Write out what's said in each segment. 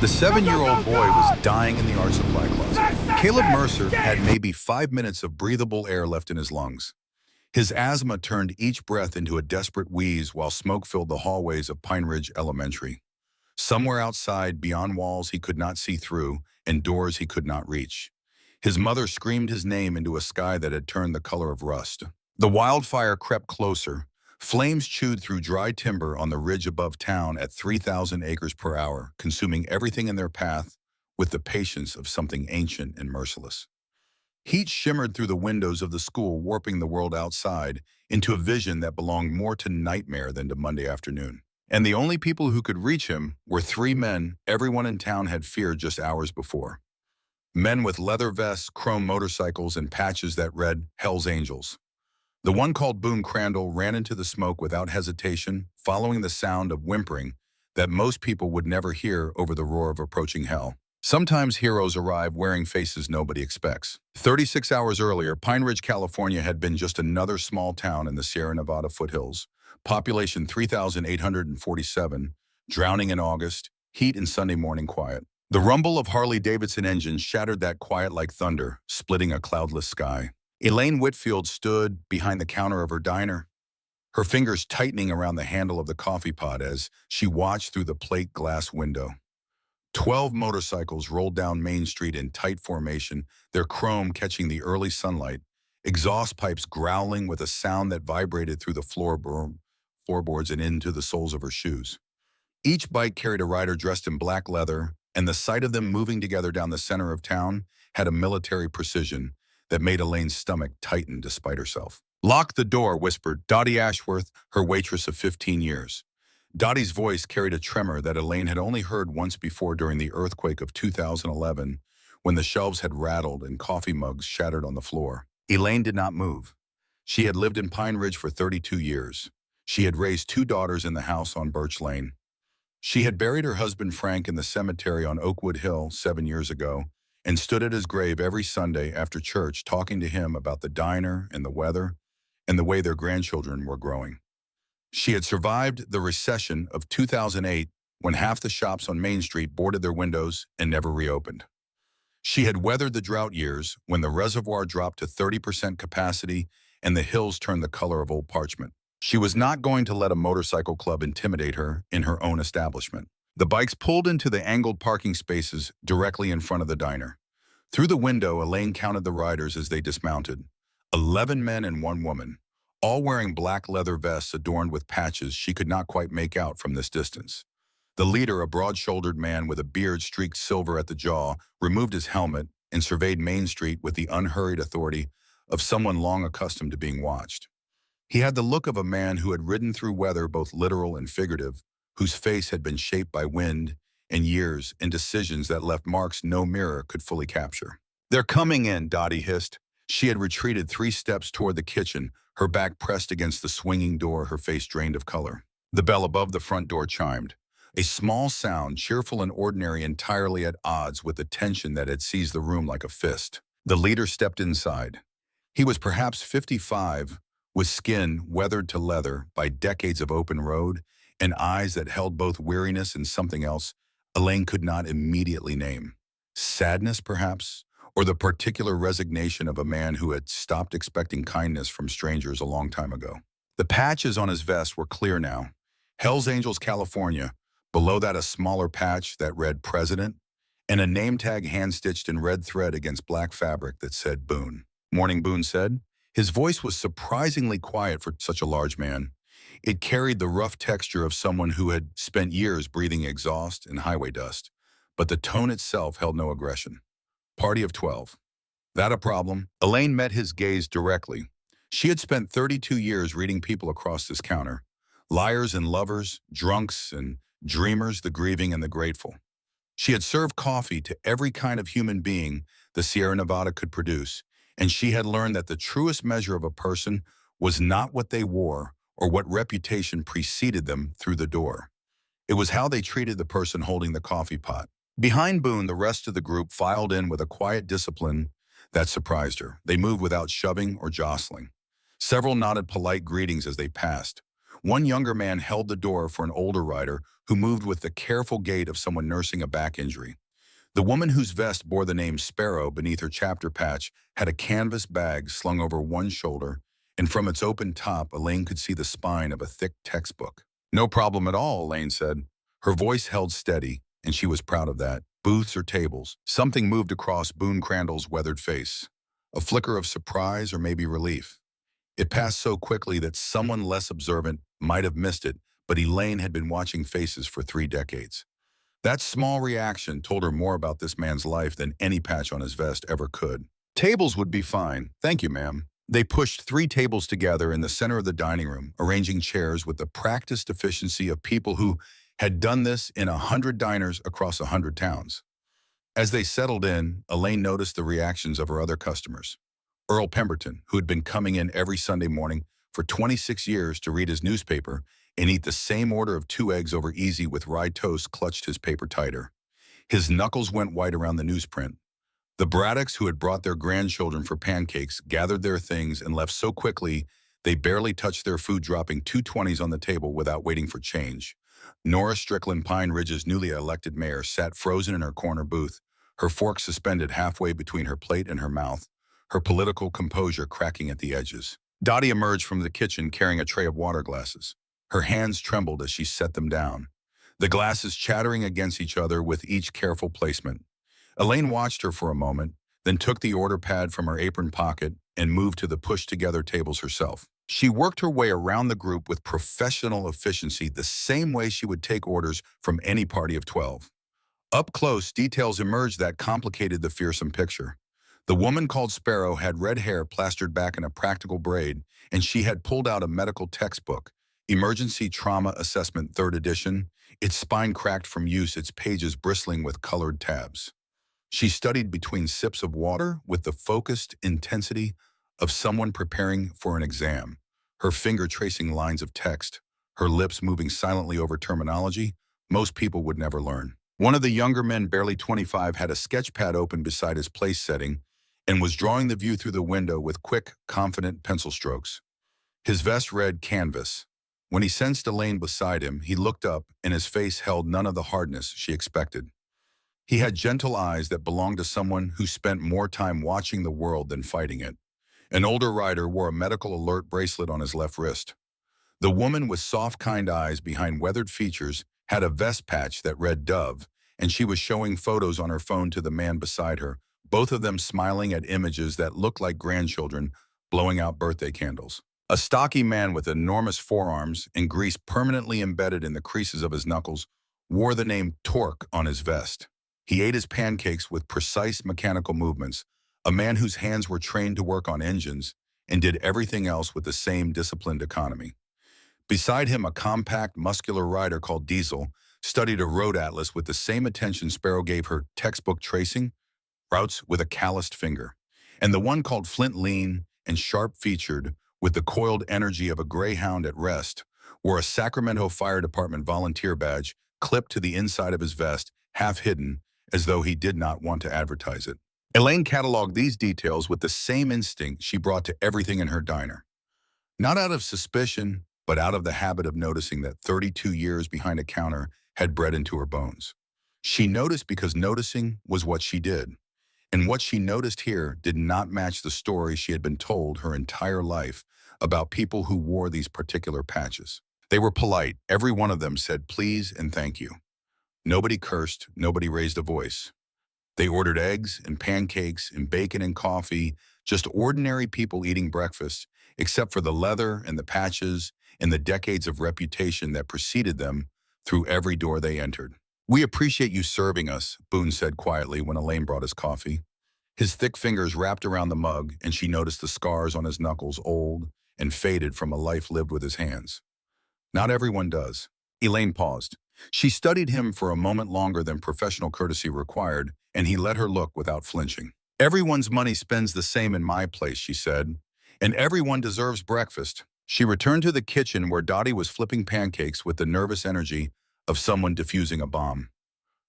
The 7-year-old boy was dying in the art supply closet. Caleb Mercer had maybe 5 minutes of breathable air left in his lungs. His asthma turned each breath into a desperate wheeze while smoke filled the hallways of Pine Ridge Elementary. Somewhere outside, beyond walls he could not see through and doors he could not reach, his mother screamed his name into a sky that had turned the color of rust. The wildfire crept closer. Flames chewed through dry timber on the ridge above town at 3,000 acres per hour, consuming everything in their path with the patience of something ancient and merciless. Heat shimmered through the windows of the school, warping the world outside into a vision that belonged more to nightmare than to Monday afternoon. And the only people who could reach him were 3 men everyone in town had feared just hours before. Men with leather vests, chrome motorcycles, and patches that read Hell's Angels. The one called Boon ran into the smoke without hesitation, following the sound of whimpering that most people would never hear over the roar of approaching hell. Sometimes heroes arrive wearing faces nobody expects. 36 hours earlier, Pine Ridge, California had been just another small town in the Sierra Nevada foothills. Population 3,847, drowning in August, heat and Sunday morning quiet. The rumble of Harley-Davidson engines shattered that quiet like thunder, splitting a cloudless sky. Elaine Whitfield stood behind the counter of her diner, her fingers tightening around the handle of the coffee pot as she watched through the plate glass window. 12 motorcycles rolled down Main Street in tight formation, their chrome catching the early sunlight, exhaust pipes growling with a sound that vibrated through the floorboards and into the soles of her shoes. Each bike carried a rider dressed in black leather, and the sight of them moving together down the center of town had a military precision that made Elaine's stomach tighten despite herself. "Lock the door," whispered Dottie Ashworth, her waitress of 15 years. Dottie's voice carried a tremor that Elaine had only heard once before during the earthquake of 2011, when the shelves had rattled and coffee mugs shattered on the floor. Elaine did not move. She had lived in Pine Ridge for 32 years. She had raised 2 daughters in the house on Birch Lane. She had buried her husband Frank in the cemetery on Oakwood Hill 7 years ago, and stood at his grave every Sunday after church talking to him about the diner and the weather and the way their grandchildren were growing. She had survived the recession of 2008 when half the shops on Main Street boarded their windows and never reopened. She had weathered the drought years when the reservoir dropped to 30% capacity and the hills turned the color of old parchment. She was not going to let a motorcycle club intimidate her in her own establishment. The bikes pulled into the angled parking spaces directly in front of the diner. Through the window, Elaine counted the riders as they dismounted. 11 men and 1 woman, all wearing black leather vests adorned with patches she could not quite make out from this distance. The leader, a broad-shouldered man with a beard streaked silver at the jaw, removed his helmet and surveyed Main Street with the unhurried authority of someone long accustomed to being watched. He had the look of a man who had ridden through weather both literal and figurative, whose face had been shaped by wind and years and decisions that left marks no mirror could fully capture. "They're coming in," Dottie hissed. She had retreated 3 steps toward the kitchen, her back pressed against the swinging door, her face drained of color. The bell above the front door chimed. A small sound, cheerful and ordinary, entirely at odds with the tension that had seized the room like a fist. The leader stepped inside. He was perhaps 55, with skin weathered to leather by decades of open road, and eyes that held both weariness and something else Elaine could not immediately name. Sadness, perhaps, or the particular resignation of a man who had stopped expecting kindness from strangers a long time ago. The patches on his vest were clear now. Hell's Angels, California. Below that, a smaller patch that read President, and a name tag hand-stitched in red thread against black fabric that said Boon. "Morning," Boon said. His voice was surprisingly quiet for such a large man. It carried the rough texture of someone who had spent years breathing exhaust and highway dust, but the tone itself held no aggression. "Party of 12. That a problem?" Elaine met his gaze directly. She had spent 32 years reading people across this counter. Liars and lovers, drunks and dreamers, the grieving and the grateful. She had served coffee to every kind of human being the Sierra Nevada could produce, and she had learned that the truest measure of a person was not what they wore or what reputation preceded them through the door. It was how they treated the person holding the coffee pot. Behind Boon, the rest of the group filed in with a quiet discipline that surprised her. They moved without shoving or jostling. Several nodded polite greetings as they passed. One younger man held the door for an older rider who moved with the careful gait of someone nursing a back injury. The woman whose vest bore the name Sparrow beneath her chapter patch had a canvas bag slung over one shoulder, and from its open top, Elaine could see the spine of a thick textbook. "No problem at all," Elaine said. Her voice held steady, and she was proud of that. "Booths or tables?" Something moved across Boon Crandall's weathered face. A flicker of surprise or maybe relief. It passed so quickly that someone less observant might have missed it, but Elaine had been watching faces for 3 decades. That small reaction told her more about this man's life than any patch on his vest ever could. "Tables would be fine. Thank you, ma'am." They pushed 3 tables together in the center of the dining room, arranging chairs with the practiced efficiency of people who had done this in 100 diners across 100 towns. As they settled in, Elaine noticed the reactions of her other customers. Earl Pemberton, who had been coming in every Sunday morning for 26 years to read his newspaper and eat the same order of 2 eggs over easy with rye toast, clutched his paper tighter. His knuckles went white around the newsprint. The Braddocks, who had brought their grandchildren for pancakes, gathered their things and left so quickly they barely touched their food, dropping 2 20s on the table without waiting for change. Nora Strickland, Pine Ridge's newly elected mayor, sat frozen in her corner booth, her fork suspended halfway between her plate and her mouth, her political composure cracking at the edges. Dottie emerged from the kitchen carrying a tray of water glasses. Her hands trembled as she set them down, the glasses chattering against each other with each careful placement. Elaine watched her for a moment, then took the order pad from her apron pocket and moved to the pushed-together tables herself. She worked her way around the group with professional efficiency, the same way she would take orders from any party of 12. Up close, details emerged that complicated the fearsome picture. The woman called Sparrow had red hair plastered back in a practical braid, and she had pulled out a medical textbook, Emergency Trauma Assessment 3rd edition, its spine cracked from use, its pages bristling with colored tabs. She studied between sips of water with the focused intensity of someone preparing for an exam, her finger tracing lines of text, her lips moving silently over terminology most people would never learn. One of the younger men, barely 25, had a sketch pad open beside his place setting and was drawing the view through the window with quick, confident pencil strokes. His vest read Canvas. When he sensed Elaine beside him, he looked up and his face held none of the hardness she expected. He had gentle eyes that belonged to someone who spent more time watching the world than fighting it. An older rider wore a medical alert bracelet on his left wrist. The woman with soft, kind eyes behind weathered features had a vest patch that read Dove, and she was showing photos on her phone to the man beside her, both of them smiling at images that looked like grandchildren blowing out birthday candles. A stocky man with enormous forearms and grease permanently embedded in the creases of his knuckles wore the name Torque on his vest. He ate his pancakes with precise mechanical movements, a man whose hands were trained to work on engines and did everything else with the same disciplined economy. Beside him, a compact, muscular rider called Diesel studied a road atlas with the same attention Sparrow gave her textbook tracing routes with a calloused finger. And the one called Flint, lean and sharp-featured, with the coiled energy of a greyhound at rest, wore a Sacramento Fire Department volunteer badge clipped to the inside of his vest, half hidden, as though he did not want to advertise it. Elaine cataloged these details with the same instinct she brought to everything in her diner. Not out of suspicion, but out of the habit of noticing that 32 years behind a counter had bred into her bones. She noticed because noticing was what she did. And what she noticed here did not match the story she had been told her entire life about people who wore these particular patches. They were polite. Every one of them said please and thank you. Nobody cursed, nobody raised a voice. They ordered eggs and pancakes and bacon and coffee, just ordinary people eating breakfast, except for the leather and the patches and the decades of reputation that preceded them through every door they entered. "We appreciate you serving us," Boon said quietly when Elaine brought his coffee. His thick fingers wrapped around the mug, and she noticed the scars on his knuckles, old and faded from a life lived with his hands. "Not everyone does." Elaine paused. She studied him for a moment longer than professional courtesy required, and he let her look without flinching. "Everyone's money spends the same in my place," she said, "and everyone deserves breakfast." She returned to the kitchen where Dottie was flipping pancakes with the nervous energy of someone diffusing a bomb.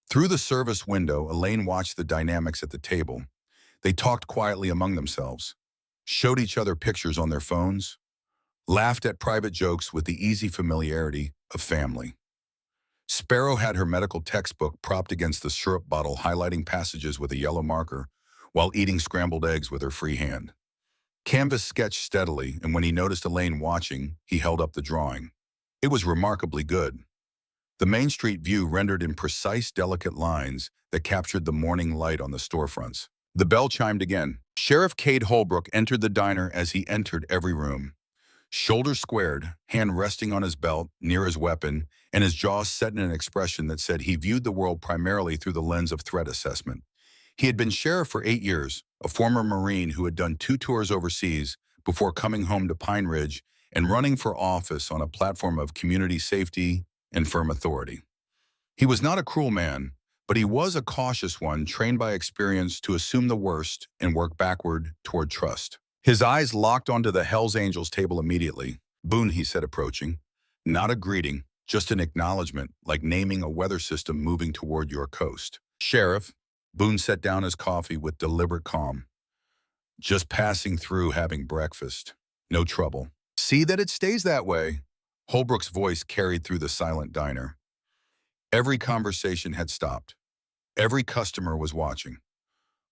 Through the service window, Elaine watched the dynamics at the table. They talked quietly among themselves, showed each other pictures on their phones, laughed at private jokes with the easy familiarity of family. Sparrow had her medical textbook propped against the syrup bottle, highlighting passages with a yellow marker while eating scrambled eggs with her free hand. Canvas sketched steadily, and when he noticed Elaine watching, he held up the drawing. It was remarkably good. The Main Street view rendered in precise, delicate lines that captured the morning light on the storefronts. The bell chimed again. Sheriff Cade Holbrook entered the diner as he entered every room. Shoulders squared, hand resting on his belt, near his weapon, and his jaw set in an expression that said he viewed the world primarily through the lens of threat assessment. He had been sheriff for 8 years, a former Marine who had done 2 tours overseas before coming home to Pine Ridge and running for office on a platform of community safety and firm authority. He was not a cruel man, but he was a cautious one trained by experience to assume the worst and work backward toward trust. His eyes locked onto the Hells Angels table immediately. Boon, he said, approaching. Not a greeting, just an acknowledgement, like naming a weather system moving toward your coast. Sheriff, Boon set down his coffee with deliberate calm. Just passing through having breakfast. No trouble. See that it stays that way. Holbrook's voice carried through the silent diner. Every conversation had stopped. Every customer was watching.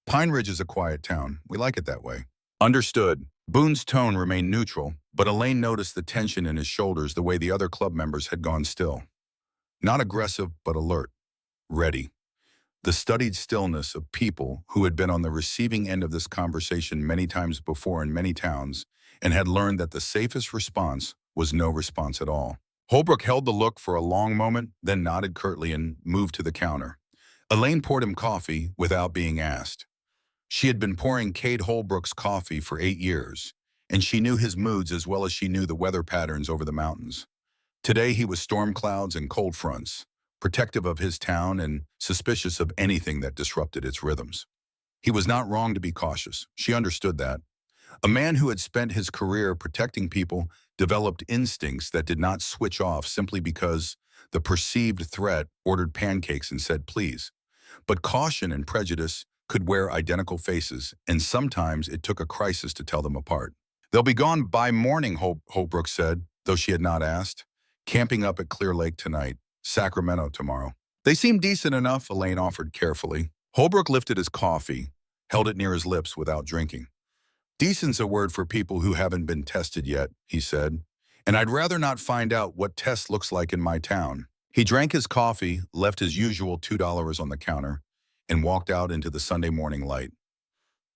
Pine Ridge is a quiet town. We like it that way. Understood. Boone's tone remained neutral, but Elaine noticed the tension in his shoulders the way the other club members had gone still. Not aggressive, but alert. Ready. The studied stillness of people who had been on the receiving end of this conversation many times before in many towns and had learned that the safest response was no response at all. Holbrook held the look for a long moment, then nodded curtly and moved to the counter. Elaine poured him coffee without being asked. She had been pouring Cade Holbrook's coffee for 8 years, and she knew his moods as well as she knew the weather patterns over the mountains. Today he was storm clouds and cold fronts, protective of his town and suspicious of anything that disrupted its rhythms. He was not wrong to be cautious. She understood that. A man who had spent his career protecting people developed instincts that did not switch off simply because the perceived threat ordered pancakes and said please. But caution and prejudice could wear identical faces, and sometimes it took a crisis to tell them apart. They'll be gone by morning, Holbrook said, though she had not asked. Camping up at Clear Lake tonight, Sacramento tomorrow. They seem decent enough, Elaine offered carefully. Holbrook lifted his coffee, held it near his lips without drinking. Decent's a word for people who haven't been tested yet, he said, and I'd rather not find out what test looks like in my town. He drank his coffee, left his usual $2 on the counter, and walked out into the Sunday morning light.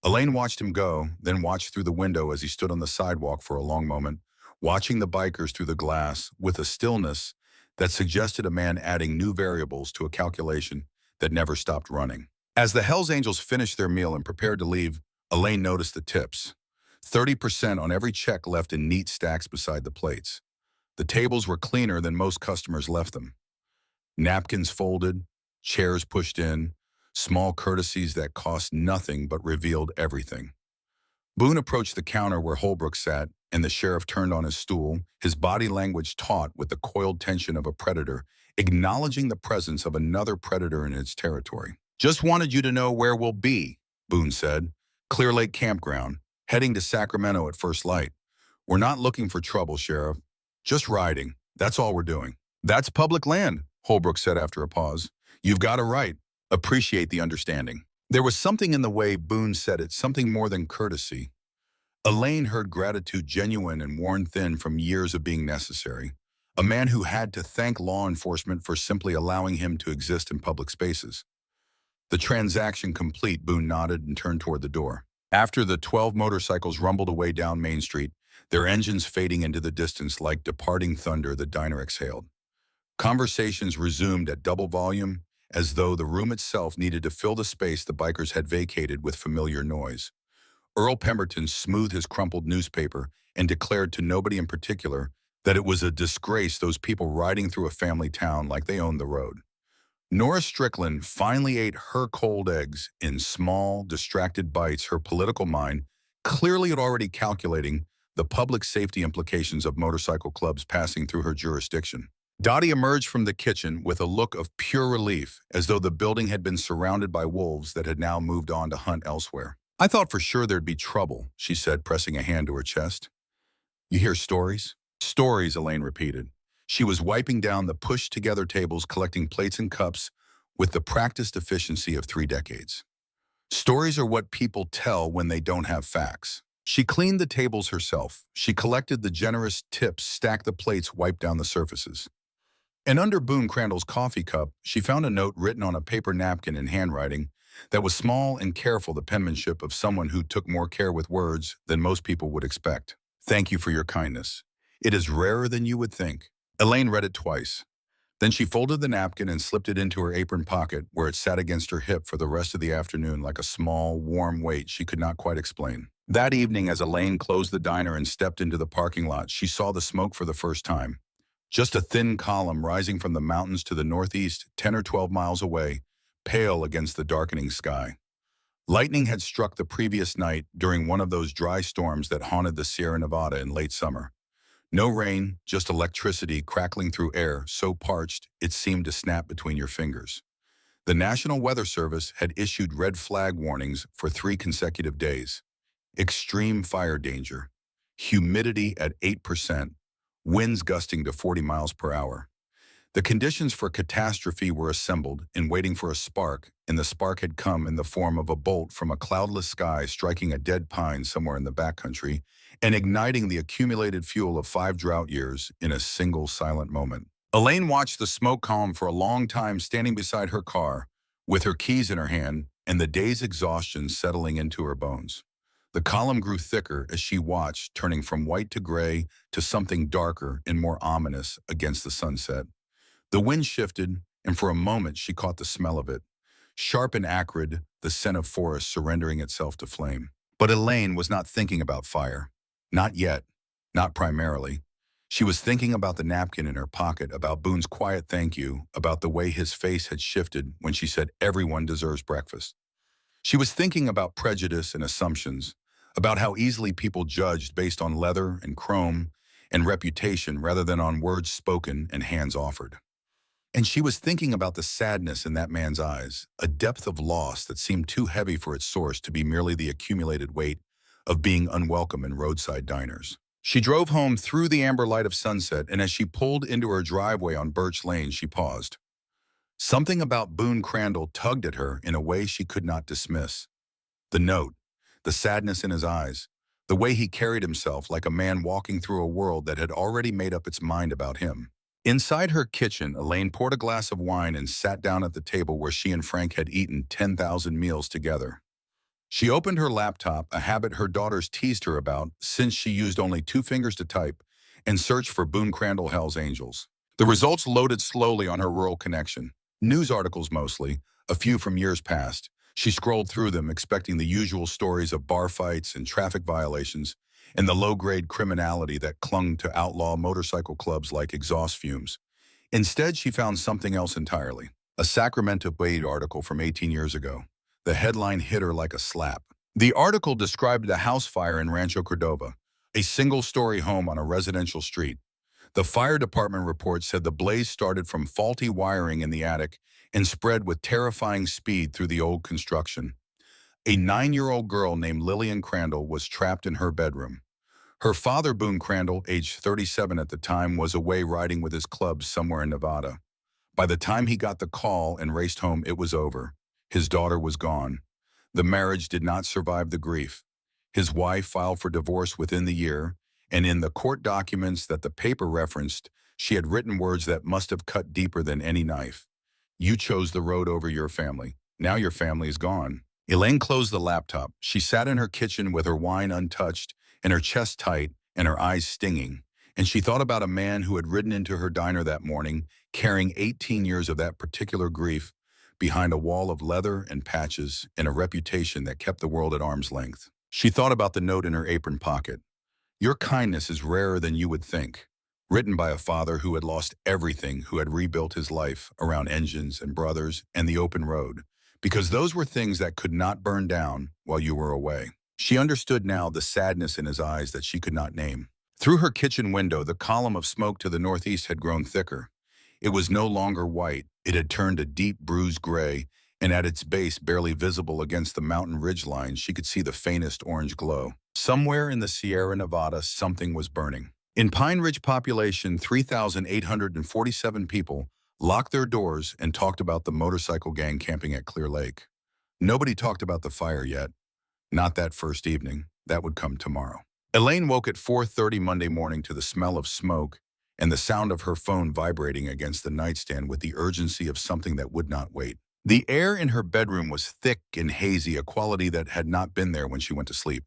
Elaine watched him go, then watched through the window as he stood on the sidewalk for a long moment, watching the bikers through the glass with a stillness that suggested a man adding new variables to a calculation that never stopped running. As the Hells Angels finished their meal and prepared to leave, Elaine noticed the tips. 30% on every check left in neat stacks beside the plates. The tables were cleaner than most customers left them. Napkins folded, chairs pushed in, small courtesies that cost nothing but revealed everything. Boon approached the counter where Holbrook sat, and the sheriff turned on his stool, his body language taut with the coiled tension of a predator, acknowledging the presence of another predator in its territory. Just wanted you to know where we'll be, Boon said. Clear Lake Campground, heading to Sacramento at first light. We're not looking for trouble, Sheriff. Just riding. That's all we're doing. That's public land, Holbrook said after a pause. You've got a right. Appreciate the understanding. There was something in the way Boon said it, something more than courtesy. Elaine heard gratitude genuine and worn thin from years of being necessary. A man who had to thank law enforcement for simply allowing him to exist in public spaces. The transaction complete, Boon nodded and turned toward the door. After the 12 motorcycles rumbled away down Main Street, their engines fading into the distance like departing thunder, the diner exhaled. Conversations resumed at double volume, as though the room itself needed to fill the space the bikers had vacated with familiar noise. Earl Pemberton smoothed his crumpled newspaper and declared to nobody in particular that it was a disgrace those people riding through a family town like they owned the road. Nora Strickland finally ate her cold eggs in small, distracted bites, her political mind clearly had already calculating the public safety implications of motorcycle clubs passing through her jurisdiction. Dottie emerged from the kitchen with a look of pure relief, as though the building had been surrounded by wolves that had now moved on to hunt elsewhere. I thought for sure there'd be trouble, she said, pressing a hand to her chest. You hear stories? Stories, Elaine repeated. She was wiping down the pushed-together tables, collecting plates and cups with the practiced efficiency of 3 decades. Stories are what people tell when they don't have facts. She cleaned the tables herself. She collected the generous tips, stacked the plates, wiped down the surfaces. And under Boon Crandall's coffee cup, she found a note written on a paper napkin in handwriting that was small and careful, the penmanship of someone who took more care with words than most people would expect. Thank you for your kindness. It is rarer than you would think. Elaine read it twice. Then she folded the napkin and slipped it into her apron pocket, where it sat against her hip for the rest of the afternoon like a small, warm weight she could not quite explain. That evening, as Elaine closed the diner and stepped into the parking lot, she saw the smoke for the first time. Just a thin column rising from the mountains to the northeast, 10 or 12 miles away, pale against the darkening sky. Lightning had struck the previous night during one of those dry storms that haunted the Sierra Nevada in late summer. No rain, just electricity crackling through air so parched it seemed to snap between your fingers. The National Weather Service had issued red flag warnings for 3 consecutive days. Extreme fire danger, humidity at 8%, winds gusting to 40 miles per hour. The conditions for catastrophe were assembled in waiting for a spark, and the spark had come in the form of a bolt from a cloudless sky striking a dead pine somewhere in the backcountry and igniting the accumulated fuel of 5 drought years in a single silent moment. Elaine watched the smoke column for a long time, standing beside her car, with her keys in her hand and the day's exhaustion settling into her bones. The column grew thicker as she watched, turning from white to gray to something darker and more ominous against the sunset. The wind shifted, and for a moment she caught the smell of it. Sharp and acrid, the scent of forest surrendering itself to flame. But Elaine was not thinking about fire. Not yet. Not primarily. She was thinking about the napkin in her pocket, about Boon's quiet thank you, about the way his face had shifted when she said everyone deserves breakfast. She was thinking about prejudice and assumptions, about how easily people judged based on leather and chrome and reputation rather than on words spoken and hands offered. And she was thinking about the sadness in that man's eyes, a depth of loss that seemed too heavy for its source to be merely the accumulated weight of being unwelcome in roadside diners. She drove home through the amber light of sunset, and as she pulled into her driveway on Birch Lane, she paused. Something about Boon Crandall tugged at her in a way she could not dismiss. The note, the sadness in his eyes, the way he carried himself like a man walking through a world that had already made up its mind about him. Inside her kitchen, Elaine poured a glass of wine and sat down at the table where she and Frank had eaten 10,000 meals together. She opened her laptop, a habit her daughters teased her about since she used only 2 fingers to type, and searched for Boon Crandall Hell's Angels. The results loaded slowly on her rural connection. News articles mostly, a few from years past. She scrolled through them, expecting the usual stories of bar fights and traffic violations, and the low-grade criminality that clung to outlaw motorcycle clubs like exhaust fumes. Instead, she found something else entirely. A Sacramento Bait article from 18 years ago. The headline hit her like a slap. The article described a house fire in Rancho Cordova, a single-story home on a residential street. The fire department report said the blaze started from faulty wiring in the attic and spread with terrifying speed through the old construction. A 9-year-old girl named Lillian Crandall was trapped in her bedroom. Her father, Boon Crandall, aged 37 at the time, was away riding with his clubs somewhere in Nevada. By the time he got the call and raced home, it was over. His daughter was gone. The marriage did not survive the grief. His wife filed for divorce within the year, and in the court documents that the paper referenced, she had written words that must have cut deeper than any knife. You chose the road over your family. Now your family is gone. Elaine closed the laptop. She sat in her kitchen with her wine untouched and her chest tight and her eyes stinging, and she thought about a man who had ridden into her diner that morning, carrying 18 years of that particular grief behind a wall of leather and patches and a reputation that kept the world at arm's length. She thought about the note in her apron pocket. Your kindness is rarer than you would think. Written by a father who had lost everything, who had rebuilt his life around engines and brothers and the open road, because those were things that could not burn down while you were away. She understood now the sadness in his eyes that she could not name. Through her kitchen window, the column of smoke to the northeast had grown thicker. It was no longer white. It had turned a deep bruised gray, and at its base, barely visible against the mountain ridge line, she could see the faintest orange glow. Somewhere in the Sierra Nevada, something was burning. In Pine Ridge population, 3,847 people locked their doors and talked about the motorcycle gang camping at Clear Lake. Nobody talked about the fire yet. Not that first evening. That would come tomorrow. Elaine woke at 4:30 Monday morning to the smell of smoke and the sound of her phone vibrating against the nightstand with the urgency of something that would not wait. The air in her bedroom was thick and hazy, a quality that had not been there when she went to sleep.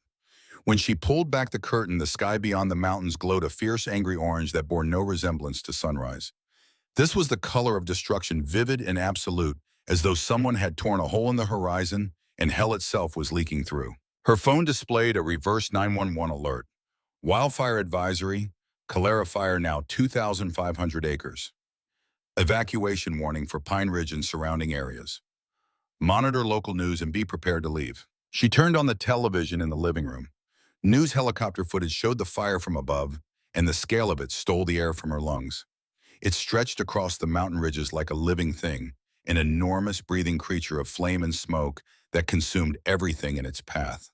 When she pulled back the curtain, the sky beyond the mountains glowed a fierce, angry orange that bore no resemblance to sunrise. This was the color of destruction, vivid and absolute, as though someone had torn a hole in the horizon and hell itself was leaking through. Her phone displayed a reverse 911 alert. Wildfire advisory, cholera fire now 2,500 acres. Evacuation warning for Pine Ridge and surrounding areas. Monitor local news and be prepared to leave. She turned on the television in the living room. News helicopter footage showed the fire from above, and the scale of it stole the air from her lungs. It stretched across the mountain ridges like a living thing, an enormous breathing creature of flame and smoke that consumed everything in its path.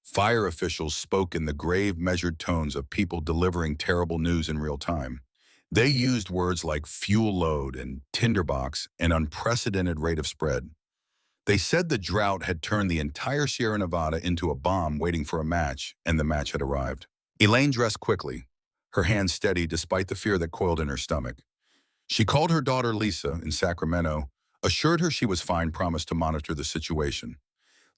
Fire officials spoke in the grave, measured tones of people delivering terrible news in real time. They used words like fuel load and tinderbox, an unprecedented rate of spread. They said the drought had turned the entire Sierra Nevada into a bomb waiting for a match, and the match had arrived. Elaine dressed quickly, her hands steady despite the fear that coiled in her stomach. She called her daughter Lisa in Sacramento, assured her she was fine, promised to monitor the situation.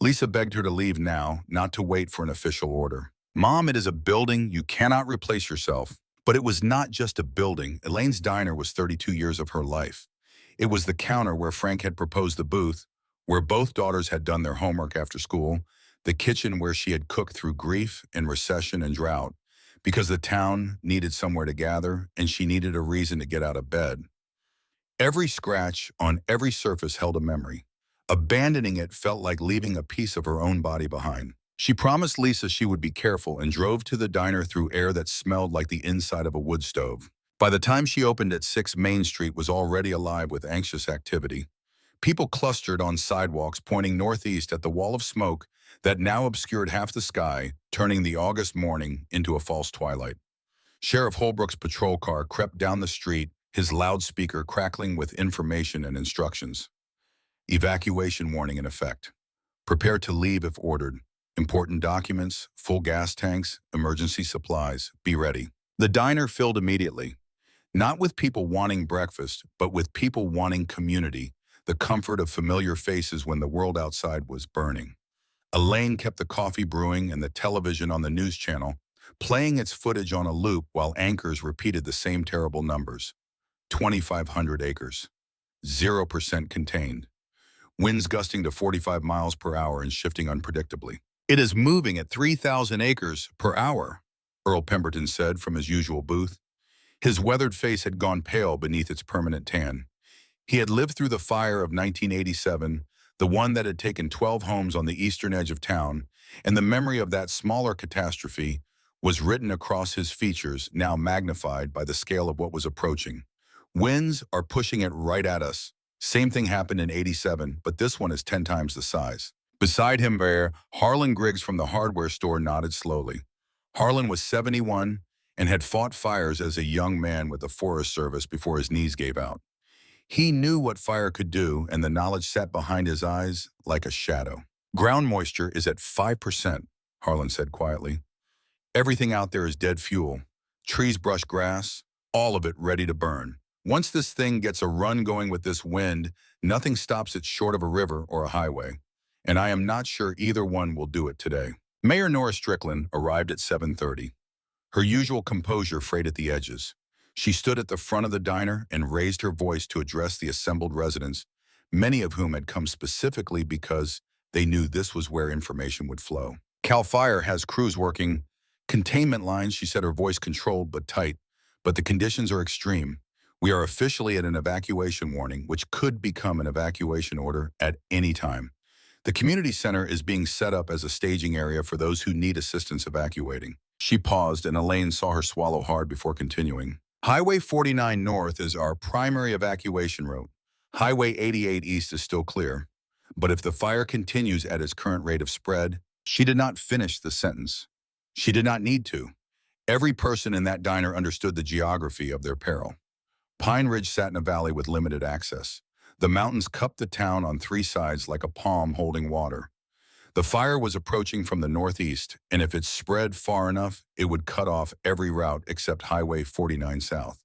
Lisa begged her to leave now, not to wait for an official order. "Mom, it is a building. You cannot replace yourself." But it was not just a building. Elaine's diner was 32 years of her life. It was the counter where Frank had proposed the booth, where both daughters had done their homework after school, the kitchen where she had cooked through grief and recession and drought, because the town needed somewhere to gather and she needed a reason to get out of bed. Every scratch on every surface held a memory. Abandoning it felt like leaving a piece of her own body behind. She promised Lisa she would be careful and drove to the diner through air that smelled like the inside of a wood stove. By the time she opened at 6 Main Street was already alive with anxious activity. People clustered on sidewalks pointing northeast at the wall of smoke that now obscured half the sky, turning the August morning into a false twilight. Sheriff Holbrook's patrol car crept down the street, his loudspeaker crackling with information and instructions. Evacuation warning in effect. Prepare to leave if ordered. Important documents, full gas tanks, emergency supplies. Be ready. The diner filled immediately. Not with people wanting breakfast, but with people wanting community, the comfort of familiar faces when the world outside was burning. Elaine kept the coffee brewing and the television on the news channel, playing its footage on a loop while anchors repeated the same terrible numbers. 2,500 acres. 0% contained. Winds gusting to 45 miles per hour and shifting unpredictably. "It is moving at 3,000 acres per hour, Earl Pemberton said from his usual booth. His weathered face had gone pale beneath its permanent tan. He had lived through the fire of 1987, the one that had taken 12 homes on the eastern edge of town, and the memory of that smaller catastrophe was written across his features, now magnified by the scale of what was approaching. "Winds are pushing it right at us. Same thing happened in 87, but this one is 10 times the size." Beside him there, Harlan Griggs from the hardware store nodded slowly. Harlan was 71 and had fought fires as a young man with the Forest Service before his knees gave out. He knew what fire could do, and the knowledge sat behind his eyes like a shadow. "Ground moisture is at 5%, Harlan said quietly. "Everything out there is dead fuel. Trees brush grass, all of it ready to burn. Once this thing gets a run going with this wind, nothing stops it short of a river or a highway. And I am not sure either one will do it today." Mayor Nora Strickland arrived at 7:30. Her usual composure frayed at the edges. She stood at the front of the diner and raised her voice to address the assembled residents, many of whom had come specifically because they knew this was where information would flow. "CAL FIRE has crews working containment lines," she said, her voice controlled but tight. "But the conditions are extreme. We are officially at an evacuation warning, which could become an evacuation order at any time. The community center is being set up as a staging area for those who need assistance evacuating." She paused, and Elaine saw her swallow hard before continuing. "Highway 49 North is our primary evacuation route. Highway 88 East is still clear. But if the fire continues at its current rate of spread..." She did not finish the sentence. She did not need to. Every person in that diner understood the geography of their peril. Pine Ridge sat in a valley with limited access. The mountains cupped the town on three sides like a palm holding water. The fire was approaching from the northeast, and if it spread far enough, it would cut off every route except Highway 49 South.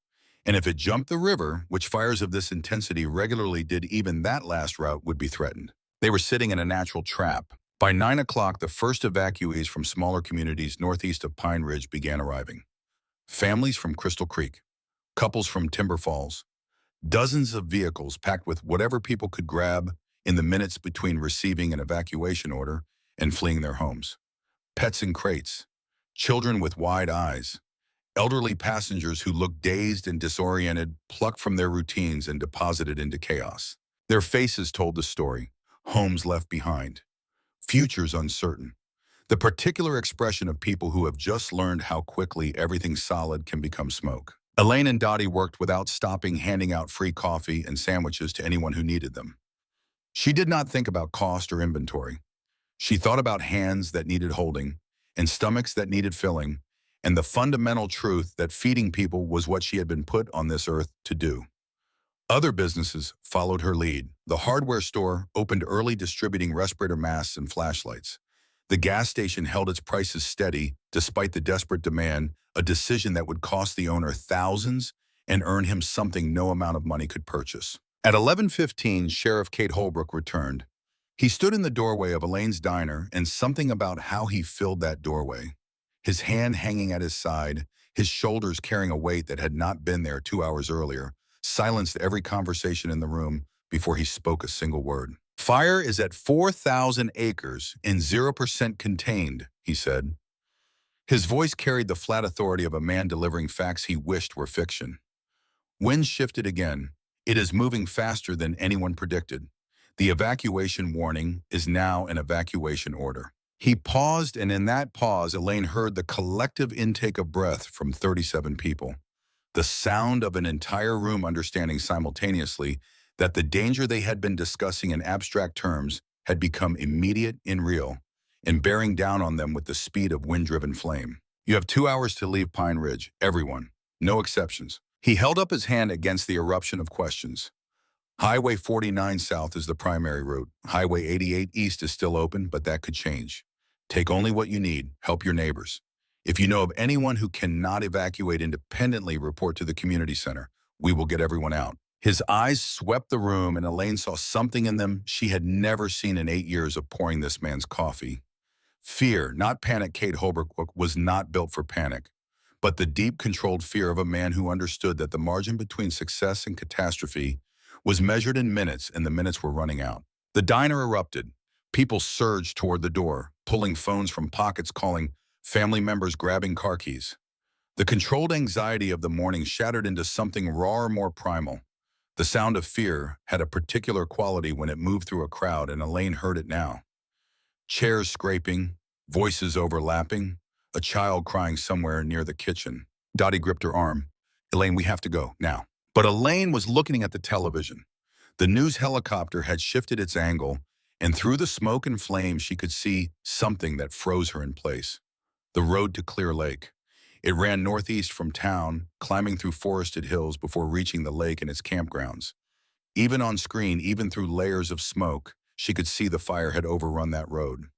And if it jumped the river, which fires of this intensity regularly did, even that last route would be threatened. They were sitting in a natural trap. By 9 o'clock, the first evacuees from smaller communities northeast of Pine Ridge began arriving. Families from Crystal Creek, couples from Timber Falls, dozens of vehicles packed with whatever people could grab in the minutes between receiving an evacuation order and fleeing their homes. Pets in crates, children with wide eyes, elderly passengers who looked dazed and disoriented, plucked from their routines and deposited into chaos. Their faces told the story, homes left behind, futures uncertain. The particular expression of people who have just learned how quickly everything solid can become smoke. Elaine and Dottie worked without stopping, handing out free coffee and sandwiches to anyone who needed them. She did not think about cost or inventory. She thought about hands that needed holding and stomachs that needed filling, and the fundamental truth that feeding people was what she had been put on this earth to do. Other businesses followed her lead. The hardware store opened early, distributing respirator masks and flashlights. The gas station held its prices steady despite the desperate demand, a decision that would cost the owner thousands and earn him something no amount of money could purchase. At 11:15, Sheriff Kate Holbrook returned. He stood in the doorway of Elaine's diner, and something about how he filled that doorway, his hand hanging at his side, his shoulders carrying a weight that had not been there 2 hours earlier, silenced every conversation in the room before he spoke a single word. "Fire is at 4,000 acres and 0% contained," he said. His voice carried the flat authority of a man delivering facts he wished were fiction. Wind shifted again. It is moving faster than anyone predicted. The evacuation warning is now an evacuation order. He paused, and in that pause, Elaine heard the collective intake of breath from 37 people. The sound of an entire room understanding simultaneously that the danger they had been discussing in abstract terms had become immediate and real, and bearing down on them with the speed of wind-driven flame. "You have 2 hours to leave Pine Ridge, everyone. No exceptions." He held up his hand against the eruption of questions. Highway 49 South is the primary route. Highway 88 East is still open, but that could change. Take only what you need. Help your neighbors. If you know of anyone who cannot evacuate independently, report to the community center. We will get everyone out. His eyes swept the room, and Elaine saw something in them she had never seen in 8 years of pouring this man's coffee. Fear, not panic. Kate Holbrook was not built for panic, but the deep, controlled fear of a man who understood that the margin between success and catastrophe was measured in minutes, and the minutes were running out. The diner erupted. People surged toward the door, pulling phones from pockets, calling family members, grabbing car keys. The controlled anxiety of the morning shattered into something rawer, more primal. The sound of fear had a particular quality when it moved through a crowd, and Elaine heard it now. Chairs scraping, voices overlapping, a child crying somewhere near the kitchen. Dottie gripped her arm. "Elaine, we have to go, now." But Elaine was looking at the television. The news helicopter had shifted its angle, and through the smoke and flame she could see something that froze her in place. The road to Clear Lake. It ran northeast from town, climbing through forested hills before reaching the lake and its campgrounds. Even on screen, even through layers of smoke, she could see the fire had overrun that road.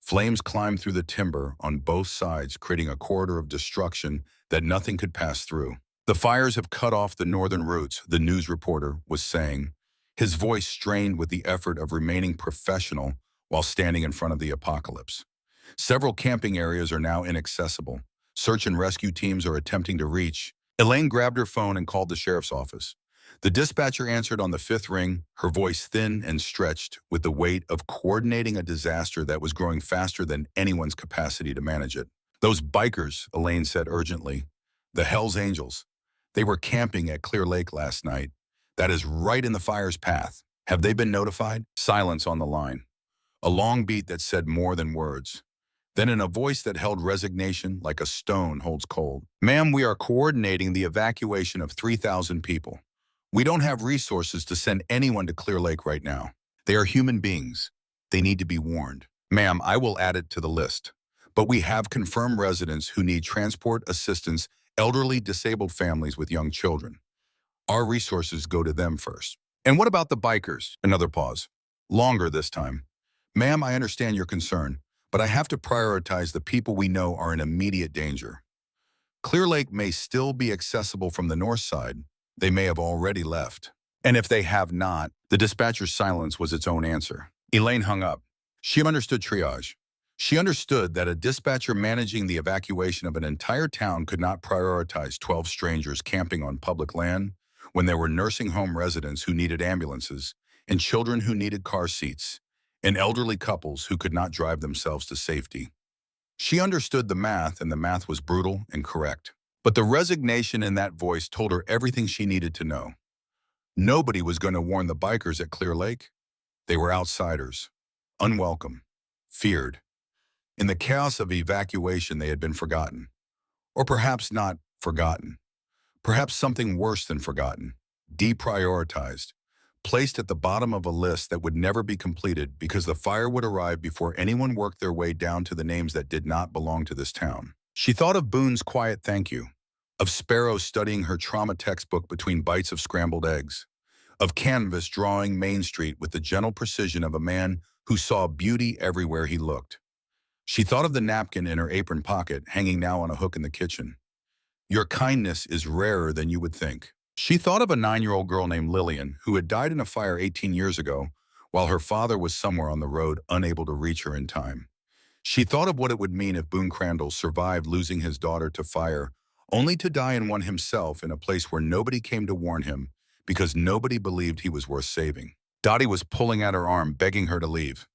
Flames climbed through the timber on both sides, creating a corridor of destruction that nothing could pass through. "The fires have cut off the northern routes," the news reporter was saying, his voice strained with the effort of remaining professional while standing in front of the apocalypse. "Several camping areas are now inaccessible. Search and rescue teams are attempting to reach." Elaine grabbed her phone and called the sheriff's office. The dispatcher answered on the fifth ring, her voice thin and stretched with the weight of coordinating a disaster that was growing faster than anyone's capacity to manage it. "Those bikers," Elaine said urgently. "The Hells Angels. They were camping at Clear Lake last night. That is right in the fire's path. Have they been notified?" Silence on the line. A long beat that said more than words. Then in a voice that held resignation like a stone holds cold. "Ma'am, we are coordinating the evacuation of 3,000 people. We don't have resources to send anyone to Clear Lake right now. They are human beings. They need to be warned." "Ma'am, I will add it to the list. but we have confirmed residents who need transport assistance, elderly disabled families with young children. Our resources go to them first. And what about the bikers? Another pause. Longer this time. Ma'am, I understand your concern, but I have to prioritize the people we know are in immediate danger. Clear Lake may still be accessible from the north side. They may have already left. And if they have not, the dispatcher's silence was its own answer. Elaine hung up. She understood triage. She understood that a dispatcher managing the evacuation of an entire town could not prioritize 12 strangers camping on public land when there were nursing home residents who needed ambulances and children who needed car seats and elderly couples who could not drive themselves to safety. She understood the math, and the math was brutal and correct. But the resignation in that voice told her everything she needed to know. Nobody was going to warn the bikers at Clear Lake. They were outsiders, unwelcome, feared. In the chaos of evacuation, they had been forgotten. Or perhaps not forgotten. Perhaps something worse than forgotten, deprioritized, placed at the bottom of a list that would never be completed because the fire would arrive before anyone worked their way down to the names that did not belong to this town. She thought of Boon's quiet thank you, of Sparrow studying her trauma textbook between bites of scrambled eggs, of Canvas drawing Main Street with the gentle precision of a man who saw beauty everywhere he looked. She thought of the napkin in her apron pocket, hanging now on a hook in the kitchen. Your kindness is rarer than you would think. She thought of a 9-year-old girl named Lillian who had died in a fire 18 years ago while her father was somewhere on the road, unable to reach her in time. She thought of what it would mean if Boon Crandall survived losing his daughter to fire, only to die in one himself in a place where nobody came to warn him because nobody believed he was worth saving. Dottie was pulling at her arm, begging her to leave.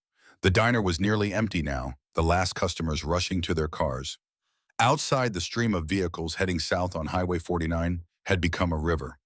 The diner was nearly empty now, the last customers rushing to their cars. Outside, the stream of vehicles heading south on Highway 49 had become a river.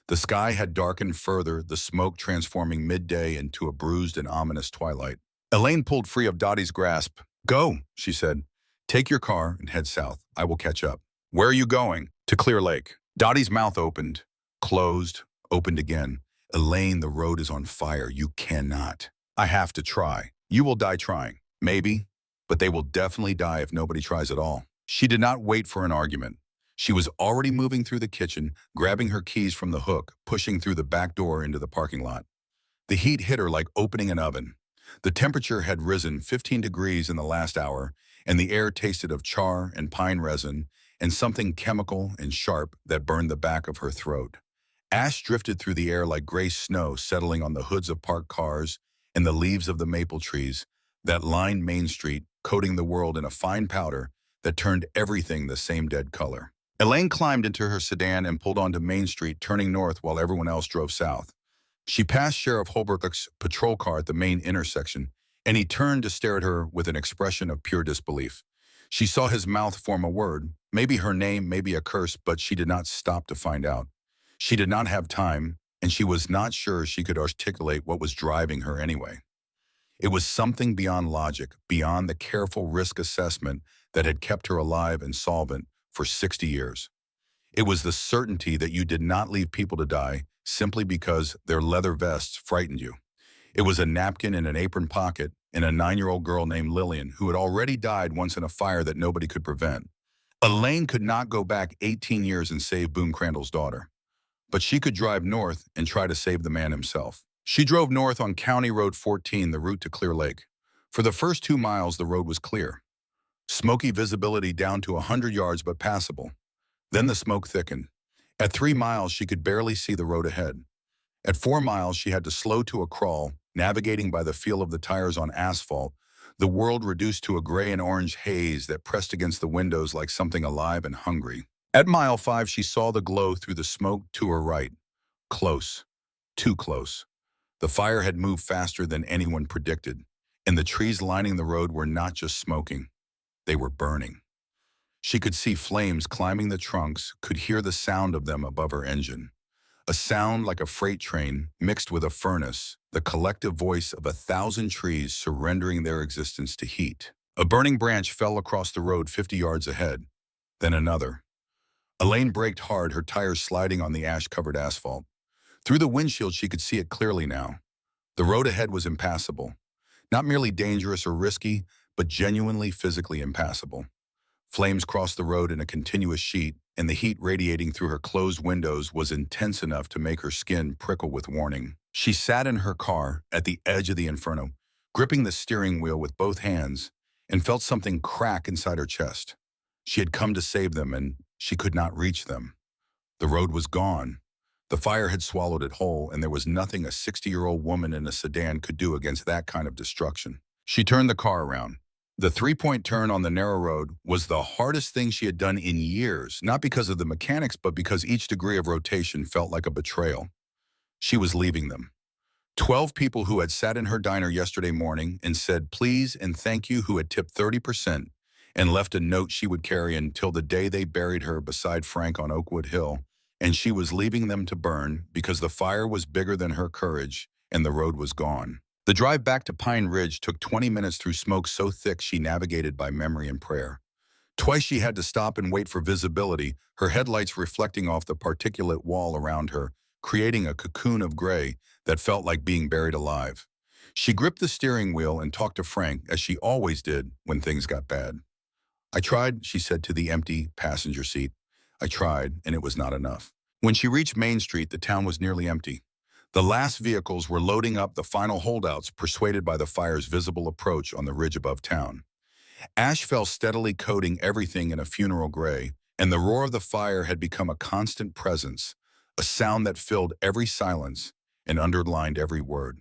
The sky had darkened further, the smoke transforming midday into a bruised and ominous twilight. Elaine pulled free of Dottie's grasp. Go, she said. Take your car and head south. I will catch up. Where are you going? To Clear Lake. Dottie's mouth opened, closed, opened again. Elaine, the road is on fire. You cannot. I have to try. You will die trying. Maybe, but they will definitely die if nobody tries at all. She did not wait for an argument. She was already moving through the kitchen, grabbing her keys from the hook, pushing through the back door into the parking lot. The heat hit her like opening an oven. The temperature had risen 15 degrees in the last hour, and the air tasted of char and pine resin and something chemical and sharp that burned the back of her throat. Ash drifted through the air like gray snow settling on the hoods of parked cars and the leaves of the maple trees that lined Main Street, coating the world in a fine powder that turned everything the same dead color. Elaine climbed into her sedan and pulled onto Main Street, turning north while everyone else drove south. She passed Sheriff Holbrook's patrol car at the main intersection, and he turned to stare at her with an expression of pure disbelief. She saw his mouth form a word, maybe her name, maybe a curse, but she did not stop to find out. She did not have time, and she was not sure she could articulate what was driving her anyway. It was something beyond logic, beyond the careful risk assessment that had kept her alive and solvent for 60 years. It was the certainty that you did not leave people to die simply because their leather vests frightened you. It was a napkin in an apron pocket and a 9-year-old girl named Lillian who had already died once in a fire that nobody could prevent. Elaine could not go back 18 years and save Boon Crandall's daughter, but she could drive north and try to save the man himself. She drove north on County Road 14, the route to Clear Lake. For the first 2 miles, the road was clear. Smoky visibility down to 100 yards, but passable. Then the smoke thickened. At 3 miles, she could barely see the road ahead. At 4 miles, she had to slow to a crawl, navigating by the feel of the tires on asphalt, the world reduced to a gray and orange haze that pressed against the windows like something alive and hungry. At mile 5, she saw the glow through the smoke to her right. Close. Too close. The fire had moved faster than anyone predicted, and the trees lining the road were not just smoking. They were burning. She could see flames climbing the trunks, could hear the sound of them above her engine. A sound like a freight train mixed with a furnace, the collective voice of 1,000 trees surrendering their existence to heat. A burning branch fell across the road 50 yards ahead, then another. Elaine braked hard, her tires sliding on the ash-covered asphalt. Through the windshield, she could see it clearly now. The road ahead was impassable. Not merely dangerous or risky, but genuinely physically impassable. Flames crossed the road in a continuous sheet, and the heat radiating through her closed windows was intense enough to make her skin prickle with warning. She sat in her car at the edge of the inferno, gripping the steering wheel with both hands, and felt something crack inside her chest. She had come to save them, and she could not reach them. The road was gone. The fire had swallowed it whole, and there was nothing a 60-year-old woman in a sedan could do against that kind of destruction. She turned the car around. The three-point turn on the narrow road was the hardest thing she had done in years, not because of the mechanics, but because each degree of rotation felt like a betrayal. She was leaving them. 12 people who had sat in her diner yesterday morning and said please and thank you, who had tipped 30% and left a note she would carry until the day they buried her beside Frank on Oakwood Hill, and she was leaving them to burn because the fire was bigger than her courage and the road was gone. The drive back to Pine Ridge took 20 minutes through smoke so thick she navigated by memory and prayer. Twice she had to stop and wait for visibility, her headlights reflecting off the particulate wall around her, creating a cocoon of gray that felt like being buried alive. She gripped the steering wheel and talked to Frank, as she always did when things got bad. "I tried," she said to the empty passenger seat. "I tried, and it was not enough." When she reached Main Street, the town was nearly empty. The last vehicles were loading up the final holdouts, persuaded by the fire's visible approach on the ridge above town. Ash fell steadily, coating everything in a funeral gray, and the roar of the fire had become a constant presence, a sound that filled every silence and underlined every word.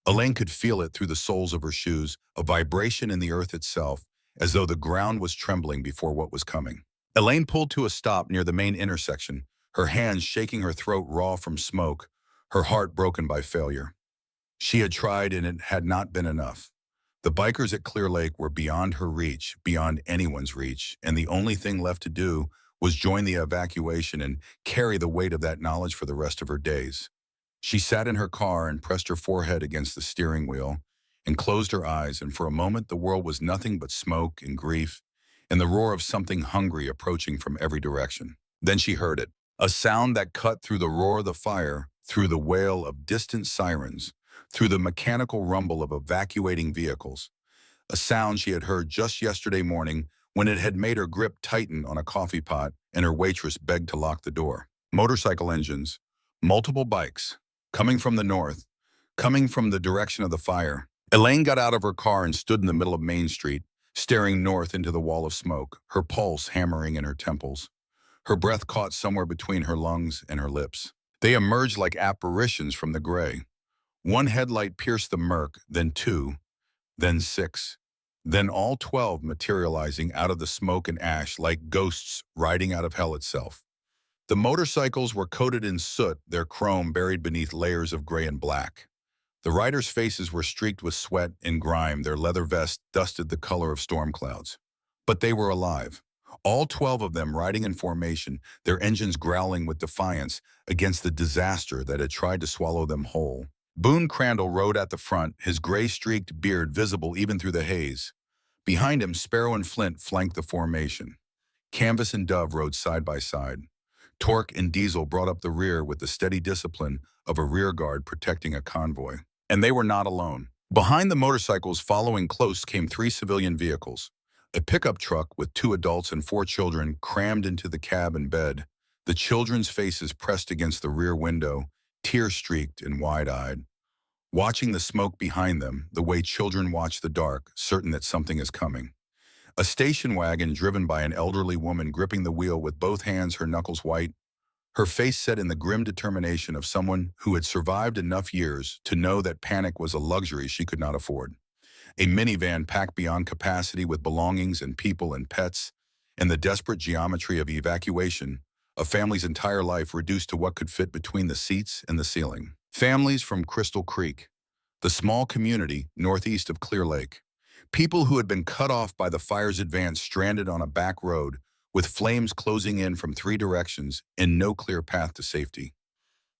Elaine could feel it through the soles of her shoes, a vibration in the earth itself, as though the ground was trembling before what was coming. Elaine pulled to a stop near the main intersection, her hands shaking, her throat raw from smoke, her heart broken by failure. She had tried, and it had not been enough. The bikers at Clear Lake were beyond her reach, beyond anyone's reach, and the only thing left to do was join the evacuation and carry the weight of that knowledge for the rest of her days. She sat in her car and pressed her forehead against the steering wheel and closed her eyes, and for a moment the world was nothing but smoke and grief and the roar of something hungry approaching from every direction. Then she heard it, a sound that cut through the roar of the fire, through the wail of distant sirens, through the mechanical rumble of evacuating vehicles, a sound she had heard just yesterday morning when it had made her grip tighten on a coffee pot and her waitress begged to lock the door. Motorcycle engines, multiple bikes, coming from the north, coming from the direction of the fire. Elaine got out of her car and stood in the middle of Main Street, staring north into the wall of smoke, her pulse hammering in her temples. Her breath caught somewhere between her lungs and her lips. They emerged like apparitions from the gray. One headlight pierced the murk, then two, then six, then all 12 materializing out of the smoke and ash like ghosts riding out of hell itself. The motorcycles were coated in soot, their chrome buried beneath layers of gray and black. The riders' faces were streaked with sweat and grime, their leather vests dusted the color of storm clouds. But they were alive. All 12 of them riding in formation, their engines growling with defiance against the disaster that had tried to swallow them whole. Boon Crandall rode at the front, his gray-streaked beard visible even through the haze. Behind him, Sparrow and Flint flanked the formation. Canvas and Dove rode side by side. Torque and Diesel brought up the rear with the steady discipline of a rear guard protecting a convoy. And they were not alone. Behind the motorcycles, following close, came 3 civilian vehicles. A pickup truck with 2 adults and 4 children crammed into the cab and bed, the children's faces pressed against the rear window, tear-streaked and wide-eyed. Watching the smoke behind them, the way children watch the dark, certain that something is coming. A station wagon driven by an elderly woman gripping the wheel with both hands, her knuckles white, her face set in the grim determination of someone who had survived enough years to know that panic was a luxury she could not afford. A minivan packed beyond capacity with belongings and people and pets, and the desperate geometry of evacuation, a family's entire life reduced to what could fit between the seats and the ceiling. Families from Crystal Creek, the small community northeast of Clear Lake. People who had been cut off by the fire's advance, stranded on a back road, with flames closing in from 3 directions and no clear path to safety.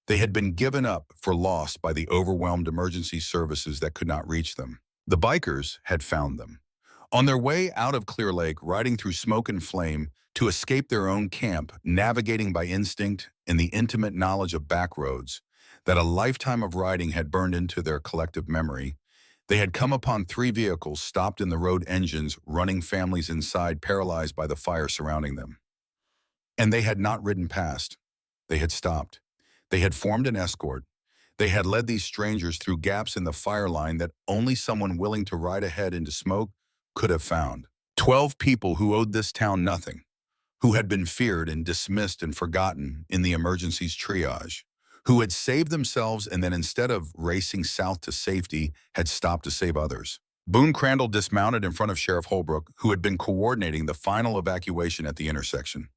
They had been given up for lost by the overwhelmed emergency services that could not reach them. The bikers had found them. On their way out of Clear Lake, riding through smoke and flame to escape their own camp, navigating by instinct and the intimate knowledge of back roads that a lifetime of riding had burned into their collective memory, They had come upon 3 vehicles stopped in the road, engines running, families inside paralyzed by the fire surrounding them. And they had not ridden past. They had stopped. They had formed an escort. They had led these strangers through gaps in the fire line that only someone willing to ride ahead into smoke could have found. 12 people who owed this town nothing, who had been feared and dismissed and forgotten in the emergency's triage, who had saved themselves and then instead of racing south to safety, had stopped to save others. Boon Crandall dismounted in front of Sheriff Holbrook, who had been coordinating the final evacuation at the intersection.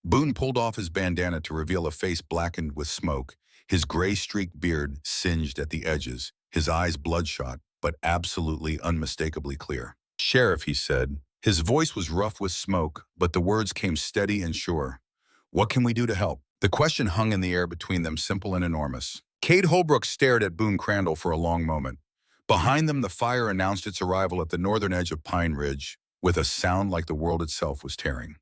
Boon pulled off his bandana to reveal a face blackened with smoke, his gray-streaked beard singed at the edges, his eyes bloodshot, but absolutely unmistakably clear. "Sheriff," he said. His voice was rough with smoke, but the words came steady and sure. "What can we do to help?" The question hung in the air between them, simple and enormous. Cade Holbrook stared at Boon Crandall for a long moment. Behind them, the fire announced its arrival at the northern edge of Pine Ridge, with a sound like the world itself was tearing.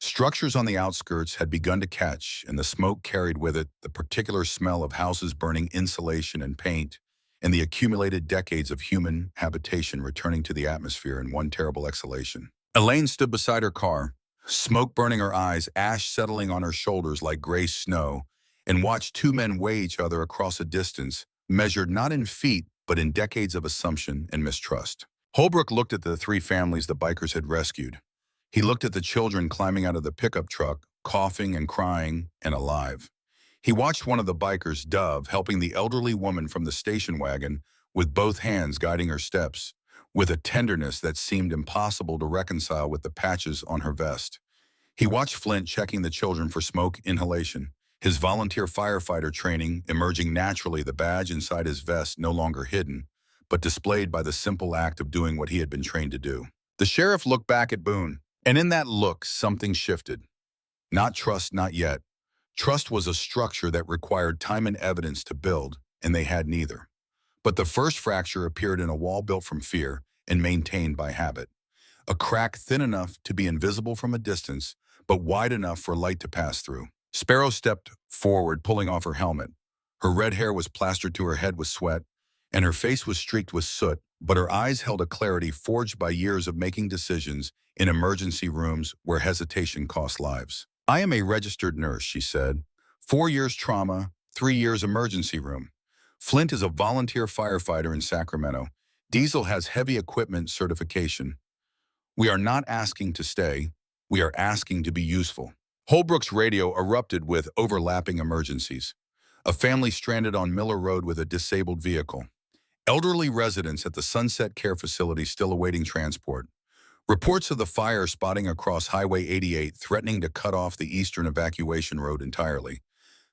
Structures on the outskirts had begun to catch, and the smoke carried with it the particular smell of houses burning insulation and paint, and the accumulated decades of human habitation returning to the atmosphere in one terrible exhalation. Elaine stood beside her car, smoke burning her eyes, ash settling on her shoulders like gray snow, and watched 2 men weigh each other across a distance, measured not in feet, but in decades of assumption and mistrust. Holbrook looked at the 3 families the bikers had rescued. He looked at the children climbing out of the pickup truck, coughing and crying and alive. He watched one of the bikers, Dove, helping the elderly woman from the station wagon with both hands guiding her steps, with a tenderness that seemed impossible to reconcile with the patches on her vest. He watched Flint checking the children for smoke inhalation, his volunteer firefighter training emerging naturally, the badge inside his vest no longer hidden, but displayed by the simple act of doing what he had been trained to do. The sheriff looked back at Boon. And in that look, something shifted. Not trust, not yet. Trust was a structure that required time and evidence to build, and they had neither. But the first fracture appeared in a wall built from fear and maintained by habit. A crack thin enough to be invisible from a distance, but wide enough for light to pass through. Sparrow stepped forward, pulling off her helmet. Her red hair was plastered to her head with sweat, and her face was streaked with soot, but her eyes held a clarity forged by years of making decisions in emergency rooms where hesitation cost lives. "I am a registered nurse," she said. 4 years trauma, 3 years emergency room. Flint is a volunteer firefighter in Sacramento. Diesel has heavy equipment certification. We are not asking to stay. We are asking to be useful. Holbrook's radio erupted with overlapping emergencies. A family stranded on Miller Road with a disabled vehicle. Elderly residents at the Sunset Care Facility still awaiting transport. Reports of the fire spotting across Highway 88 threatening to cut off the eastern evacuation road entirely.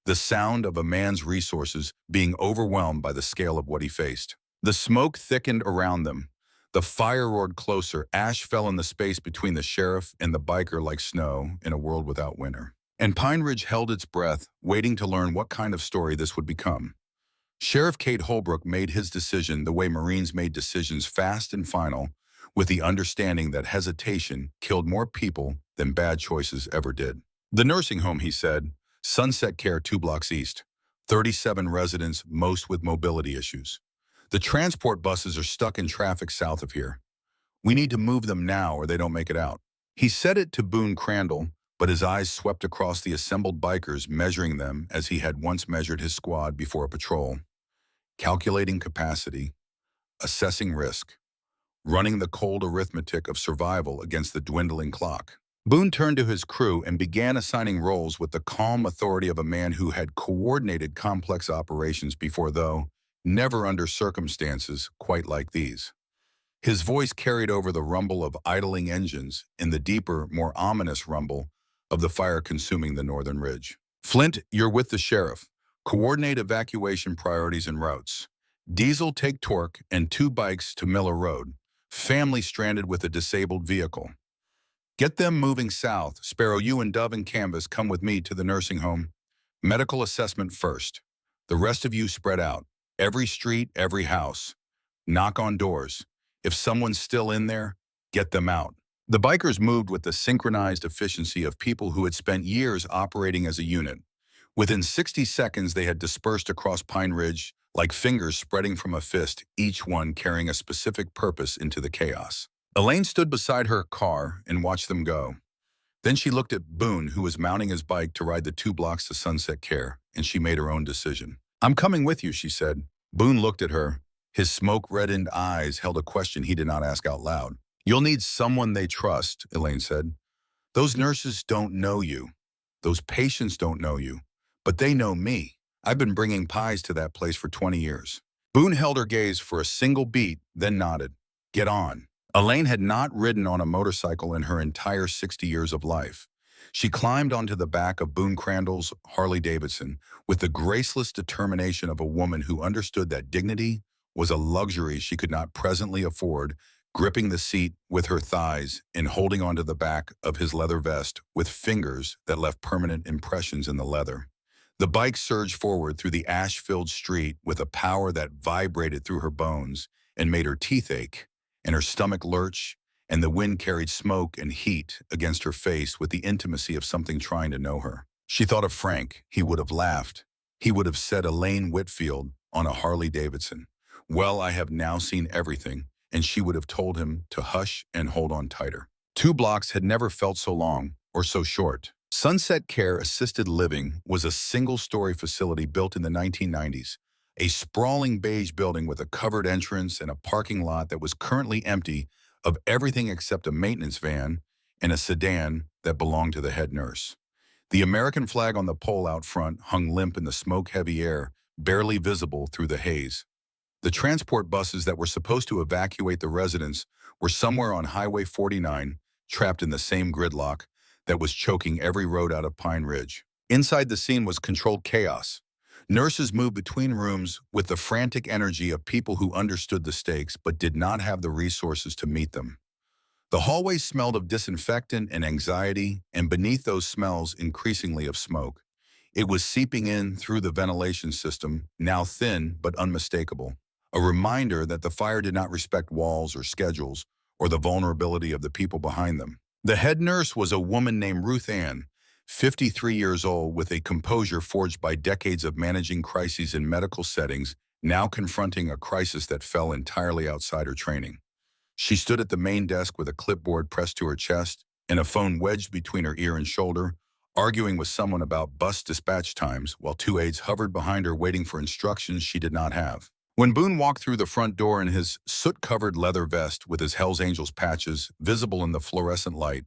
The sound of a man's resources being overwhelmed by the scale of what he faced. The smoke thickened around them. The fire roared closer. Ash fell in the space between the sheriff and the biker like snow in a world without winter. And Pine Ridge held its breath, waiting to learn what kind of story this would become. Sheriff Cade Holbrook made his decision the way Marines made decisions, fast and final, with the understanding that hesitation killed more people than bad choices ever did. "The nursing home," he said, "Sunset Care 2 blocks east. 37 residents, most with mobility issues. The transport buses are stuck in traffic south of here. We need to move them now or they don't make it out." He said it to Boon Crandall, but his eyes swept across the assembled bikers, measuring them as he had once measured his squad before a patrol. Calculating capacity, assessing risk, running the cold arithmetic of survival against the dwindling clock. Boon turned to his crew and began assigning roles with the calm authority of a man who had coordinated complex operations before, though never under circumstances quite like these. His voice carried over the rumble of idling engines and the deeper, more ominous rumble of the fire consuming the northern ridge. "Flint, you're with the sheriff. Coordinate evacuation priorities and routes. Diesel, take Torque and 2 bikes to Miller Road. Family stranded with a disabled vehicle. Get them moving south. Sparrow, you and Dove and Canvas come with me to the nursing home. Medical assessment first. The rest of you spread out. Every street, every house. Knock on doors. If someone's still in there, get them out." The bikers moved with the synchronized efficiency of people who had spent years operating as a unit. Within 60 seconds, they had dispersed across Pine Ridge, like fingers spreading from a fist, each one carrying a specific purpose into the chaos. Elaine stood beside her car and watched them go. Then she looked at Boon, who was mounting his bike to ride the 2 blocks to Sunset Care, and she made her own decision. "I'm coming with you," she said. Boon looked at her. His smoke-reddened eyes held a question he did not ask out loud. "You'll need someone they trust," Elaine said. "Those nurses don't know you. Those patients don't know you. But they know me. I've been bringing pies to that place for 20 years. Boone held her gaze for a single beat, then nodded. "Get on." Elaine had not ridden on a motorcycle in her entire 60 years of life. She climbed onto the back of Boone Crandall's Harley-Davidson with the graceless determination of a woman who understood that dignity was a luxury she could not presently afford, gripping the seat with her thighs and holding onto the back of his leather vest with fingers that left permanent impressions in the leather. The bike surged forward through the ash-filled street with a power that vibrated through her bones and made her teeth ache, and her stomach lurch, and the wind carried smoke and heat against her face with the intimacy of something trying to know her. She thought of Frank. He would have laughed. He would have said Elaine Whitfield on a Harley-Davidson. "Well, I have now seen everything," and she would have told him to hush and hold on tighter. 2 blocks had never felt so long or so short. Sunset Care Assisted Living was a single-story facility built in the 1990s, a sprawling beige building with a covered entrance and a parking lot that was currently empty of everything except a maintenance van and a sedan that belonged to the head nurse. The American flag on the pole out front hung limp in the smoke-heavy air, barely visible through the haze. The transport buses that were supposed to evacuate the residents were somewhere on Highway 49, trapped in the same gridlock that was choking every road out of Pine Ridge. Inside the scene was controlled chaos. Nurses moved between rooms with the frantic energy of people who understood the stakes but did not have the resources to meet them. The hallways smelled of disinfectant and anxiety, and beneath those smells, increasingly of smoke. It was seeping in through the ventilation system, now thin but unmistakable, a reminder that the fire did not respect walls or schedules or the vulnerability of the people behind them. The head nurse was a woman named Ruth Ann, 53 years old, with a composure forged by decades of managing crises in medical settings, now confronting a crisis that fell entirely outside her training. She stood at the main desk with a clipboard pressed to her chest and a phone wedged between her ear and shoulder, arguing with someone about bus dispatch times while 2 aides hovered behind her waiting for instructions she did not have. When Boone walked through the front door in his soot-covered leather vest with his Hells Angels patches visible in the fluorescent light,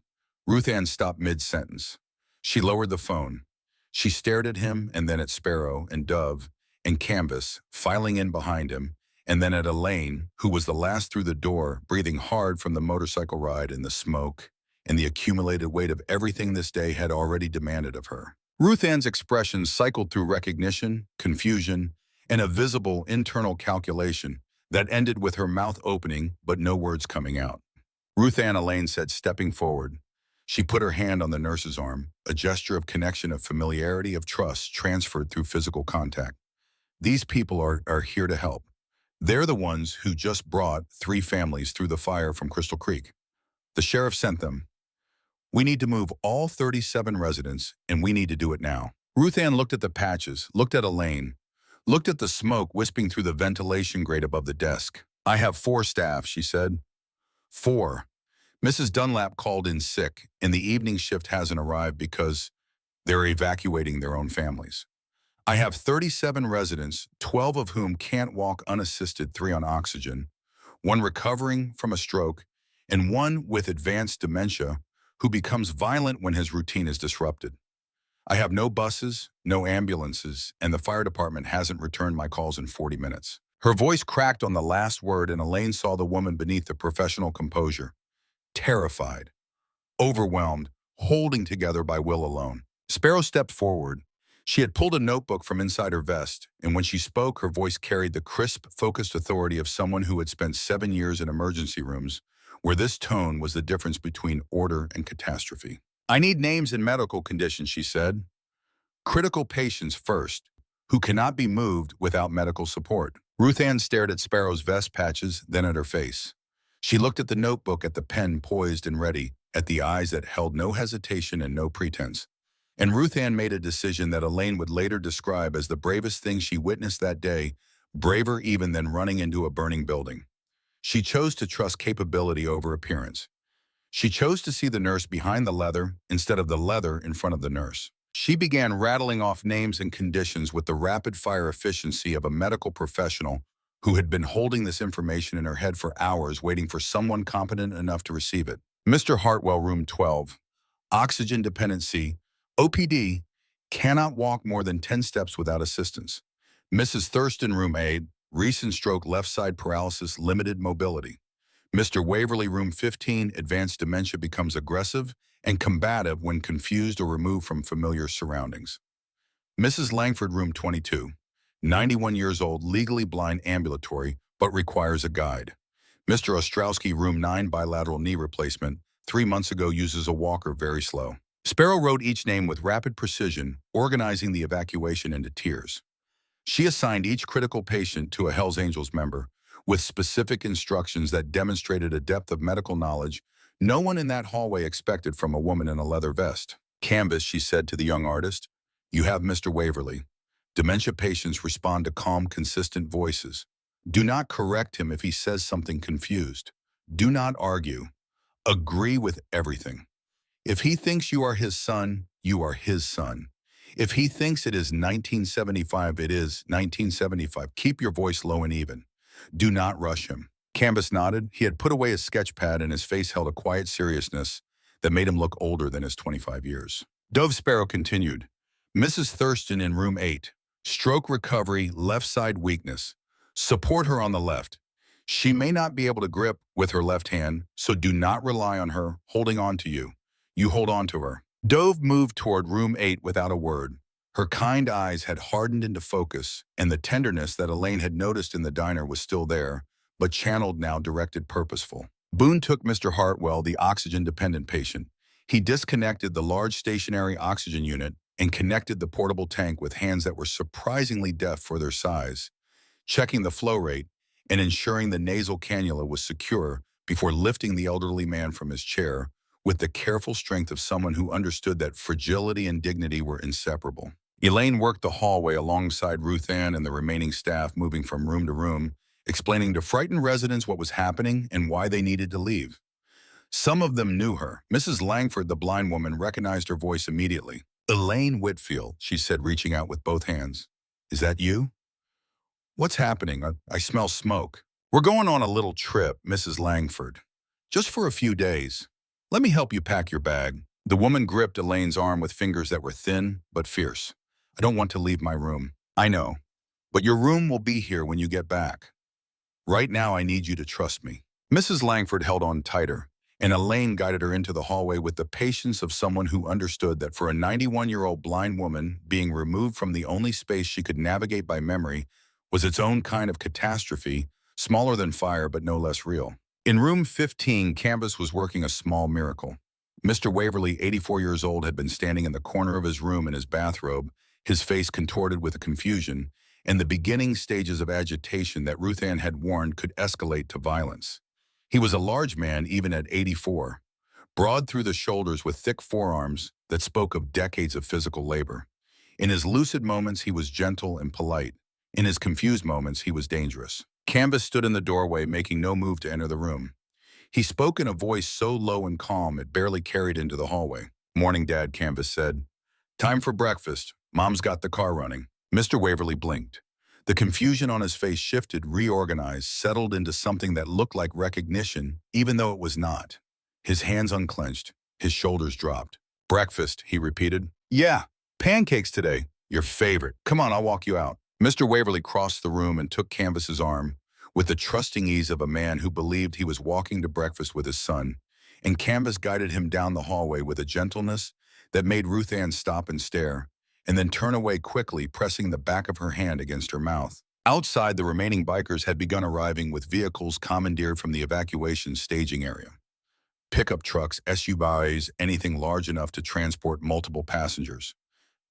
Ruth Ann stopped mid-sentence. She lowered the phone. She stared at him and then at Sparrow and Dove and Canvas filing in behind him, and then at Elaine, who was the last through the door, breathing hard from the motorcycle ride and the smoke and the accumulated weight of everything this day had already demanded of her. Ruth Ann's expression cycled through recognition, confusion, and a visible internal calculation that ended with her mouth opening but no words coming out. "Ruth Ann," Elaine said, stepping forward. She put her hand on the nurse's arm, a gesture of connection, of familiarity, of trust transferred through physical contact. "These people are here to help. They're the ones who just brought 3 families through the fire from Crystal Creek. The sheriff sent them. We need to move all 37 residents, and we need to do it now." Ruth Ann looked at the patches, looked at Elaine, looked at the smoke wisping through the ventilation grate above the desk. "I have 4 staff," she said. 4. Mrs. Dunlap called in sick, and the evening shift hasn't arrived because they're evacuating their own families. "I have 37 residents, 12 of whom can't walk unassisted, 3 on oxygen, 1 recovering from a stroke, and 1 with advanced dementia who becomes violent when his routine is disrupted. I have no buses, no ambulances, and the fire department hasn't returned my calls in 40 minutes. Her voice cracked on the last word, and Elaine saw the woman beneath the professional composure. Terrified, overwhelmed, holding together by will alone. Sparrow stepped forward. She had pulled a notebook from inside her vest, and when she spoke, her voice carried the crisp, focused authority of someone who had spent 7 years in emergency rooms, where this tone was the difference between order and catastrophe. "I need names and medical conditions," she said. "Critical patients first, who cannot be moved without medical support." Ruth Ann stared at Sparrow's vest patches, then at her face. She looked at the notebook, at the pen poised and ready, at the eyes that held no hesitation and no pretense. And Ruth Ann made a decision that Elaine would later describe as the bravest thing she witnessed that day, braver even than running into a burning building. She chose to trust capability over appearance. She chose to see the nurse behind the leather instead of the leather in front of the nurse. She began rattling off names and conditions with the rapid-fire efficiency of a medical professional who had been holding this information in her head for hours waiting for someone competent enough to receive it. Mr. Hartwell, room 12. Oxygen dependency. OPD. Cannot walk more than 10 steps without assistance. Mrs. Thurston, room 8. Recent stroke, left side paralysis, limited mobility. Mr. Waverly, room 15. Advanced dementia, becomes aggressive and combative when confused or removed from familiar surroundings. Mrs. Langford, room 22. 91 years old, legally blind, ambulatory, but requires a guide. Mr. Ostrowski, room 9. Bilateral knee replacement. 3 months ago, uses a walker, very slow. Sparrow wrote each name with rapid precision, organizing the evacuation into tiers. She assigned each critical patient to a Hells Angels member, with specific instructions that demonstrated a depth of medical knowledge no one in that hallway expected from a woman in a leather vest. Canvas, she said to the young artist, you have Mr. Waverly. Dementia patients respond to calm, consistent voices. Do not correct him if he says something confused. Do not argue. Agree with everything. If he thinks you are his son, you are his son. If he thinks it is 1975, it is 1975. Keep your voice low and even. Do not rush him. Canvas nodded. He had put away his sketch pad and his face held a quiet seriousness that made him look older than his 25 years. Dove Sparrow continued. Mrs. Thurston in room 8. Stroke recovery, left side weakness. Support her on the left. She may not be able to grip with her left hand, so do not rely on her holding on to you. You hold on to her. Dove moved toward room 8 without a word. Her kind eyes had hardened into focus, and the tenderness that Elaine had noticed in the diner was still there, but channeled now, directed, purposeful. Boon took Mr. Hartwell, the oxygen-dependent patient. He disconnected the large stationary oxygen unit and connected the portable tank with hands that were surprisingly deft for their size, checking the flow rate and ensuring the nasal cannula was secure before lifting the elderly man from his chair with the careful strength of someone who understood that fragility and dignity were inseparable. Elaine worked the hallway alongside Ruth Ann and the remaining staff, moving from room to room, explaining to frightened residents what was happening and why they needed to leave. Some of them knew her. Mrs. Langford, the blind woman, recognized her voice immediately. Elaine Whitfield, she said, reaching out with both hands. Is that you? What's happening? I smell smoke. We're going on a little trip, Mrs. Langford. Just for a few days. Let me help you pack your bag. The woman gripped Elaine's arm with fingers that were thin but fierce. I don't want to leave my room. I know. But your room will be here when you get back. Right now, I need you to trust me. Mrs. Langford held on tighter, and Elaine guided her into the hallway with the patience of someone who understood that for a 91-year-old blind woman, being removed from the only space she could navigate by memory was its own kind of catastrophe, smaller than fire but no less real. In room 15, Canvas was working a small miracle. Mr. Waverly, 84 years old, had been standing in the corner of his room in his bathrobe, his face contorted with confusion, and the beginning stages of agitation that Ruth Ann had warned could escalate to violence. He was a large man even at 84, broad through the shoulders with thick forearms that spoke of decades of physical labor. In his lucid moments, he was gentle and polite. In his confused moments, he was dangerous. Canvas stood in the doorway, making no move to enter the room. He spoke in a voice so low and calm it barely carried into the hallway. Morning, Dad, Canvas said. Time for breakfast. Mom's got the car running. Mr. Waverly blinked. The confusion on his face shifted, reorganized, settled into something that looked like recognition, even though it was not. His hands unclenched. His shoulders dropped. Breakfast, he repeated. Yeah, pancakes today. Your favorite. Come on, I'll walk you out. Mr. Waverly crossed the room and took Canvas's arm with the trusting ease of a man who believed he was walking to breakfast with his son, and Canvas guided him down the hallway with a gentleness that made Ruth Ann stop and stare, and then turn away quickly, pressing the back of her hand against her mouth. Outside, the remaining bikers had begun arriving with vehicles commandeered from the evacuation staging area. Pickup trucks, SUVs, anything large enough to transport multiple passengers.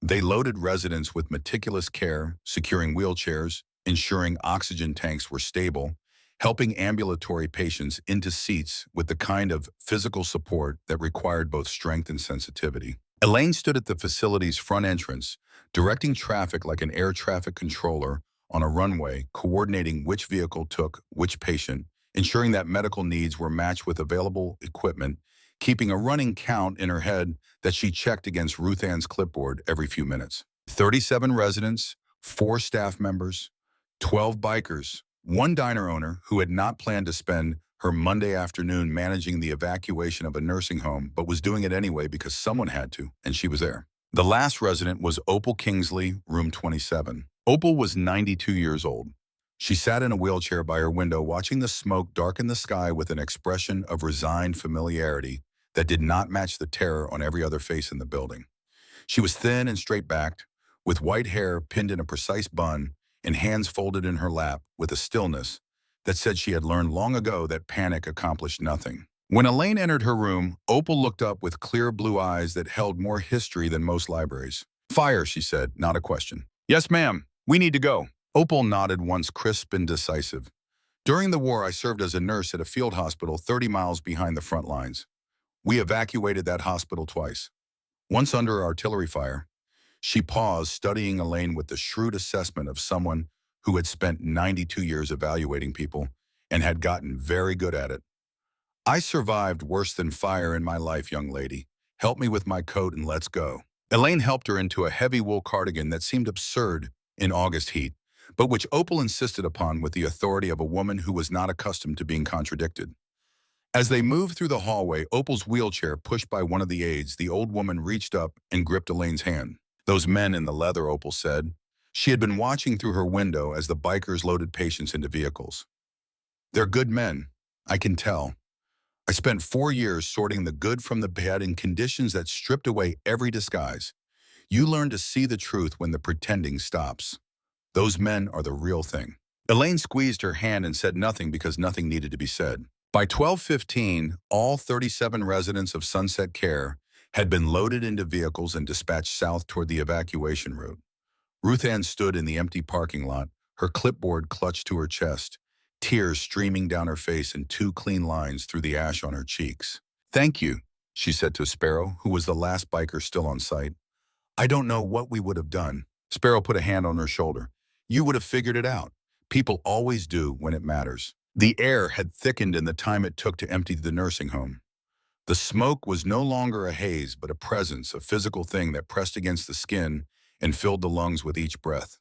They loaded residents with meticulous care, securing wheelchairs, ensuring oxygen tanks were stable, helping ambulatory patients into seats with the kind of physical support that required both strength and sensitivity. Elaine stood at the facility's front entrance, directing traffic like an air traffic controller, on a runway, coordinating which vehicle took which patient, ensuring that medical needs were matched with available equipment, keeping a running count in her head that she checked against Ruth Ann's clipboard every few minutes. 37 residents, 4 staff members, 12 bikers, 1 diner owner who had not planned to spend her Monday afternoon managing the evacuation of a nursing home, but was doing it anyway because someone had to, and she was there. The last resident was Opal Kingsley, room 27. Opal was 92 years old. She sat in a wheelchair by her window watching the smoke darken the sky with an expression of resigned familiarity that did not match the terror on every other face in the building. She was thin and straight-backed, with white hair pinned in a precise bun and hands folded in her lap with a stillness that said she had learned long ago that panic accomplished nothing. When Elaine entered her room, Opal looked up with clear blue eyes that held more history than most libraries. "Fire," she said, not a question. "Yes, ma'am. We need to go." Opal nodded once, crisp and decisive. "During the war, I served as a nurse at a field hospital 30 miles behind the front lines. We evacuated that hospital twice. Once under artillery fire." She paused, studying Elaine with the shrewd assessment of someone who had spent 92 years evaluating people and had gotten very good at it. "I survived worse than fire in my life, young lady. Help me with my coat and let's go." Elaine helped her into a heavy wool cardigan that seemed absurd in August heat, but which Opal insisted upon with the authority of a woman who was not accustomed to being contradicted. As they moved through the hallway, Opal's wheelchair pushed by one of the aides, the old woman reached up and gripped Elaine's hand. "Those men in the leather," Opal said. She had been watching through her window as the bikers loaded patients into vehicles. "They're good men, I can tell. I spent 4 years sorting the good from the bad in conditions that stripped away every disguise. You learn to see the truth when the pretending stops. Those men are the real thing." Elaine squeezed her hand and said nothing because nothing needed to be said. By 12:15, all 37 residents of Sunset Care had been loaded into vehicles and dispatched south toward the evacuation route. Ruth Ann stood in the empty parking lot, her clipboard clutched to her chest, tears streaming down her face in 2 clean lines through the ash on her cheeks. "Thank you," she said to Sparrow, who was the last biker still on site. "I don't know what we would have done." Sparrow put a hand on her shoulder. "You would have figured it out. People always do when it matters." The air had thickened in the time it took to empty the nursing home. The smoke was no longer a haze, but a presence, a physical thing that pressed against the skin and filled the lungs with each breath.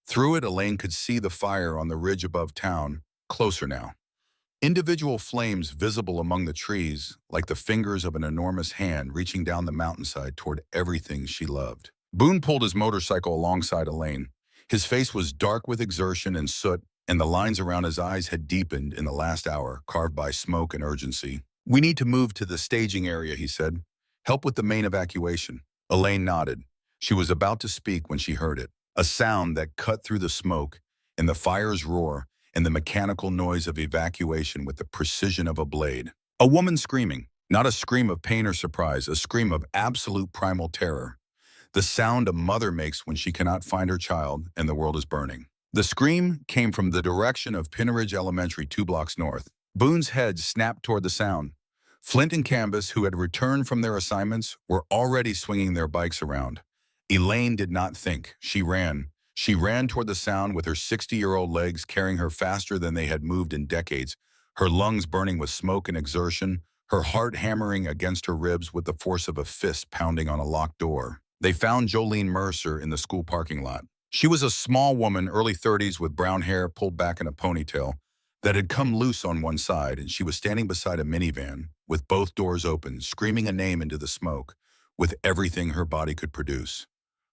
Through it, Elaine could see the fire on the ridge above town, closer now. Individual flames visible among the trees, like the fingers of an enormous hand reaching down the mountainside toward everything she loved. Boon pulled his motorcycle alongside Elaine. His face was dark with exertion and soot, and the lines around his eyes had deepened in the last hour, carved by smoke and urgency. "We need to move to the staging area," he said. "Help with the main evacuation." Elaine nodded. She was about to speak when she heard it, a sound that cut through the smoke and the fire's roar and the mechanical noise of evacuation with the precision of a blade. A woman screaming, not a scream of pain or surprise, a scream of absolute primal terror. The sound a mother makes when she cannot find her child and the world is burning. The scream came from the direction of Pinneridge Elementary 2 blocks north. Boone's head snapped toward the sound. Flint and Canvas, who had returned from their assignments, were already swinging their bikes around. Elaine did not think. She ran. She ran toward the sound with her 60-year-old legs carrying her faster than they had moved in decades, her lungs burning with smoke and exertion, her heart hammering against her ribs with the force of a fist pounding on a locked door. They found Jolene Mercer in the school parking lot. She was a small woman, early 30s, with brown hair pulled back in a ponytail that had come loose on one side, and she was standing beside a minivan with both doors open, screaming a name into the smoke with everything her body could produce.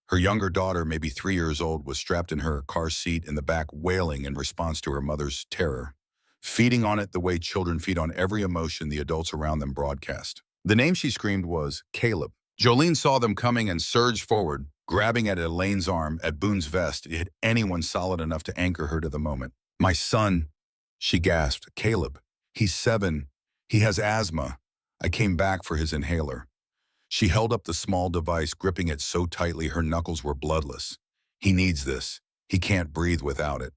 Her younger daughter, maybe 3 years old, was strapped in her car seat in the back, wailing in response to her mother's terror, feeding on it the way children feed on every emotion the adults around them broadcast. The name she screamed was Caleb. Jolene saw them coming and surged forward, grabbing at Elaine's arm, at Boone's vest. It hit anyone solid enough to anchor her to the moment. "My son," she gasped. "Caleb. He's 7. He has asthma. I came back for his inhaler." She held up the small device, gripping it so tightly her knuckles were bloodless. "He needs this. He can't breathe without it.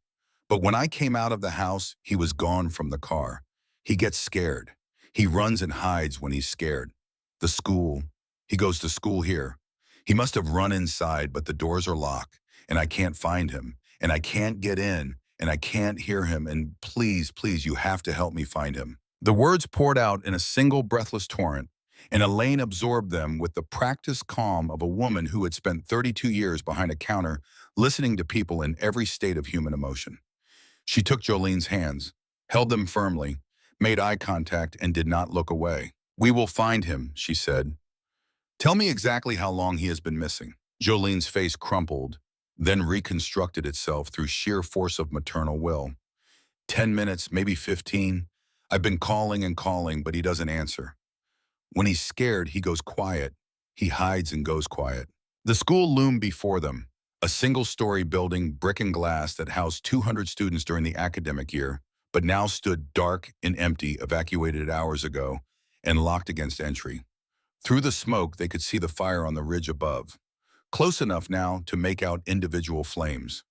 But when I came out of the house, he was gone from the car. He gets scared. He runs and hides when he's scared. The school. He goes to school here. He must have run inside, but the doors are locked, and I can't find him. and I can't get in, and I can't hear him, and please, please, you have to help me find him." The words poured out in a single breathless torrent, and Elaine absorbed them with the practiced calm of a woman who had spent 32 years behind a counter listening to people in every state of human emotion. She took Jolene's hands, held them firmly, made eye contact, and did not look away. "We will find him," she said. "Tell me exactly how long he has been missing." Jolene's face crumpled, then reconstructed itself through sheer force of maternal will. 10 minutes, maybe 15. I've been calling and calling, but he doesn't answer. When he's scared, he goes quiet. He hides and goes quiet. The school loomed before them, a single-story building, brick and glass, that housed 200 students during the academic year, but now stood dark and empty, evacuated hours ago, and locked against entry. Through the smoke, they could see the fire on the ridge above, close enough now to make out individual flames,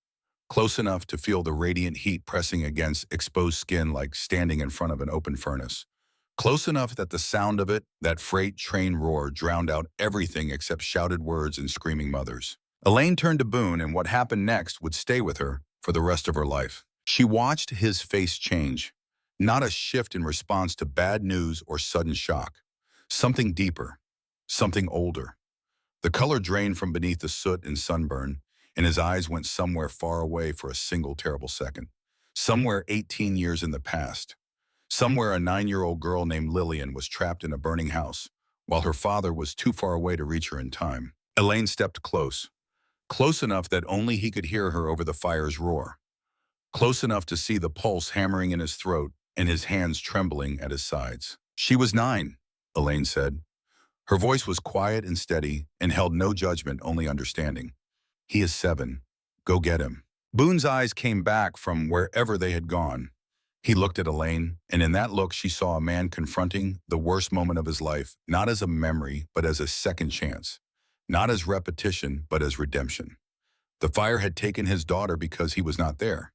close enough to feel the radiant heat pressing against exposed skin like standing in front of an open furnace, close enough that the sound of it, that freight train roar, drowned out everything except shouted words and screaming mothers. Elaine turned to Boon, and what happened next would stay with her for the rest of her life. She watched his face change, not a shift in response to bad news or sudden shock. Something deeper, something older. The color drained from beneath the soot and sunburn, and his eyes went somewhere far away for a single terrible second. Somewhere 18 years in the past. Somewhere a 9-year-old girl named Lillian was trapped in a burning house, while her father was too far away to reach her in time. Elaine stepped close. Close enough that only he could hear her over the fire's roar. Close enough to see the pulse hammering in his throat and his hands trembling at his sides. "She was 9, Elaine said. Her voice was quiet and steady and held no judgment, only understanding. "He is 7. Go get him." Boone's eyes came back from wherever they had gone. He looked at Elaine, and in that look she saw a man confronting the worst moment of his life, not as a memory, but as a second chance. Not as repetition, but as redemption. The fire had taken his daughter because he was not there.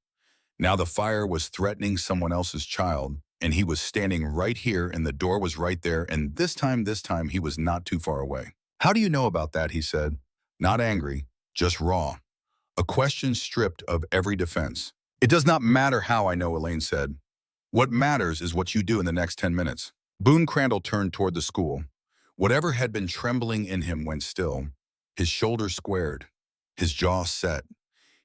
Now the fire was threatening someone else's child, and he was standing right here, and the door was right there, and this time he was not too far away. "How do you know about that?" he said. Not angry, just raw. A question stripped of every defense. "It does not matter how I know," Elaine said. "What matters is what you do in the next 10 minutes. Boone Crandall turned toward the school. Whatever had been trembling in him went still. His shoulders squared, his jaw set.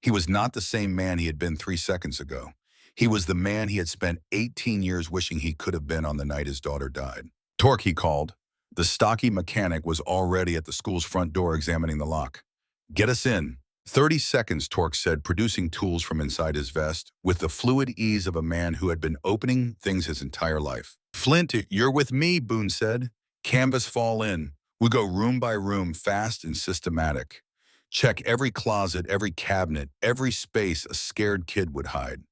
He was not the same man he had been 3 seconds ago. He was the man he had spent 18 years wishing he could have been on the night his daughter died. "Torque," he called. The stocky mechanic was already at the school's front door examining the lock. "Get us in." 30 seconds, Torque said, producing tools from inside his vest, with the fluid ease of a man who had been opening things his entire life. "Flint, you're with me," Boone said. "Canvas fall in. We go room by room, fast and systematic. Check every closet, every cabinet, every space a scared kid would hide."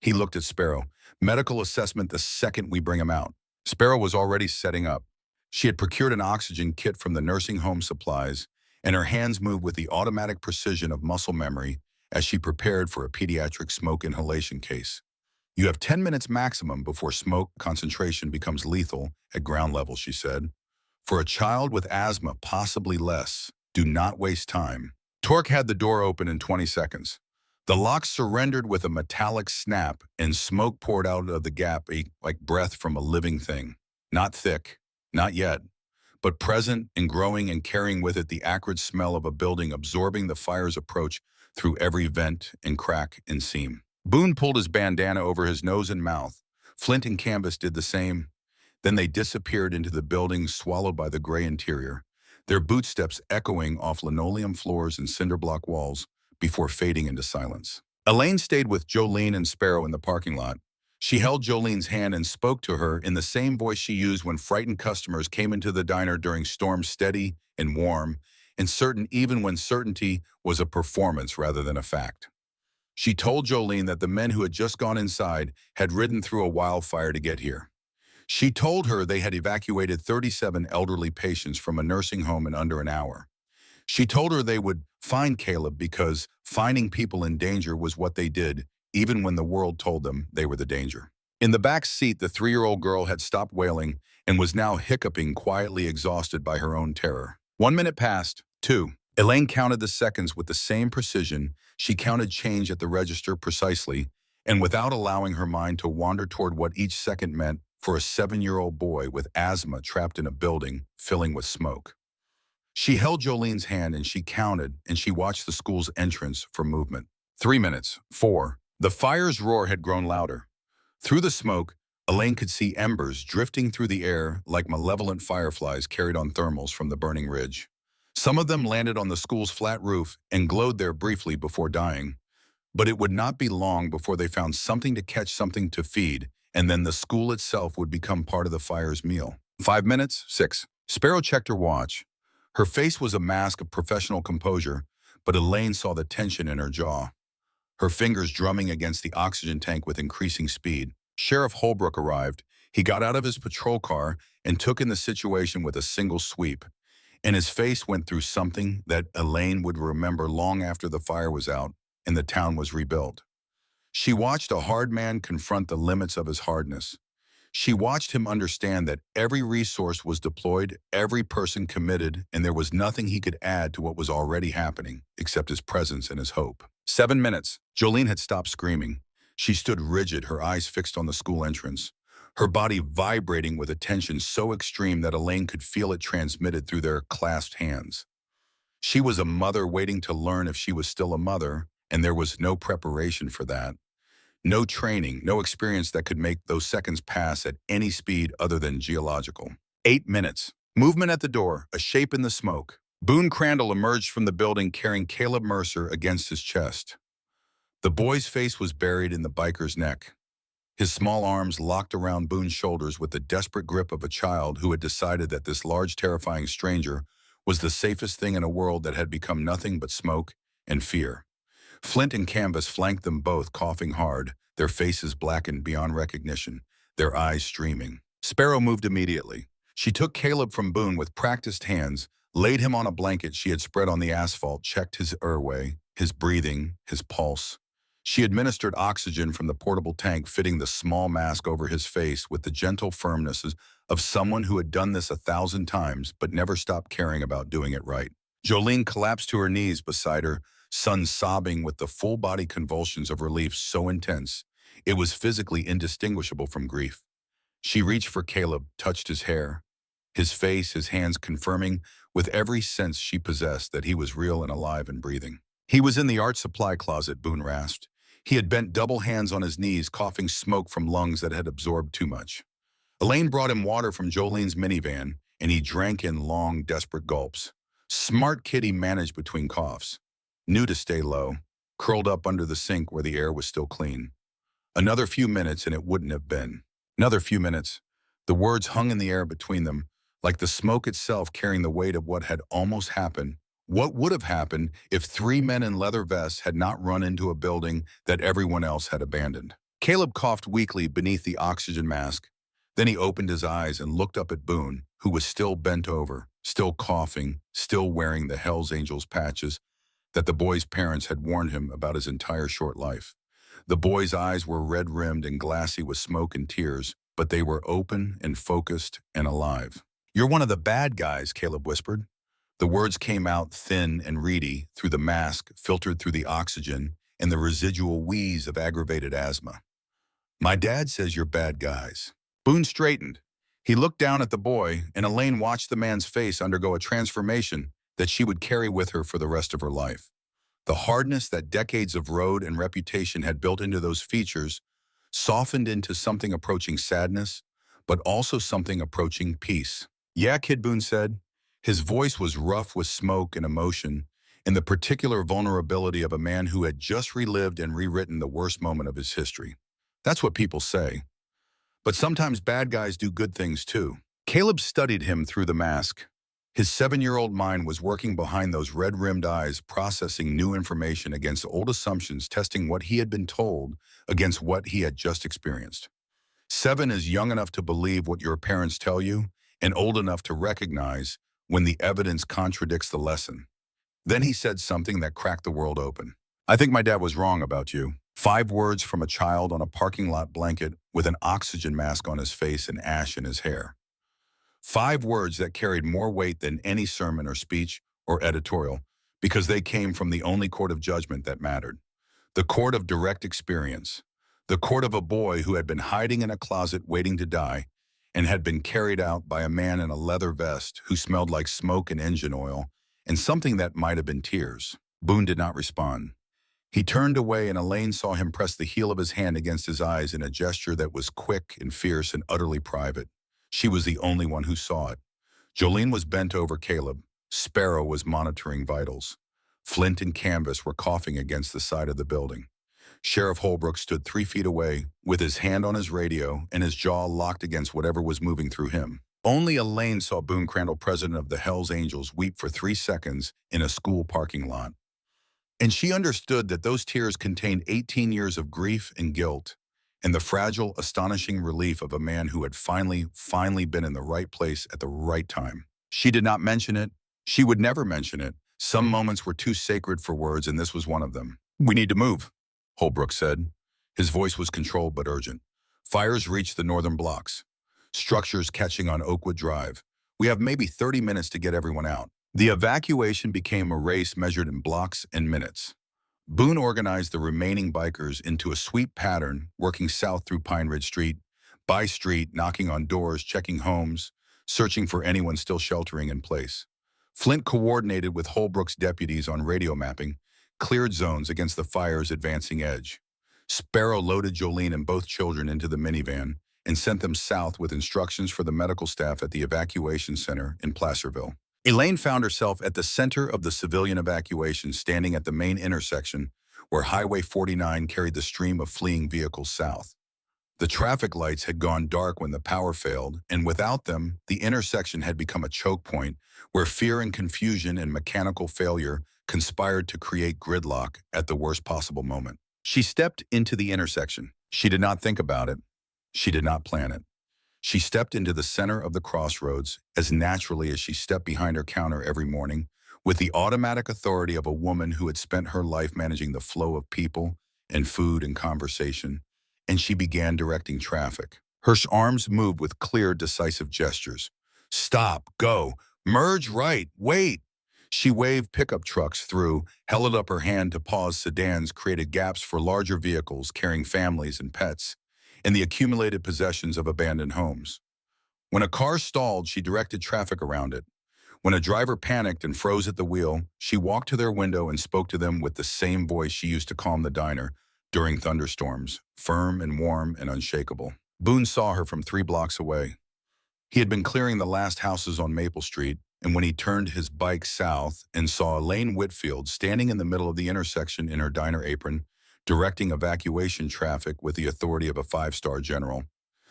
He looked at Sparrow. "Medical assessment the second we bring him out." Sparrow was already setting up. She had procured an oxygen kit from the nursing home supplies, and her hands moved with the automatic precision of muscle memory as she prepared for a pediatric smoke inhalation case. "You have 10 minutes maximum before smoke concentration becomes lethal at ground level," she said. "For a child with asthma, possibly less. Do not waste time." Torque had the door open in 20 seconds. The lock surrendered with a metallic snap, and smoke poured out of the gap like breath from a living thing. Not thick, not yet, but present and growing and carrying with it the acrid smell of a building absorbing the fire's approach through every vent and crack and seam. Boone pulled his bandana over his nose and mouth. Flint and Canvas did the same. Then they disappeared into the building, swallowed by the gray interior, their bootsteps echoing off linoleum floors and cinder block walls before fading into silence. Elaine stayed with Jolene and Sparrow in the parking lot. She held Jolene's hand and spoke to her in the same voice she used when frightened customers came into the diner during storms, steady and warm, and certain even when certainty was a performance rather than a fact. She told Jolene that the men who had just gone inside had ridden through a wildfire to get here. She told her they had evacuated 37 elderly patients from a nursing home in under an hour. She told her they would find Caleb because finding people in danger was what they did, even when the world told them they were the danger. In the back seat, the 3-year-old girl had stopped wailing and was now hiccuping, quietly exhausted by her own terror. 1 minute passed, 2. Elaine counted the seconds with the same precision. She counted change at the register precisely, and without allowing her mind to wander toward what each second meant for a 7-year-old boy with asthma trapped in a building filling with smoke. She held Jolene's hand and she counted, and she watched the school's entrance for movement. 3 minutes. 4. The fire's roar had grown louder. Through the smoke, Elaine could see embers drifting through the air like malevolent fireflies carried on thermals from the burning ridge. Some of them landed on the school's flat roof and glowed there briefly before dying. But it would not be long before they found something to catch, something to feed, and then the school itself would become part of the fire's meal. 5 minutes. 6. Sparrow checked her watch. Her face was a mask of professional composure, but Elaine saw the tension in her jaw, her fingers drumming against the oxygen tank with increasing speed. Sheriff Holbrook arrived. He got out of his patrol car and took in the situation with a single sweep, and his face went through something that Elaine would remember long after the fire was out and the town was rebuilt. She watched a hard man confront the limits of his hardness. She watched him understand that every resource was deployed, every person committed, and there was nothing he could add to what was already happening, except his presence and his hope. 7 minutes. Jolene had stopped screaming. She stood rigid, her eyes fixed on the school entrance, her body vibrating with a tension so extreme that Elaine could feel it transmitted through their clasped hands. She was a mother waiting to learn if she was still a mother, and there was no preparation for that. No training, no experience that could make those seconds pass at any speed other than geological. 8 minutes. Movement at the door, a shape in the smoke. Boon Crandall emerged from the building carrying Caleb Mercer against his chest. The boy's face was buried in the biker's neck, his small arms locked around Boone's shoulders with the desperate grip of a child who had decided that this large, terrifying stranger was the safest thing in a world that had become nothing but smoke and fear. Flint and Canvas flanked them both, coughing hard, their faces blackened beyond recognition, their eyes streaming. Sparrow moved immediately. She took Caleb from Boone with practiced hands, laid him on a blanket she had spread on the asphalt, checked his airway, his breathing, his pulse. She administered oxygen from the portable tank, fitting the small mask over his face with the gentle firmness of someone who had done this 1,000 times but never stopped caring about doing it right. Jolene collapsed to her knees beside her, son sobbing with the full-body convulsions of relief so intense it was physically indistinguishable from grief. She reached for Caleb, touched his hair, his face, his hands, confirming with every sense she possessed that he was real and alive and breathing. He was in the art supply closet, Boone rasped. He had bent double hands on his knees, coughing smoke from lungs that had absorbed too much. Elaine brought him water from Jolene's minivan, and he drank in long, desperate gulps. Smart kid, he managed between coughs. Knew to stay low, curled up under the sink where the air was still clean. Another few minutes and it wouldn't have been. Another few minutes. The words hung in the air between them, like the smoke itself carrying the weight of what had almost happened. What would have happened if 3 men in leather vests had not run into a building that everyone else had abandoned? Caleb coughed weakly beneath the oxygen mask. Then he opened his eyes and looked up at Boone, who was still bent over, still coughing, still wearing the Hells Angels patches that the boy's parents had warned him about his entire short life. The boy's eyes were red-rimmed and glassy with smoke and tears, but they were open and focused and alive. "You're one of the bad guys," Caleb whispered. The words came out thin and reedy through the mask, filtered through the oxygen and the residual wheeze of aggravated asthma. "My dad says you're bad guys." Boone straightened. He looked down at the boy, and Elaine watched the man's face undergo a transformation that she would carry with her for the rest of her life. The hardness that decades of road and reputation had built into those features softened into something approaching sadness, but also something approaching peace. "Yeah, kid," Boone said. His voice was rough with smoke and emotion, and the particular vulnerability of a man who had just relived and rewritten the worst moment of his history. "That's what people say. But sometimes bad guys do good things too." Caleb studied him through the mask. His 7-year-old mind was working behind those red-rimmed eyes, processing new information against old assumptions, testing what he had been told against what he had just experienced. 7 is young enough to believe what your parents tell you, and old enough to recognize when the evidence contradicts the lesson. Then he said something that cracked the world open. "I think my dad was wrong about you." 5 words from a child on a parking lot blanket with an oxygen mask on his face and ash in his hair. 5 words that carried more weight than any sermon or speech or editorial, because they came from the only court of judgment that mattered. The court of direct experience. The court of a boy who had been hiding in a closet waiting to die and had been carried out by a man in a leather vest who smelled like smoke and engine oil and something that might have been tears. Boon did not respond. He turned away and Elaine saw him press the heel of his hand against his eyes in a gesture that was quick and fierce and utterly private. She was the only one who saw it. Jolene was bent over Caleb. Sparrow was monitoring vitals. Flint and Canvas were coughing against the side of the building. Sheriff Holbrook stood 3 feet away, with his hand on his radio and his jaw locked against whatever was moving through him. Only Elaine saw Boone Crandall, president of the Hells Angels, weep for 3 seconds in a school parking lot. And she understood that those tears contained 18 years of grief and guilt, and the fragile, astonishing relief of a man who had finally been in the right place at the right time. She did not mention it. She would never mention it. Some moments were too sacred for words, and this was one of them. "We need to move," Holbrook said. His voice was controlled but urgent. "Fires reached the northern blocks. Structures catching on Oakwood Drive. We have maybe 30 minutes to get everyone out." The evacuation became a race measured in blocks and minutes. Boone organized the remaining bikers into a sweep pattern, working south through Pine Ridge Street, by street, knocking on doors, checking homes, searching for anyone still sheltering in place. Flint coordinated with Holbrook's deputies on radio mapping, cleared zones against the fire's advancing edge. Sparrow loaded Jolene and both children into the minivan and sent them south with instructions for the medical staff at the evacuation center in Placerville. Elaine found herself at the center of the civilian evacuation, standing at the main intersection where Highway 49 carried the stream of fleeing vehicles south. The traffic lights had gone dark when the power failed, and without them, the intersection had become a choke point where fear and confusion and mechanical failure conspired to create gridlock at the worst possible moment. She stepped into the intersection. She did not think about it. She did not plan it. She stepped into the center of the crossroads as naturally as she stepped behind her counter every morning, with the automatic authority of a woman who had spent her life managing the flow of people and food and conversation, and she began directing traffic. Her arms moved with clear, decisive gestures. "Stop, go, merge right, wait." She waved pickup trucks through, held up her hand to pause sedans, created gaps for larger vehicles carrying families and pets, and the accumulated possessions of abandoned homes. When a car stalled, she directed traffic around it. When a driver panicked and froze at the wheel, she walked to their window and spoke to them with the same voice she used to calm the diner during thunderstorms, firm and warm and unshakable. Boone saw her from 3 blocks away. He had been clearing the last houses on Maple Street, and when he turned his bike south and saw Elaine Whitfield standing in the middle of the intersection in her diner apron, directing evacuation traffic with the authority of a 5-star general,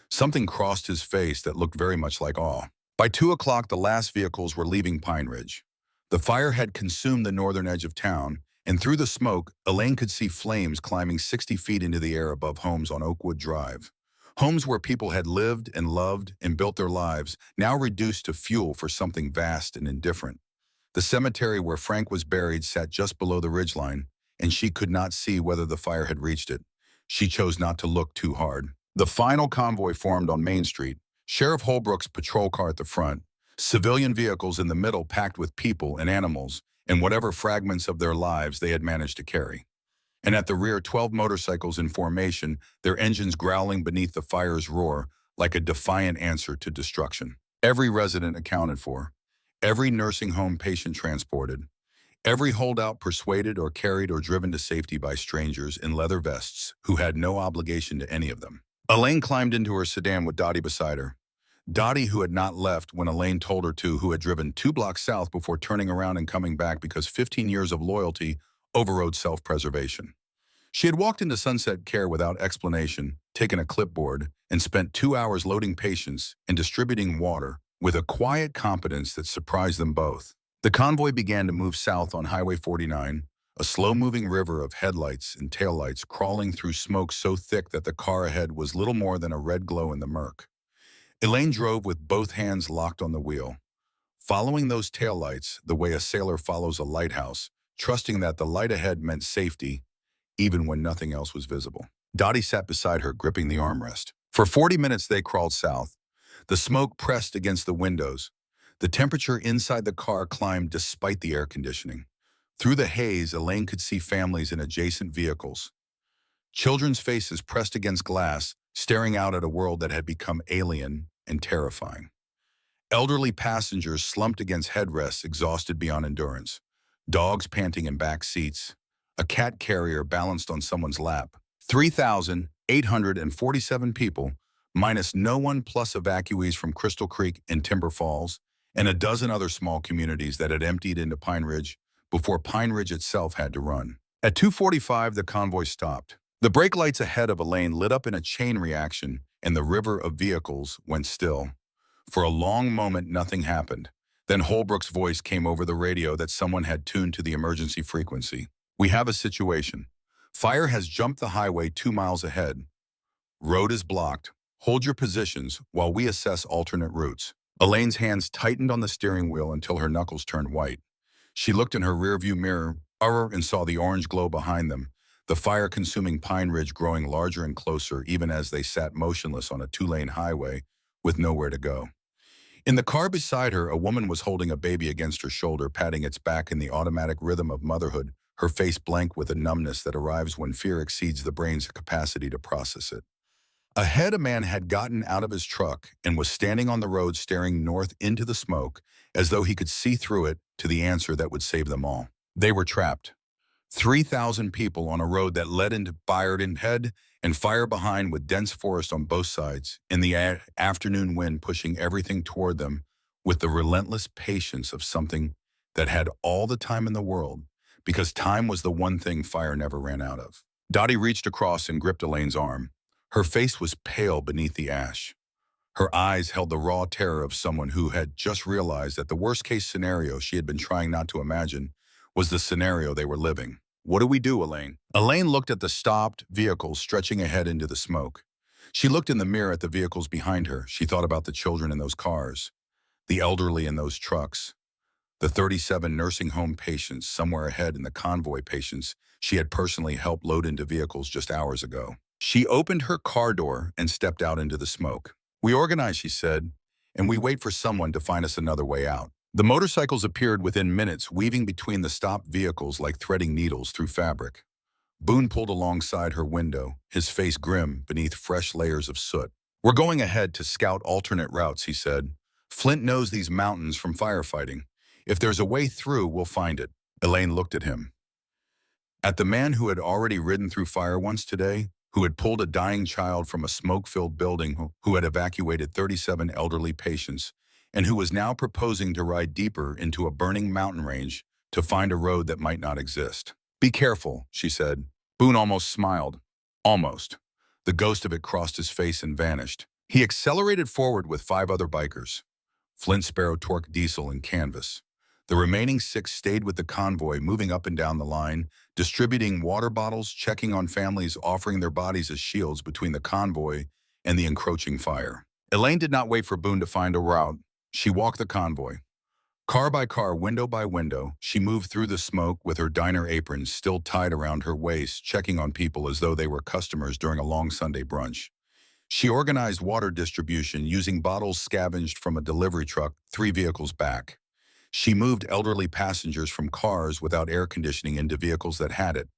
something crossed his face that looked very much like awe. By 2 o'clock, the last vehicles were leaving Pine Ridge. The fire had consumed the northern edge of town, and through the smoke, Elaine could see flames climbing 60 feet into the air above homes on Oakwood Drive. Homes where people had lived and loved and built their lives, now reduced to fuel for something vast and indifferent. The cemetery where Frank was buried sat just below the ridgeline, and she could not see whether the fire had reached it. She chose not to look too hard. The final convoy formed on Main Street, Sheriff Holbrook's patrol car at the front, civilian vehicles in the middle packed with people and animals and whatever fragments of their lives they had managed to carry. And at the rear, 12 motorcycles in formation, their engines growling beneath the fire's roar like a defiant answer to destruction. Every resident accounted for, every nursing home patient transported, every holdout persuaded or carried or driven to safety by strangers in leather vests who had no obligation to any of them. Elaine climbed into her sedan with Dottie beside her. Dottie, who had not left when Elaine told her to, who had driven 2 blocks south before turning around and coming back because 15 years of loyalty overrode self-preservation. She had walked into Sunset Care without explanation, taken a clipboard, and spent 2 hours loading patients and distributing water with a quiet competence that surprised them both. The convoy began to move south on Highway 49, a slow-moving river of headlights and taillights crawling through smoke so thick that the car ahead was little more than a red glow in the murk. Elaine drove with both hands locked on the wheel, following those taillights the way a sailor follows a lighthouse, trusting that the light ahead meant safety, even when nothing else was visible. Dottie sat beside her, gripping the armrest. For 40 minutes they crawled south. The smoke pressed against the windows. The temperature inside the car climbed despite the air conditioning. Through the haze, Elaine could see families in adjacent vehicles. Children's faces pressed against glass, staring out at a world that had become alien and terrifying. Elderly passengers slumped against headrests, exhausted beyond endurance. Dogs panting in back seats. A cat carrier balanced on someone's lap. 3,847 people, minus no one plus evacuees from Crystal Creek and Timber Falls, and a dozen other small communities that had emptied into Pine Ridge before Pine Ridge itself had to run. At 2:45, the convoy stopped. The brake lights ahead of Elaine lit up in a chain reaction, and the river of vehicles went still. For a long moment, nothing happened. Then Holbrook's voice came over the radio that someone had tuned to the emergency frequency. "We have a situation. Fire has jumped the highway 2 miles ahead. Road is blocked. Hold your positions while we assess alternate routes." Elaine's hands tightened on the steering wheel until her knuckles turned white. She looked in her rearview mirror and saw the orange glow behind them, the fire-consuming Pine Ridge growing larger and closer even as they sat motionless on a 2-lane highway with nowhere to go. In the car beside her, a woman was holding a baby against her shoulder, patting its back in the automatic rhythm of motherhood, her face blank with a numbness that arrives when fear exceeds the brain's capacity to process it. Ahead, a man had gotten out of his truck and was standing on the road staring north into the smoke as though he could see through it to the answer that would save them all. They were trapped. 3,000 people on a road that led into fire ahead and fire behind, with dense forest on both sides, in the afternoon wind pushing everything toward them with the relentless patience of something that had all the time in the world, because time was the one thing fire never ran out of. Dottie reached across and gripped Elaine's arm. Her face was pale beneath the ash. Her eyes held the raw terror of someone who had just realized that the worst-case scenario she had been trying not to imagine was the scenario they were living. "What do we do, Elaine?" Elaine looked at the stopped vehicles stretching ahead into the smoke. She looked in the mirror at the vehicles behind her. She thought about the children in those cars, the elderly in those trucks, the 37 nursing home patients somewhere ahead, and the convoy patients she had personally helped load into vehicles just hours ago. She opened her car door and stepped out into the smoke. "We organize," she said, "and we wait for someone to find us another way out." The motorcycles appeared within minutes, weaving between the stopped vehicles like threading needles through fabric. Boon pulled alongside her window, his face grim beneath fresh layers of soot. "We're going ahead to scout alternate routes," he said. "Flint knows these mountains from firefighting. If there's a way through, we'll find it." Elaine looked at him. At the man who had already ridden through fire once today, who had pulled a dying child from a smoke-filled building, who had evacuated 37 elderly patients, and who was now proposing to ride deeper into a burning mountain range to find a road that might not exist. "Be careful," she said. Boon almost smiled. Almost. The ghost of it crossed his face and vanished. He accelerated forward with 5 other bikers. Flint, Sparrow, Torque, Diesel, and Canvas. The remaining 6 stayed with the convoy, moving up and down the line, distributing water bottles, checking on families, offering their bodies as shields between the convoy and the encroaching fire. Elaine did not wait for Boon to find a route. She walked the convoy. Car by car, window by window, she moved through the smoke with her diner apron still tied around her waist, checking on people as though they were customers during a long Sunday brunch. She organized water distribution using bottles scavenged from a delivery truck 3 vehicles back. She moved elderly passengers from cars without air conditioning into vehicles that had it.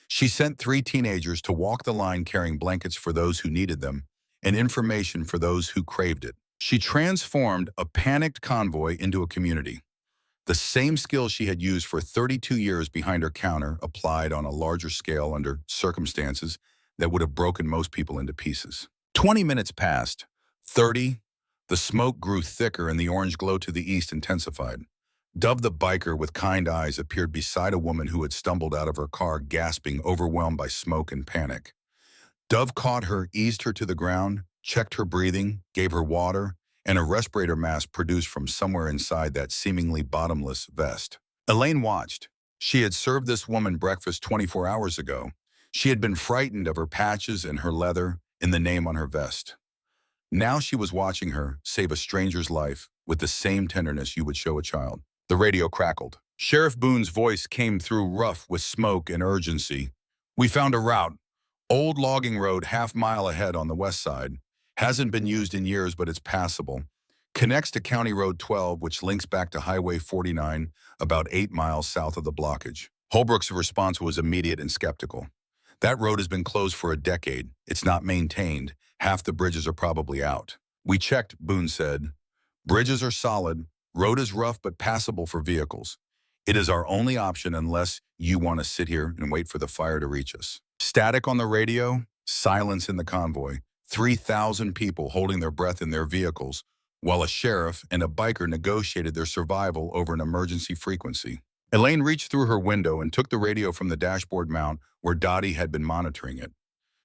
She sent 3 teenagers to walk the line carrying blankets for those who needed them and information for those who craved it. She transformed a panicked convoy into a community. The same skills she had used for 32 years behind her counter applied on a larger scale under circumstances that would have broken most people into pieces. 20 minutes passed. 30. The smoke grew thicker and the orange glow to the east intensified. Dove the biker with kind eyes appeared beside a woman who had stumbled out of her car, gasping, overwhelmed by smoke and panic. Dove caught her, eased her to the ground, checked her breathing, gave her water, and a respirator mask produced from somewhere inside that seemingly bottomless vest. Elaine watched. She had served this woman breakfast 24 hours ago. She had been frightened of her patches and her leather and the name on her vest. Now she was watching her save a stranger's life with the same tenderness you would show a child. The radio crackled. Sheriff Boon's voice came through rough with smoke and urgency. "We found a route. Old logging road half-mile ahead on the west side. Hasn't been used in years, but it's passable. connects to County Road 12, which links back to Highway 49, about 8 miles south of the blockage. Holbrook's response was immediate and skeptical. That road has been closed for a decade. It's not maintained. Half the bridges are probably out. We checked, Boon said. Bridges are solid. Road is rough but passable for vehicles. It is our only option unless you want to sit here and wait for the fire to reach us. Static on the radio, silence in the convoy. 3,000 people holding their breath in their vehicles, while a sheriff and a biker negotiated their survival over an emergency frequency. Elaine reached through her window and took the radio from the dashboard mount where Dottie had been monitoring it.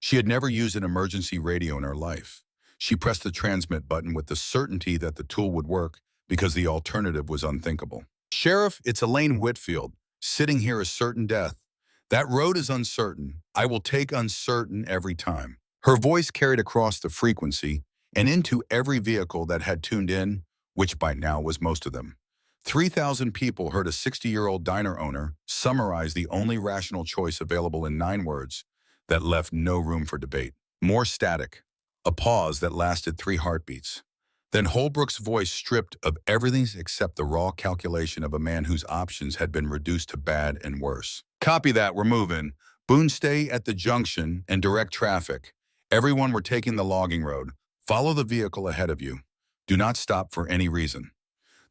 She had never used an emergency radio in her life. She pressed the transmit button with the certainty that the tool would work because the alternative was unthinkable. Sheriff, it's Elaine Whitfield. Sitting here is certain death. That road is uncertain. I will take uncertain every time. Her voice carried across the frequency and into every vehicle that had tuned in, which by now was most of them. 3,000 people heard a 60-year-old diner owner summarize the only rational choice available in 9 words that left no room for debate. More static. A pause that lasted 3 heartbeats. Then Holbrook's voice stripped of everything except the raw calculation of a man whose options had been reduced to bad and worse. Copy that, we're moving. Boon, stay at the junction and direct traffic. Everyone, we're taking the logging road. Follow the vehicle ahead of you. Do not stop for any reason.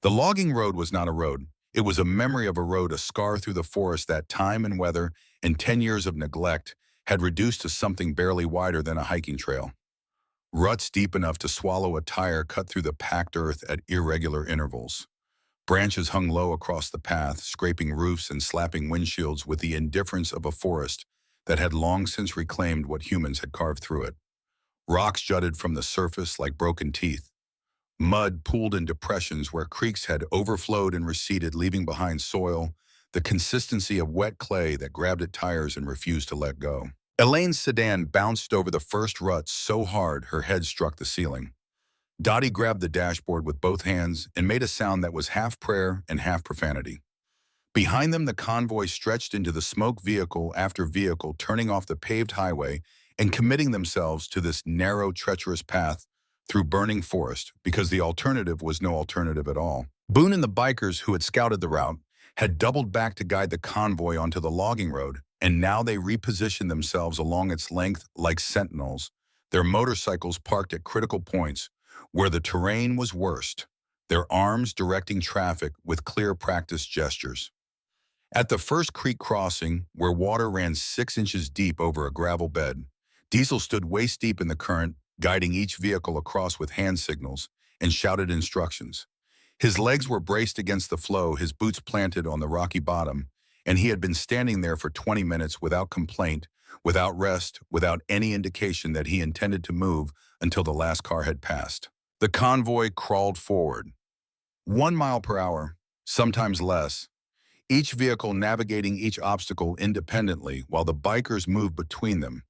The logging road was not a road. It was a memory of a road, a scar through the forest that time and weather and 10 years of neglect had reduced to something barely wider than a hiking trail. Ruts deep enough to swallow a tire cut through the packed earth at irregular intervals. Branches hung low across the path, scraping roofs and slapping windshields with the indifference of a forest that had long since reclaimed what humans had carved through it. Rocks jutted from the surface like broken teeth. Mud pooled in depressions where creeks had overflowed and receded, leaving behind soil, the consistency of wet clay that grabbed at tires and refused to let go. Elaine's sedan bounced over the first rut so hard her head struck the ceiling. Dottie grabbed the dashboard with both hands and made a sound that was half prayer and half profanity. Behind them, the convoy stretched into the smoke, vehicle after vehicle, turning off the paved highway and committing themselves to this narrow, treacherous path through burning forest because the alternative was no alternative at all. Boon and the bikers who had scouted the route had doubled back to guide the convoy onto the logging road, and now they repositioned themselves along its length like sentinels, their motorcycles parked at critical points where the terrain was worst, their arms directing traffic with clear practice gestures. At the first creek crossing, where water ran 6 inches deep over a gravel bed, Diesel stood waist-deep in the current, guiding each vehicle across with hand signals and shouted instructions. His legs were braced against the flow, his boots planted on the rocky bottom, and he had been standing there for 20 minutes without complaint, without rest, without any indication that he intended to move until the last car had passed. The convoy crawled forward. 1 mile per hour, sometimes less, each vehicle navigating each obstacle independently while the bikers moved between them,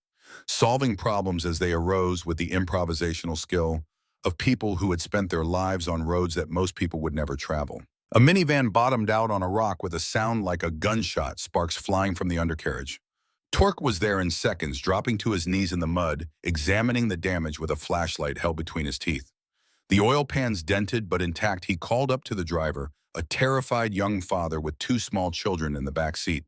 solving problems as they arose with the improvisational skill of people who had spent their lives on roads that most people would never travel. A minivan bottomed out on a rock with a sound like a gunshot, sparks flying from the undercarriage. Torque was there in seconds, dropping to his knees in the mud, examining the damage with a flashlight held between his teeth. The oil pans dented but intact, he called up to the driver, a terrified young father with 2 small children in the back seat.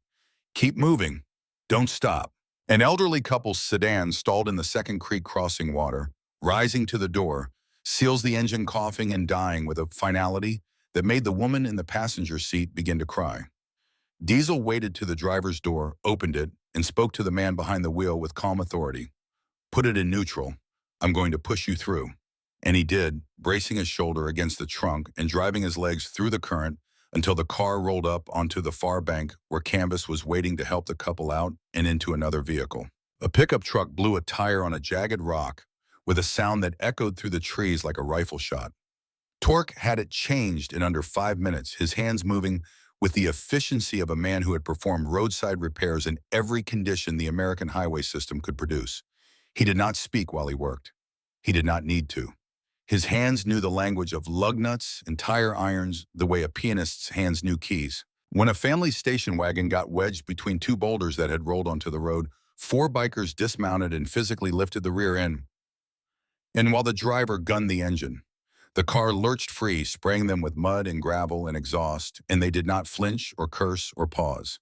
Keep moving. Don't stop. An elderly couple's sedan stalled in the second creek crossing water, rising to the door, seals the engine coughing and dying with a finality that made the woman in the passenger seat begin to cry. Diesel waded to the driver's door, opened it, and spoke to the man behind the wheel with calm authority. Put it in neutral. I'm going to push you through. And he did, bracing his shoulder against the trunk and driving his legs through the current until the car rolled up onto the far bank where Canvas was waiting to help the couple out and into another vehicle. A pickup truck blew a tire on a jagged rock with a sound that echoed through the trees like a rifle shot. Torque had it changed in under 5 minutes, his hands moving with the efficiency of a man who had performed roadside repairs in every condition the American highway system could produce. He did not speak while he worked. He did not need to. His hands knew the language of lug nuts and tire irons the way a pianist's hands knew keys. When a family station wagon got wedged between 2 boulders that had rolled onto the road, 4 bikers dismounted and physically lifted the rear end. And while the driver gunned the engine, The car lurched free, spraying them with mud and gravel and exhaust, and they did not flinch or curse or pause.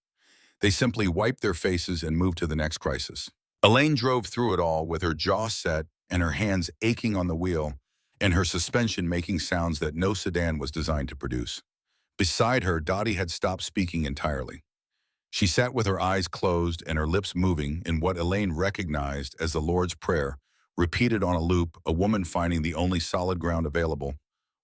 They simply wiped their faces and moved to the next crisis. Elaine drove through it all with her jaw set and her hands aching on the wheel and her suspension making sounds that no sedan was designed to produce. Beside her, Dottie had stopped speaking entirely. She sat with her eyes closed and her lips moving in what Elaine recognized as the Lord's Prayer, repeated on a loop, a woman finding the only solid ground available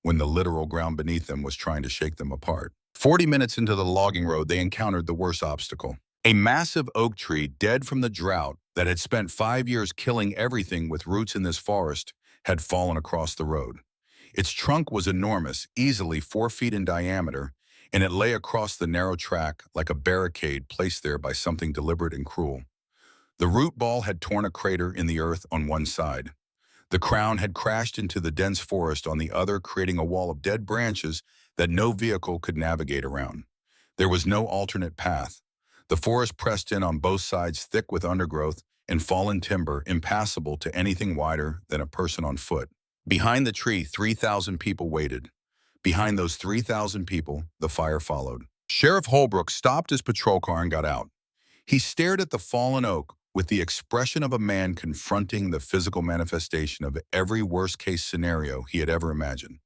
when the literal ground beneath them was trying to shake them apart. 40 minutes into the logging road, they encountered the worst obstacle. A massive oak tree, dead from the drought that had spent 5 years killing everything with roots in this forest, had fallen across the road. Its trunk was enormous, easily 4 feet in diameter, and it lay across the narrow track like a barricade placed there by something deliberate and cruel. The root ball had torn a crater in the earth on one side. The crown had crashed into the dense forest on the other, creating a wall of dead branches that no vehicle could navigate around. There was no alternate path. The forest pressed in on both sides, thick with undergrowth and fallen timber, impassable to anything wider than a person on foot. Behind the tree, 3,000 people waited. Behind those 3,000 people, the fire followed. Sheriff Holbrook stopped his patrol car and got out. He stared at the fallen oak with the expression of a man confronting the physical manifestation of every worst-case scenario he had ever imagined.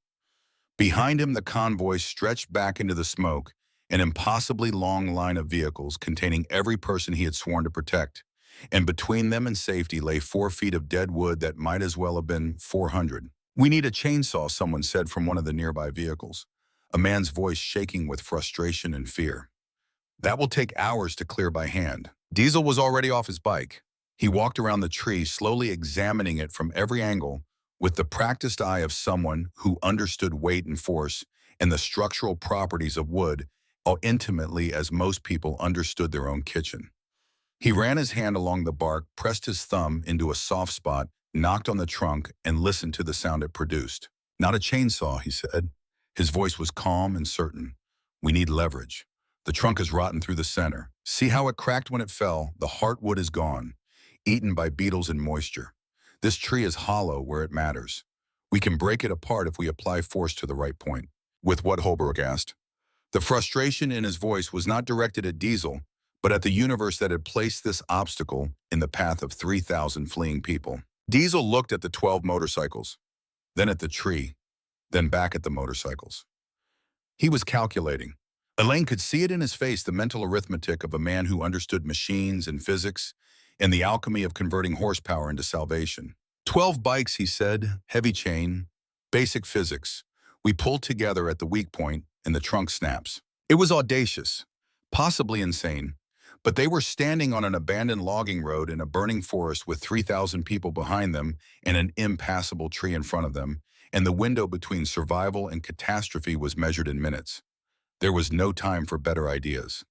Behind him, the convoy stretched back into the smoke, an impossibly long line of vehicles containing every person he had sworn to protect. And between them and safety lay 4 feet of dead wood that might as well have been 400. "We need a chainsaw," someone said from one of the nearby vehicles, a man's voice shaking with frustration and fear. "That will take hours to clear by hand." Diesel was already off his bike. He walked around the tree, slowly examining it from every angle with the practiced eye of someone who understood weight and force and the structural properties of wood as intimately as most people understood their own kitchen. He ran his hand along the bark, pressed his thumb into a soft spot, knocked on the trunk, and listened to the sound it produced. "Not a chainsaw," he said. His voice was calm and certain. "We need leverage. The trunk is rotten through the center. See how it cracked when it fell? The heartwood is gone, eaten by beetles and moisture. This tree is hollow where it matters. We can break it apart if we apply force to the right point." "With what?" Holbrook asked. The frustration in his voice was not directed at Diesel, but at the universe that had placed this obstacle in the path of 3,000 fleeing people. Diesel looked at the 12 motorcycles, then at the tree, then back at the motorcycles. He was calculating. Elaine could see it in his face, the mental arithmetic of a man who understood machines and physics and the alchemy of converting horsepower into salvation. 12 bikes, he said, heavy chain, basic physics. We pull together at the weak point and the trunk snaps. It was audacious, possibly insane, but they were standing on an abandoned logging road in a burning forest with 3,000 people behind them and an impassable tree in front of them, and the window between survival and catastrophe was measured in minutes. There was no time for better ideas.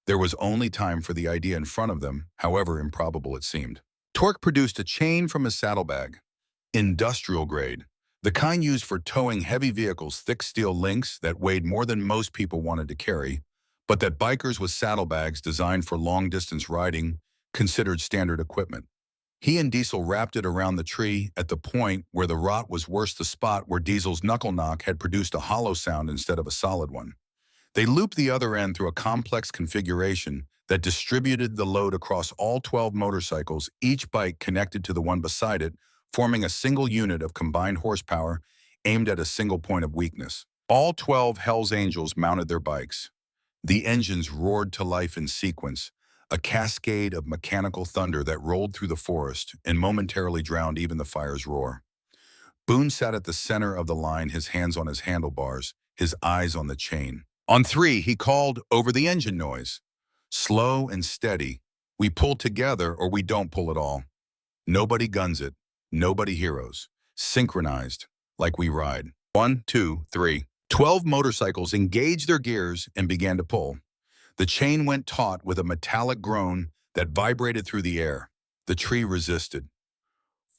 There was only time for the idea in front of them, however improbable it seemed. Torque produced a chain from his saddlebag. Industrial grade. The kind used for towing heavy vehicles, thick steel links that weighed more than most people wanted to carry, but that bikers with saddlebags designed for long-distance riding considered standard equipment. He and Diesel wrapped it around the tree at the point where the rot was worse, the spot where Diesel's knuckle knock had produced a hollow sound instead of a solid one. They looped the other end through a complex configuration that distributed the load across all 12 motorcycles, each bike connected to the one beside it, forming a single unit of combined horsepower aimed at a single point of weakness. All 12 Hell's Angels mounted their bikes. The engines roared to life in sequence, a cascade of mechanical thunder that rolled through the forest and momentarily drowned even the fire's roar. Boon sat at the center of the line, his hands on his handlebars, his eyes on the chain. On 3, he called over the engine noise. Slow and steady. We pull together or we don't pull at all. Nobody guns it. Nobody heroes. Synchronized, like we ride. 1, 2, 3. 12 motorcycles engaged their gears and began to pull. The chain went taut with a metallic groan that vibrated through the air. The tree resisted.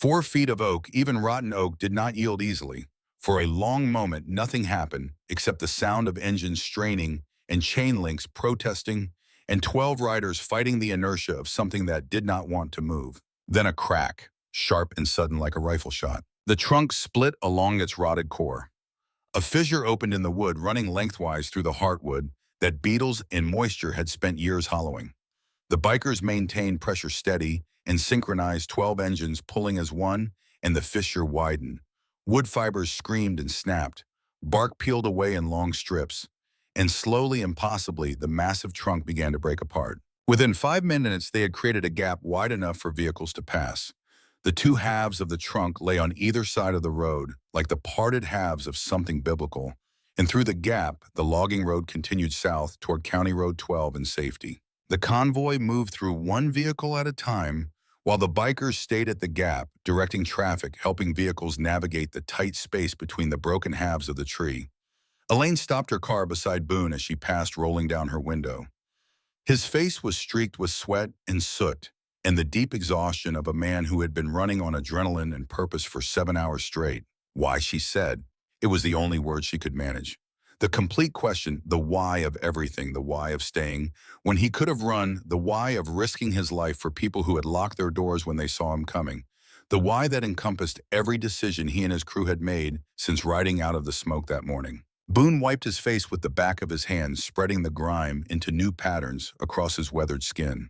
4 feet of oak, even rotten oak, did not yield easily. For a long moment, nothing happened except the sound of engines straining and chain links protesting and 12 riders fighting the inertia of something that did not want to move. Then a crack, sharp and sudden like a rifle shot. The trunk split along its rotted core. A fissure opened in the wood running lengthwise through the heartwood that beetles and moisture had spent years hollowing. The bikers maintained pressure steady and synchronized 12 engines pulling as one, and the fissure widened. Wood fibers screamed and snapped, bark peeled away in long strips, and slowly and possibly the massive trunk began to break apart. Within 5 minutes, they had created a gap wide enough for vehicles to pass. The two halves of the trunk lay on either side of the road, like the parted halves of something biblical, and through the gap, the logging road continued south toward County Road 12 in safety. The convoy moved through one vehicle at a time, while the bikers stayed at the gap, directing traffic, helping vehicles navigate the tight space between the broken halves of the tree. Elaine stopped her car beside Boon as she passed, rolling down her window. His face was streaked with sweat and soot, and the deep exhaustion of a man who had been running on adrenaline and purpose for 7 hours straight. Why, she said. It was the only word she could manage. The complete question, the why of everything, the why of staying, when he could have run, the why of risking his life for people who had locked their doors when they saw him coming, the why that encompassed every decision he and his crew had made since riding out of the smoke that morning. Boone wiped his face with the back of his hand, spreading the grime into new patterns across his weathered skin.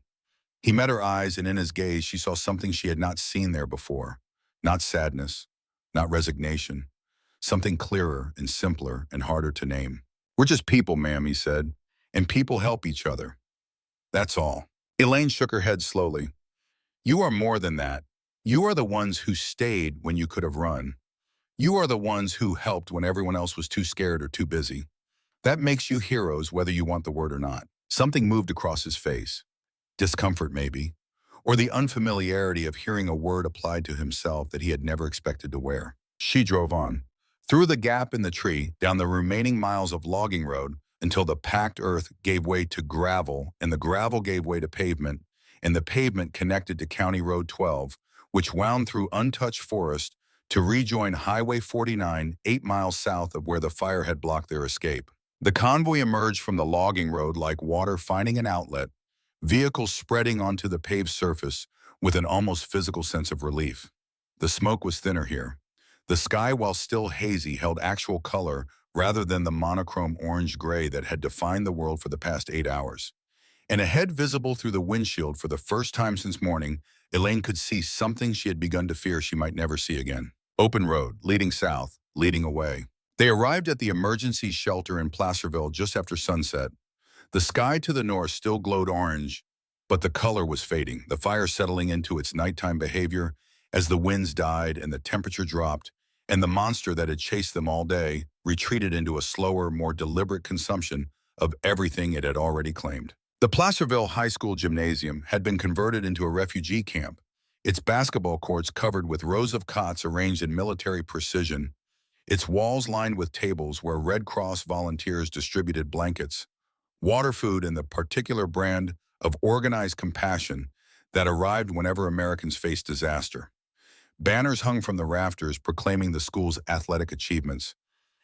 He met her eyes, and in his gaze she saw something she had not seen there before. Not sadness, not resignation. Something clearer and simpler and harder to name. "We're just people, ma'am," he said, "and people help each other. That's all." Elaine shook her head slowly. "You are more than that. You are the ones who stayed when you could have run. You are the ones who helped when everyone else was too scared or too busy. That makes you heroes, whether you want the word or not." Something moved across his face. Discomfort, maybe, or the unfamiliarity of hearing a word applied to himself that he had never expected to wear. She drove on, through the gap in the tree, down the remaining miles of logging road, until the packed earth gave way to gravel, and the gravel gave way to pavement, and the pavement connected to County Road 12, which wound through untouched forest to rejoin Highway 49, 8 miles south of where the fire had blocked their escape. The convoy emerged from the logging road like water finding an outlet, vehicles spreading onto the paved surface with an almost physical sense of relief. The smoke was thinner here. The sky, while still hazy, held actual color rather than the monochrome orange-gray that had defined the world for the past 8 hours. And ahead, visible through the windshield for the first time since morning, Elaine could see something she had begun to fear she might never see again. Open road, leading south, leading away. They arrived at the emergency shelter in Placerville just after sunset. The sky to the north still glowed orange, but the color was fading, the fire settling into its nighttime behavior as the winds died and the temperature dropped, and the monster that had chased them all day retreated into a slower, more deliberate consumption of everything it had already claimed. The Placerville High School gymnasium had been converted into a refugee camp, its basketball courts covered with rows of cots arranged in military precision, its walls lined with tables where Red Cross volunteers distributed blankets, water, food, and the particular brand of organized compassion that arrived whenever Americans faced disaster. Banners hung from the rafters proclaiming the school's athletic achievements.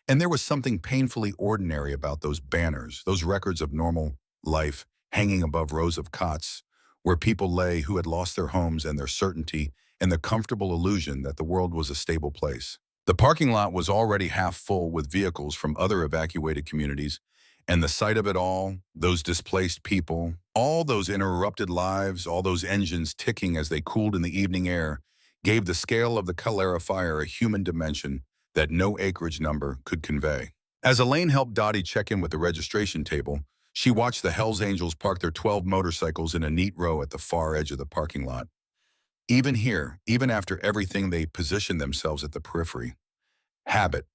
And there was something painfully ordinary about those banners, those records of normal life hanging above rows of cots, where people lay who had lost their homes and their certainty and the comfortable illusion that the world was a stable place. The parking lot was already half full with vehicles from other evacuated communities, and the sight of it all, those displaced people, all those interrupted lives, all those engines ticking as they cooled in the evening air, gave the scale of the Calera fire a human dimension that no acreage number could convey. As Elaine helped Dottie check in with the registration table, she watched the Hells Angels park their 12 motorcycles in a neat row at the far edge of the parking lot. Even here, even after everything, they positioned themselves at the periphery. Habit,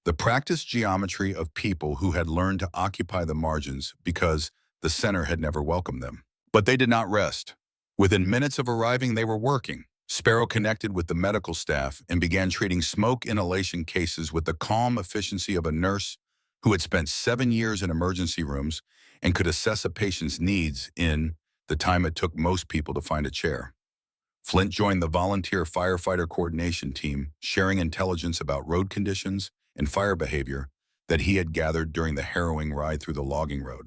the practiced geometry of people who had learned to occupy the margins because the center had never welcomed them. But they did not rest. Within minutes of arriving, they were working. Sparrow connected with the medical staff and began treating smoke inhalation cases with the calm efficiency of a nurse who had spent 7 years in emergency rooms and could assess a patient's needs in the time it took most people to find a chair. Flint joined the volunteer firefighter coordination team, sharing intelligence about road conditions and fire behavior that he had gathered during the harrowing ride through the logging road.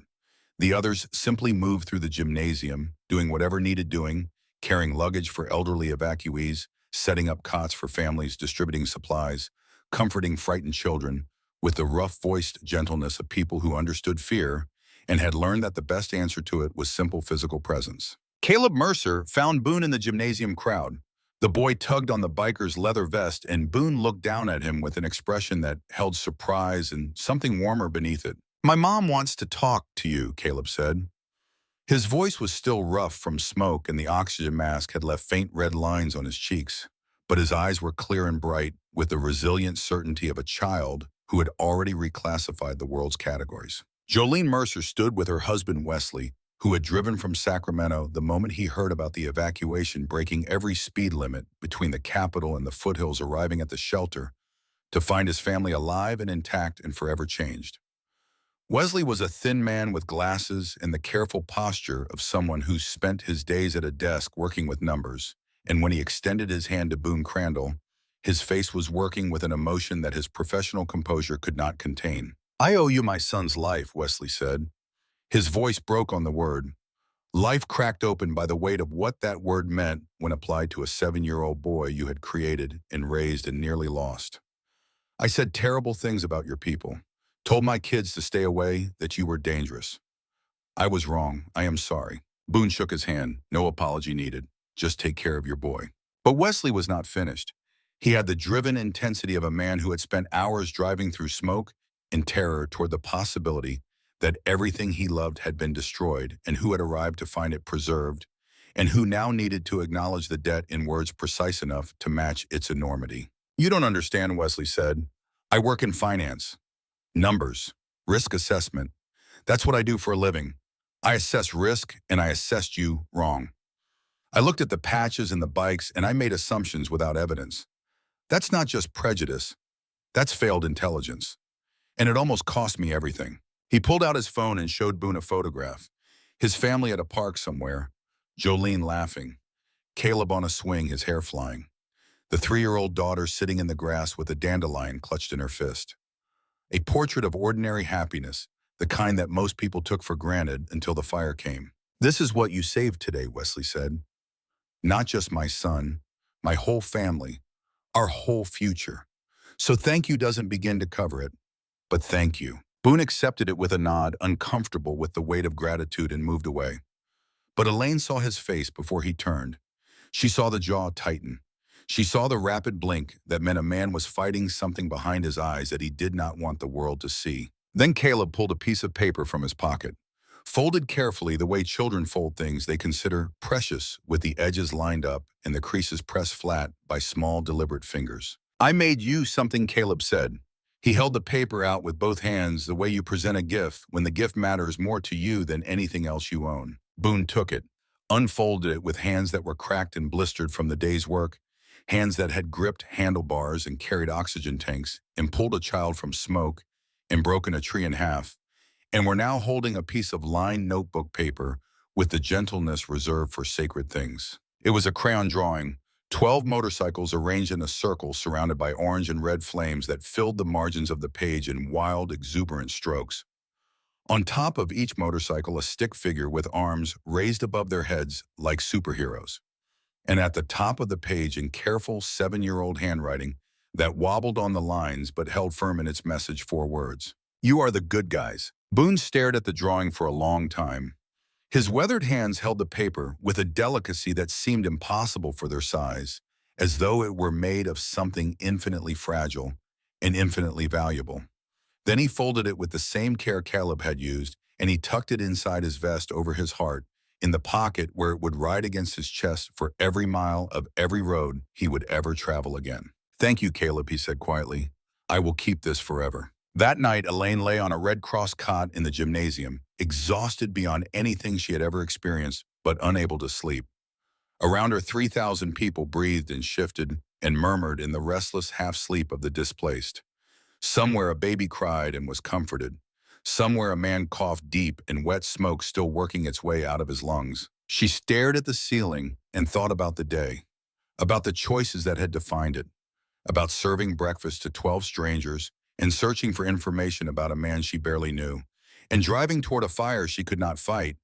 The others simply moved through the gymnasium, doing whatever needed doing, carrying luggage for elderly evacuees, setting up cots for families, distributing supplies, comforting frightened children, with the rough-voiced gentleness of people who understood fear and had learned that the best answer to it was simple physical presence. Caleb Mercer found Boon in the gymnasium crowd. The boy tugged on the biker's leather vest, and Boon looked down at him with an expression that held surprise and something warmer beneath it. "My mom wants to talk to you," Caleb said. His voice was still rough from smoke, and the oxygen mask had left faint red lines on his cheeks. But his eyes were clear and bright, with the resilient certainty of a child who had already reclassified the world's categories. Jolene Mercer stood with her husband Wesley, who had driven from Sacramento the moment he heard about the evacuation, breaking every speed limit between the capital and the foothills, arriving at the shelter to find his family alive and intact and forever changed. Wesley was a thin man with glasses and the careful posture of someone who spent his days at a desk working with numbers, and when he extended his hand to Boone Crandall, his face was working with an emotion that his professional composure could not contain. "I owe you my son's life," Wesley said. His voice broke on the word. Life cracked open by the weight of what that word meant when applied to a 7-year-old boy you had created and raised and nearly lost. "I said terrible things about your people. Told my kids to stay away, that you were dangerous. I was wrong. I am sorry." Boone shook his hand. "No apology needed. Just take care of your boy." But Wesley was not finished. He had the driven intensity of a man who had spent hours driving through smoke and terror toward the possibility that everything he loved had been destroyed, and who had arrived to find it preserved, and who now needed to acknowledge the debt in words precise enough to match its enormity. "You don't understand," Wesley said. "I work in finance. Numbers, risk assessment. That's what I do for a living. I assess risk, and I assessed you wrong. I looked at the patches and the bikes, and I made assumptions without evidence. That's not just prejudice. That's failed intelligence. And it almost cost me everything." He pulled out his phone and showed Boone a photograph. His family at a park somewhere, Jolene laughing, Caleb on a swing, his hair flying, the 3-year-old daughter sitting in the grass with a dandelion clutched in her fist. A portrait of ordinary happiness, the kind that most people took for granted until the fire came. "This is what you saved today," Wesley said. "Not just my son, my whole family, our whole future. So thank you doesn't begin to cover it, but thank you." Boone accepted it with a nod, uncomfortable with the weight of gratitude, and moved away. But Elaine saw his face before he turned. She saw the jaw tighten. She saw the rapid blink that meant a man was fighting something behind his eyes that he did not want the world to see. Then Caleb pulled a piece of paper from his pocket, folded carefully the way children fold things they consider precious, with the edges lined up and the creases pressed flat by small, deliberate fingers. "I made you something," Caleb said. He held the paper out with both hands, the way you present a gift when the gift matters more to you than anything else you own. Boone took it, unfolded it with hands that were cracked and blistered from the day's work, hands that had gripped handlebars and carried oxygen tanks and pulled a child from smoke and broken a tree in half, and were now holding a piece of lined notebook paper with the gentleness reserved for sacred things. It was a crayon drawing, 12 motorcycles arranged in a circle surrounded by orange and red flames that filled the margins of the page in wild, exuberant strokes. On top of each motorcycle, a stick figure with arms raised above their heads like superheroes. And at the top of the page, in careful 7-year-old handwriting that wobbled on the lines but held firm in its message, 4 words: "You are the good guys." Boone stared at the drawing for a long time. His weathered hands held the paper with a delicacy that seemed impossible for their size, as though it were made of something infinitely fragile and infinitely valuable. Then he folded it with the same care Caleb had used, and he tucked it inside his vest over his heart, in the pocket where it would ride against his chest for every mile of every road he would ever travel again. "Thank you, Caleb," he said quietly. "I will keep this forever." That night, Elaine lay on a Red Cross cot in the gymnasium, exhausted beyond anything she had ever experienced, but unable to sleep. Around her, 3,000 people breathed and shifted and murmured in the restless half-sleep of the displaced. Somewhere a baby cried and was comforted. Somewhere a man coughed deep and wet smoke still working its way out of his lungs. She stared at the ceiling and thought about the day, about the choices that had defined it, about serving breakfast to 12 strangers and searching for information about a man she barely knew, and driving toward a fire she could not fight,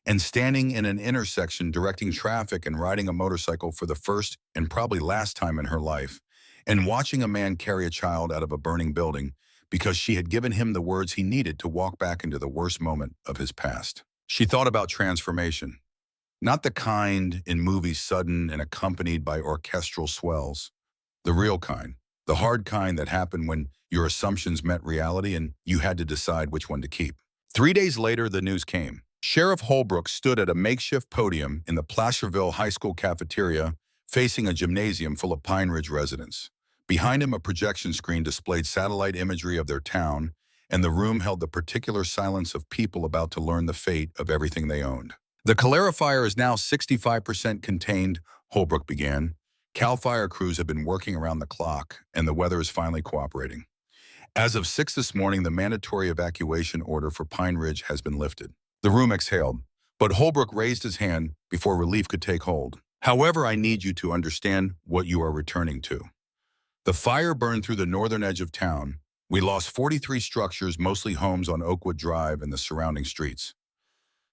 and standing in an intersection directing traffic and riding a motorcycle for the first and probably last time in her life, and watching a man carry a child out of a burning building because she had given him the words he needed to walk back into the worst moment of his past. She thought about transformation, not the kind in movies sudden and accompanied by orchestral swells, the real kind, the hard kind that happened when your assumptions met reality and you had to decide which one to keep. 3 days later, the news came. Sheriff Holbrook stood at a makeshift podium in the Placerville High School cafeteria facing a gymnasium full of Pine Ridge residents. Behind him, a projection screen displayed satellite imagery of their town, and the room held the particular silence of people about to learn the fate of everything they owned. The calorifier is now 65% contained, Holbrook began. CAL FIRE crews have been working around the clock, and the weather is finally cooperating. As of 6 this morning, the mandatory evacuation order for Pine Ridge has been lifted. The room exhaled, but Holbrook raised his hand before relief could take hold. However, I need you to understand what you are returning to. The fire burned through the northern edge of town. We lost 43 structures, mostly homes on Oakwood Drive and the surrounding streets.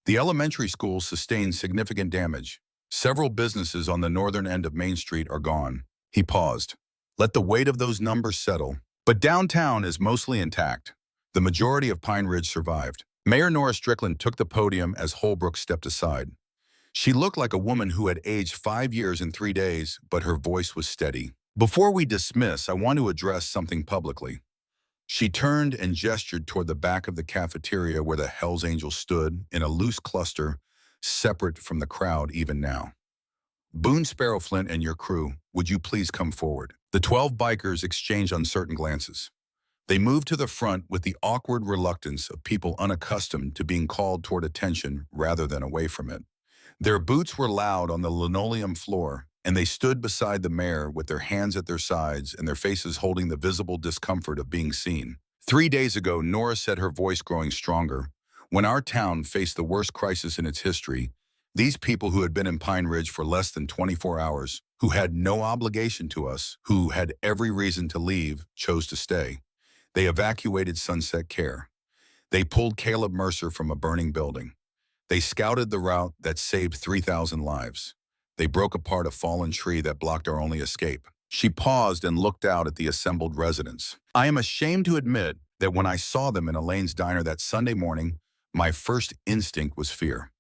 The elementary school sustained significant damage. Several businesses on the northern end of Main Street are gone. He paused. Let the weight of those numbers settle. But downtown is mostly intact. The majority of Pine Ridge survived. Mayor Nora Strickland took the podium as Holbrook stepped aside. She looked like a woman who had aged 5 years in 3 days, but her voice was steady. Before we dismiss, I want to address something publicly. She turned and gestured toward the back of the cafeteria where the Hells Angels stood in a loose cluster, separate from the crowd even now. Boon, Sparrowflint, and your crew, would you please come forward? The 12 bikers exchanged uncertain glances. They moved to the front with the awkward reluctance of people unaccustomed to being called toward attention rather than away from it. Their boots were loud on the linoleum floor, and they stood beside the mayor with their hands at their sides and their faces holding the visible discomfort of being seen. 3 days ago, Nora said, her voice growing stronger, when our town faced the worst crisis in its history, these people who had been in Pine Ridge for less than 24 hours, who had no obligation to us, who had every reason to leave, chose to stay. They evacuated Sunset Care. They pulled Caleb Mercer from a burning building. They scouted the route that saved 3,000 lives. They broke apart a fallen tree that blocked our only escape. She paused and looked out at the assembled residents. I am ashamed to admit that when I saw them in Elaine's diner that Sunday morning, my first instinct was fear.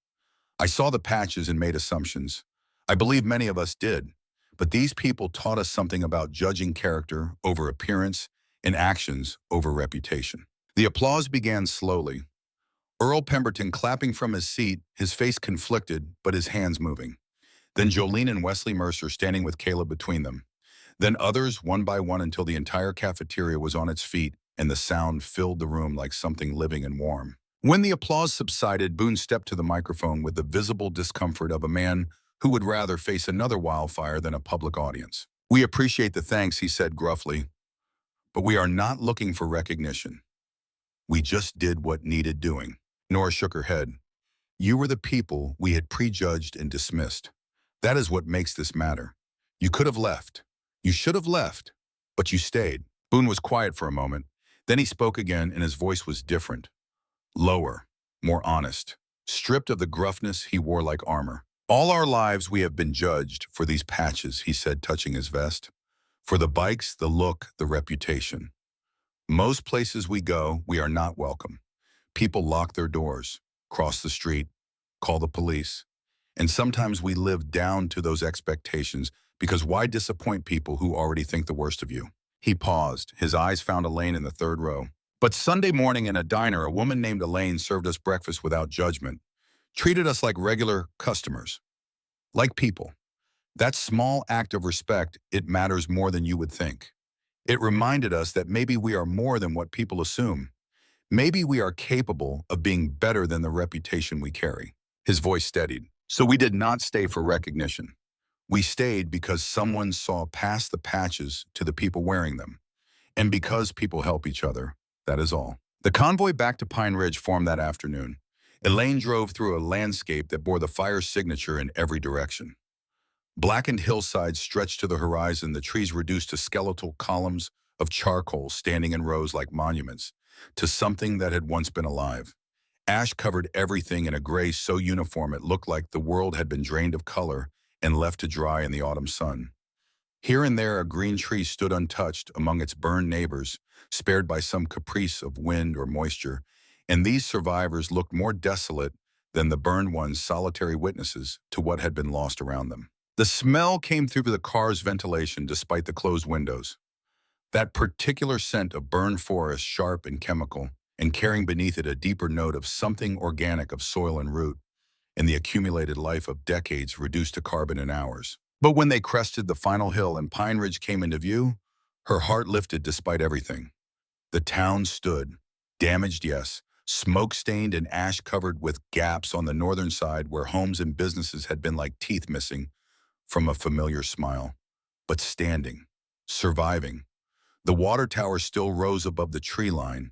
I saw the patches and made assumptions. I believe many of us did. But these people taught us something about judging character over appearance and actions over reputation. The applause began slowly. Earl Pemberton clapping from his seat, his face conflicted, but his hands moving. Then Jolene and Wesley Mercer standing with Caleb between them. Then others, one by one, until the entire cafeteria was on its feet and the sound filled the room like something living and warm. When the applause subsided, Boon stepped to the microphone with the visible discomfort of a man who would rather face another wildfire than a public audience. We appreciate the thanks, he said gruffly, but we are not looking for recognition. We just did what needed doing. Nora shook her head. You were the people we had prejudged and dismissed. That is what makes this matter. You could have left. You should have left, but you stayed. Boon was quiet for a moment. Then he spoke again, and his voice was different. Lower, more honest, stripped of the gruffness he wore like armor. All our lives we have been judged for these patches, he said, touching his vest. For the bikes, the look, the reputation. Most places we go, we are not welcome. People lock their doors, cross the street, call the police. And sometimes we live down to those expectations because why disappoint people who already think the worst of you? He paused. His eyes found Elaine in the third row. But Sunday morning in a diner, a woman named Elaine served us breakfast without judgment, treated us like regular customers, like people. That small act of respect, it matters more than you would think. It reminded us that maybe we are more than what people assume. Maybe we are capable of being better than the reputation we carry. His voice steadied. So we did not stay for recognition. We stayed because someone saw past the patches to the people wearing them. And because people help each other, that is all. The convoy back to Pine Ridge formed that afternoon. Elaine drove through a landscape that bore the fire's signature in every direction. Blackened hillsides stretched to the horizon, the trees reduced to skeletal columns of charcoal standing in rows like monuments to something that had once been alive. Ash covered everything in a gray so uniform it looked like the world had been drained of color and left to dry in the autumn sun. Here and there a green tree stood untouched among its burned neighbors, spared by some caprice of wind or moisture, and these survivors looked more desolate than the burned ones, solitary witnesses to what had been lost around them. The smell came through the car's ventilation despite the closed windows. That particular scent of burned forest, sharp and chemical, and carrying beneath it a deeper note of something organic of soil and root, and the accumulated life of decades reduced to carbon in hours. But when they crested the final hill and Pine Ridge came into view, her heart lifted despite everything. The town stood, damaged, yes, smoke-stained and ash-covered with gaps on the northern side where homes and businesses had been like teeth missing from a familiar smile, but standing, surviving. The water tower still rose above the tree line.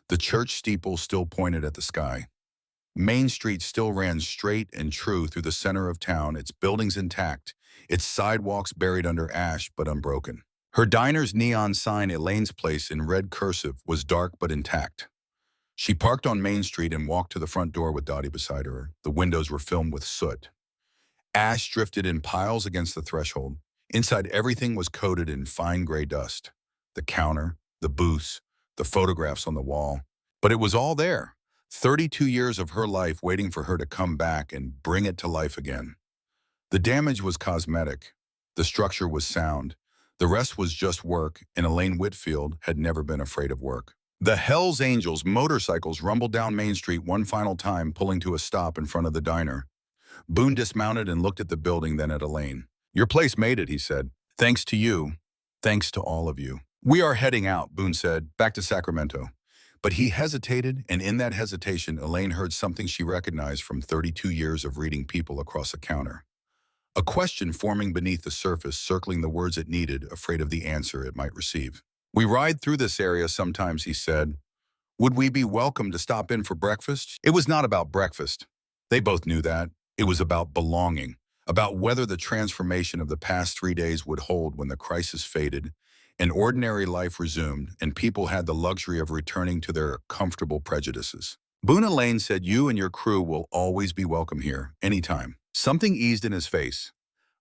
The church steeple still pointed at the sky. Main Street still ran straight and true through the center of town, its buildings intact, its sidewalks buried under ash but unbroken. Her diner's neon sign, Elaine's Place, in red cursive, was dark but intact. She parked on Main Street and walked to the front door with Dottie beside her. The windows were filmed with soot. Ash drifted in piles against the threshold. Inside, everything was coated in fine gray dust. The counter, the booths, the photographs on the wall. But it was all there. 32 years of her life waiting for her to come back and bring it to life again. The damage was cosmetic. The structure was sound. The rest was just work, and Elaine Whitfield had never been afraid of work. The Hells Angels motorcycles rumbled down Main Street one final time, pulling to a stop in front of the diner. Boon dismounted and looked at the building, then at Elaine. "Your place made it," he said. "Thanks to you. Thanks to all of you." "We are heading out," Boon said, "back to Sacramento." But he hesitated, and in that hesitation, Elaine heard something she recognized from 32 years of reading people across a counter. A question forming beneath the surface, circling the words it needed, afraid of the answer it might receive. "We ride through this area sometimes," he said. "Would we be welcome to stop in for breakfast?" It was not about breakfast. They both knew that. It was about belonging, about whether the transformation of the past 3 days would hold when the crisis faded, and ordinary life resumed, and people had the luxury of returning to their comfortable prejudices. Boone Elaine said, "You and your crew will always be welcome here, anytime." Something eased in his face.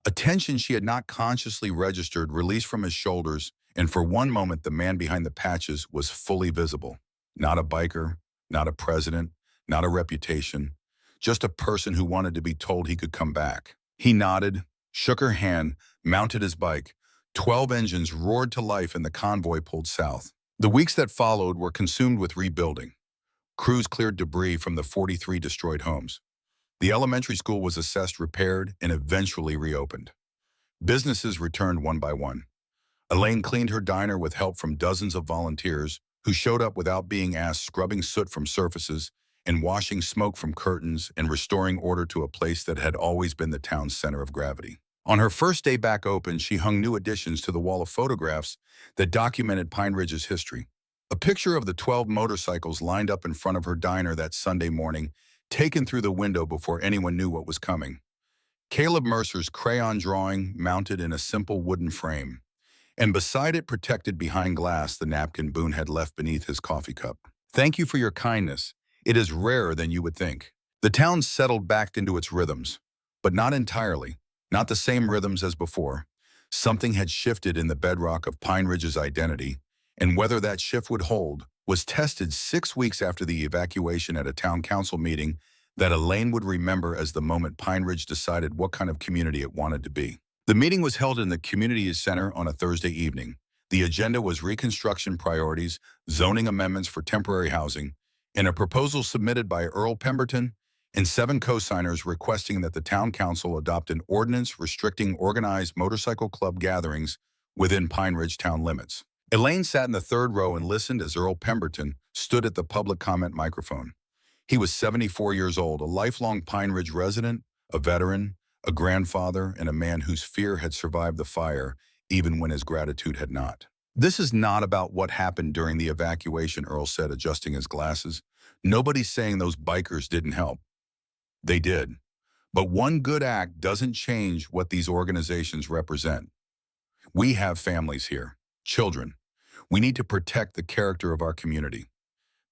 A tension she had not consciously registered released from his shoulders, and for one moment the man behind the patches was fully visible. Not a biker, not a president, not a reputation, just a person who wanted to be told he could come back. He nodded, shook her hand, mounted his bike. 12 engines roared to life and the convoy pulled south. The weeks that followed were consumed with rebuilding. Crews cleared debris from the 43 destroyed homes. The elementary school was assessed, repaired, and eventually reopened. Businesses returned one by one. Elaine cleaned her diner with help from dozens of volunteers who showed up without being asked, scrubbing soot from surfaces and washing smoke from curtains and restoring order to a place that had always been the town's center of gravity. On her first day back open, she hung new additions to the wall of photographs that documented Pine Ridge's history. A picture of the 12 motorcycles lined up in front of her diner that Sunday morning, taken through the window before anyone knew what was coming. Caleb Mercer's crayon drawing mounted in a simple wooden frame, and beside it, protected behind glass, the napkin Boone had left beneath his coffee cup. "Thank you for your kindness. It is rarer than you would think." The town settled back into its rhythms, but not entirely. Not the same rhythms as before. Something had shifted in the bedrock of Pine Ridge's identity, and whether that shift would hold was tested 6 weeks after the evacuation at a town council meeting that Elaine would remember as the moment Pine Ridge decided what kind of community it wanted to be. The meeting was held in the community center on a Thursday evening. The agenda was reconstruction priorities, zoning amendments for temporary housing, and a proposal submitted by Earl Pemberton and 7 co-signers requesting that the town council adopt an ordinance restricting organized motorcycle club gatherings within Pine Ridge town limits. Elaine sat in the third row and listened as Earl Pemberton stood at the public comment microphone. He was 74 years old, a lifelong Pine Ridge resident, a veteran, a grandfather, and a man whose fear had survived the fire, even when his gratitude had not. "This is not about what happened during the evacuation," Earl said, adjusting his glasses. "Nobody's saying those bikers didn't help. They did. But one good act doesn't change what these organizations represent. We have families here, children. We need to protect the character of our community.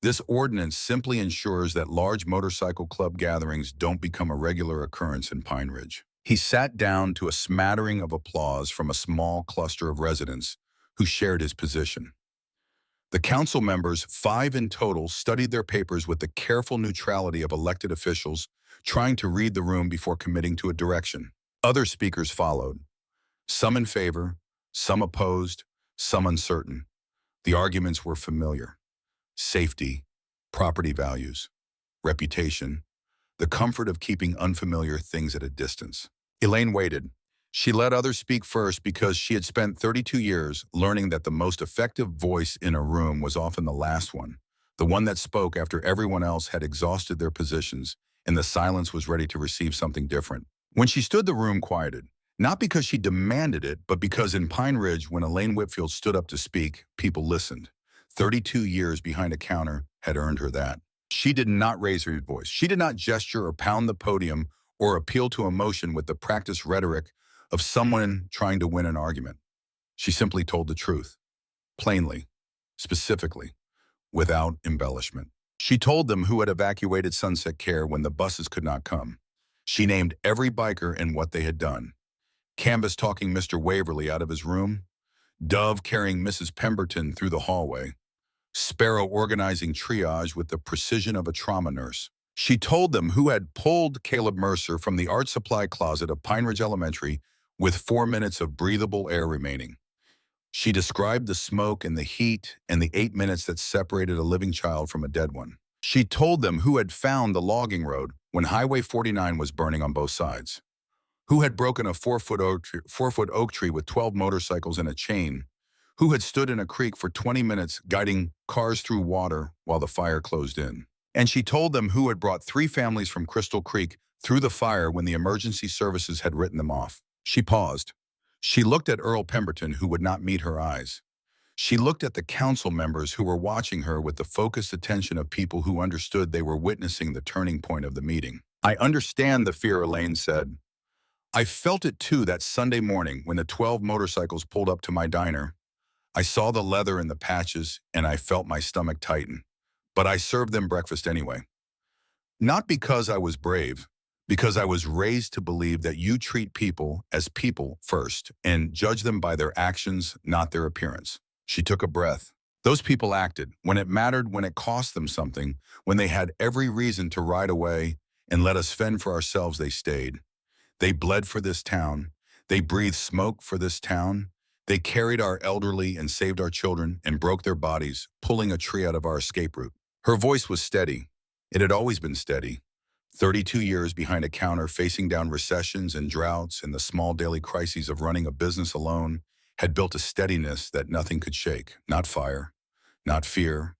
This ordinance simply ensures that large motorcycle club gatherings don't become a regular occurrence in Pine Ridge. He sat down to a smattering of applause from a small cluster of residents who shared his position. The council members, 5 in total, studied their papers with the careful neutrality of elected officials, trying to read the room before committing to a direction. Other speakers followed, some in favor, some opposed, some uncertain. The arguments were familiar: safety, property values, reputation, the comfort of keeping unfamiliar things at a distance. Elaine waited. She let others speak first because she had spent 32 years learning that the most effective voice in a room was often the last one, the one that spoke after everyone else had exhausted their positions and the silence was ready to receive something different. When she stood, the room quieted, not because she demanded it, but because in Pine Ridge, when Elaine Whitfield stood up to speak, people listened. 32 years behind a counter had earned her that. She did not raise her voice. She did not gesture or pound the podium or appeal to emotion with the practiced rhetoric of someone trying to win an argument. She simply told the truth, plainly, specifically, without embellishment. She told them who had evacuated Sunset Care when the buses could not come. She named every biker and what they had done. Canvas talking Mr. Waverly out of his room, Dove carrying Mrs. Pemberton through the hallway, Sparrow organizing triage with the precision of a trauma nurse. She told them who had pulled Caleb Mercer from the art supply closet of Pine Ridge Elementary with 4 minutes of breathable air remaining. She described the smoke and the heat and the 8 minutes that separated a living child from a dead one. She told them who had found the logging road when Highway 49 was burning on both sides, who had broken a 4-foot oak tree with 12 motorcycles in a chain, who had stood in a creek for 20 minutes guiding cars through water while the fire closed in. And she told them who had brought 3 families from Crystal Creek through the fire when the emergency services had written them off. She paused. She looked at Earl Pemberton, who would not meet her eyes. She looked at the council members who were watching her with the focused attention of people who understood they were witnessing the turning point of the meeting. "I understand the fear," Elaine said. "I felt it too that Sunday morning when the 12 motorcycles pulled up to my diner. I saw the leather and the patches, and I felt my stomach tighten. But I served them breakfast anyway. Not because I was brave, because I was raised to believe that you treat people as people first and judge them by their actions, not their appearance." She took a breath. Those people acted when it mattered, when it cost them something, when they had every reason to ride away and let us fend for ourselves. They stayed. They bled for this town. They breathed smoke for this town. They carried our elderly and saved our children and broke their bodies, pulling a tree out of our escape route. Her voice was steady. It had always been steady. 32 years behind a counter, facing down recessions and droughts and the small daily crises of running a business alone, had built a steadiness that nothing could shake. Not fire, not fear,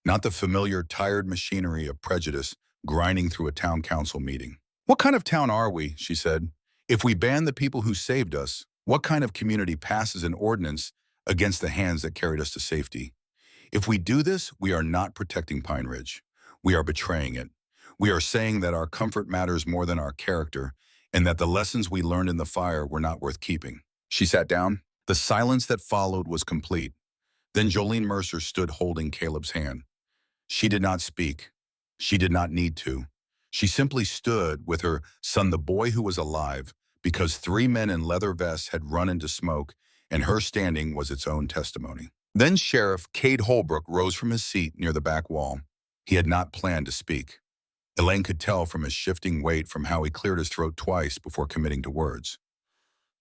not the familiar tired machinery of prejudice grinding through a town council meeting. "What kind of town are we?" she said. "If we ban the people who saved us, what kind of community passes an ordinance against the hands that carried us to safety? If we do this, we are not protecting Pine Ridge. We are betraying it. We are saying that our comfort matters more than our character, and that the lessons we learned in the fire were not worth keeping." She sat down. The silence that followed was complete. Then Jolene Mercer stood holding Caleb's hand. She did not speak. She did not need to. She simply stood with her son, the boy who was alive, because 3 men in leather vests had run into smoke, and her standing was its own testimony. Then Sheriff Cade Holbrook rose from his seat near the back wall. He had not planned to speak. Elaine could tell from his shifting weight, from how he cleared his throat twice before committing to words.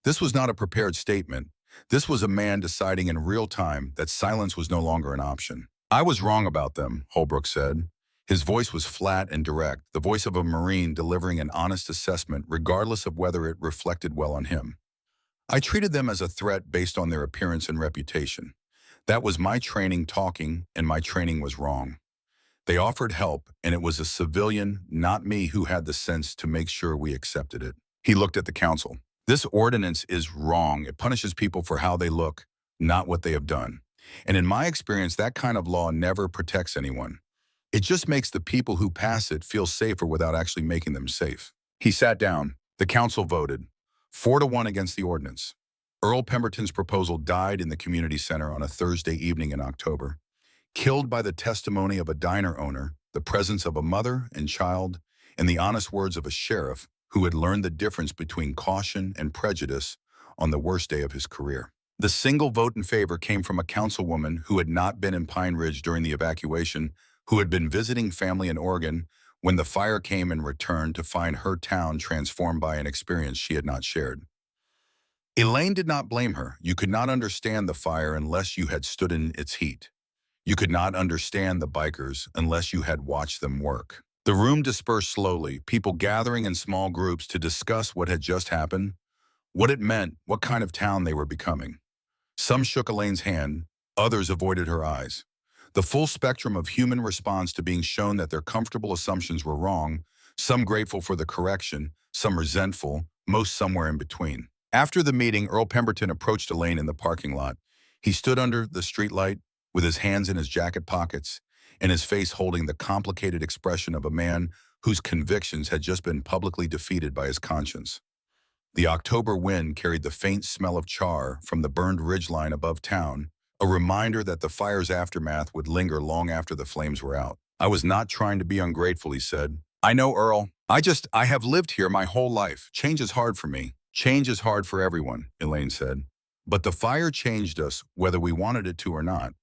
This was not a prepared statement. This was a man deciding in real time that silence was no longer an option. "I was wrong about them," Holbrook said. His voice was flat and direct, the voice of a Marine delivering an honest assessment regardless of whether it reflected well on him. "I treated them as a threat based on their appearance and reputation. That was my training talking, and my training was wrong. They offered help, and it was a civilian, not me, who had the sense to make sure we accepted it." He looked at the council. "This ordinance is wrong. It punishes people for how they look, not what they have done. And in my experience, that kind of law never protects anyone. It just makes the people who pass it feel safer without actually making them safe." He sat down. The council voted 4-1 against the ordinance. Earl Pemberton's proposal died in the community center on a Thursday evening in October. killed by the testimony of a diner owner, the presence of a mother and child, and the honest words of a sheriff who had learned the difference between caution and prejudice on the worst day of his career. The single vote in favor came from a councilwoman who had not been in Pine Ridge during the evacuation, who had been visiting family in Oregon when the fire came and returned to find her town transformed by an experience she had not shared. Elaine did not blame her. You could not understand the fire unless you had stood in its heat. You could not understand the bikers unless you had watched them work. The room dispersed slowly, people gathering in small groups to discuss what had just happened, what it meant, what kind of town they were becoming. Some shook Elaine's hand, others avoided her eyes. The full spectrum of human response to being shown that their comfortable assumptions were wrong, some grateful for the correction, some resentful, most somewhere in between. After the meeting, Earl Pemberton approached Elaine in the parking lot. He stood under the streetlight with his hands in his jacket pockets and his face holding the complicated expression of a man whose convictions had just been publicly defeated by his conscience. The October wind carried the faint smell of char from the burned ridgeline above town, a reminder that the fire's aftermath would linger long after the flames were out. "I was not trying to be ungrateful," he said. "I know, Earl. I have lived here my whole life. Change is hard for me." "Change is hard for everyone," Elaine said. "But the fire changed us, whether we wanted it to or not.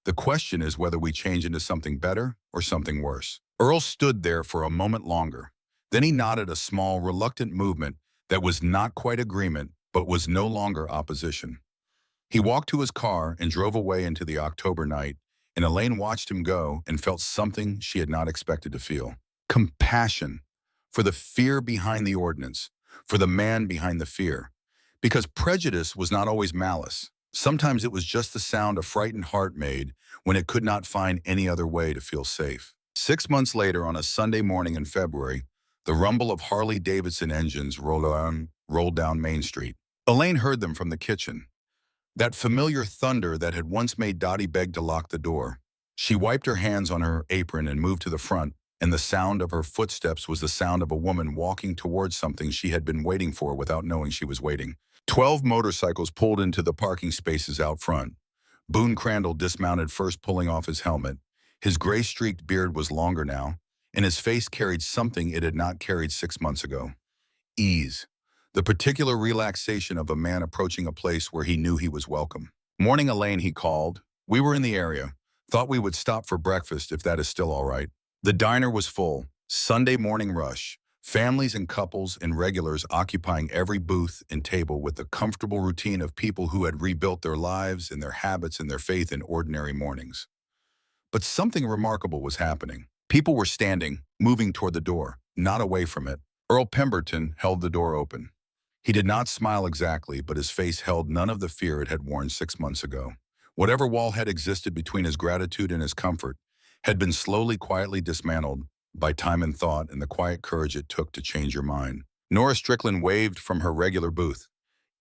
The question is whether we change into something better or something worse." Earl stood there for a moment longer. Then he nodded a small, reluctant movement that was not quite agreement, but was no longer opposition. He walked to his car and drove away into the October night, and Elaine watched him go and felt something she had not expected to feel. Compassion for the fear behind the ordinance, for the man behind the fear. Because prejudice was not always malice. Sometimes it was just the sound a frightened heart made when it could not find any other way to feel safe. 6 months later, on a Sunday morning in February, the rumble of Harley-Davidson engines rolled down Main Street. Elaine heard them from the kitchen. That familiar thunder that had once made Dottie beg to lock the door. She wiped her hands on her apron and moved to the front, and the sound of her footsteps was the sound of a woman walking towards something she had been waiting for without knowing she was waiting. 12 motorcycles pulled into the parking spaces out front. Boon Crandall dismounted first, pulling off his helmet. His gray-streaked beard was longer now, and his face carried something it had not carried 6 months ago. Ease. The particular relaxation of a man approaching a place where he knew he was welcome. "Morning, Elaine," he called. "We were in the area. Thought we would stop for breakfast if that is still all right." The diner was full. Sunday morning rush. Families and couples and regulars occupying every booth and table with the comfortable routine of people who had rebuilt their lives and their habits and their faith in ordinary mornings. But something remarkable was happening. People were standing, moving toward the door, not away from it. Earl Pemberton held the door open. He did not smile exactly, but his face held none of the fear it had worn 6 months ago. Whatever wall had existed between his gratitude and his comfort had been slowly, quietly dismantled by time and thought and the quiet courage it took to change your mind. Nora Strickland waved from her regular booth.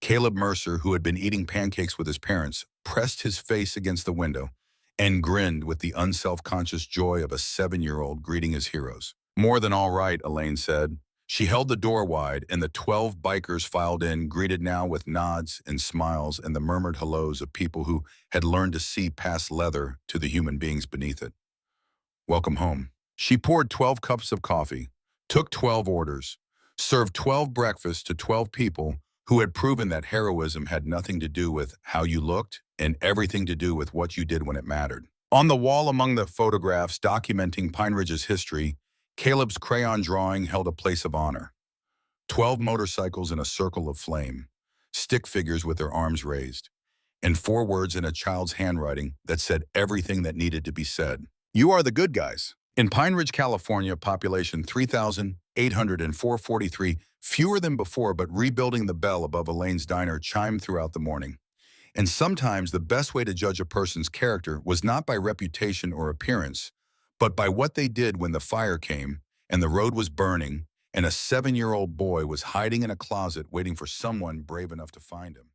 Caleb Mercer, who had been eating pancakes with his parents, pressed his face against the window and grinned with the unself-conscious joy of a 7-year-old greeting his heroes. "More than all right," Elaine said. She held the door wide, and the 12 bikers filed in, greeted now with nods and smiles and the murmured hellos of people who had learned to see past leather to the human beings beneath it. "Welcome home." She poured 12 cups of coffee, took 12 orders, served 12 breakfasts to 12 people who had proven that heroism had nothing to do with how you looked and everything to do with what you did when it mattered. On the wall among the photographs documenting Pine Ridge's history, Caleb's crayon drawing held a place of honor. 12 motorcycles in a circle of flame, stick figures with their arms raised, and 4 words in a child's handwriting that said everything that needed to be said. "You are the good guys." In Pine Ridge, California, population 3,843, fewer than before, but rebuilding the bell above Elaine's diner chimed throughout the morning. And sometimes the best way to judge a person's character was not by reputation or appearance, but by what they did when the fire came and the road was burning and a 7-year-old boy was hiding in a closet waiting for someone brave enough to find him.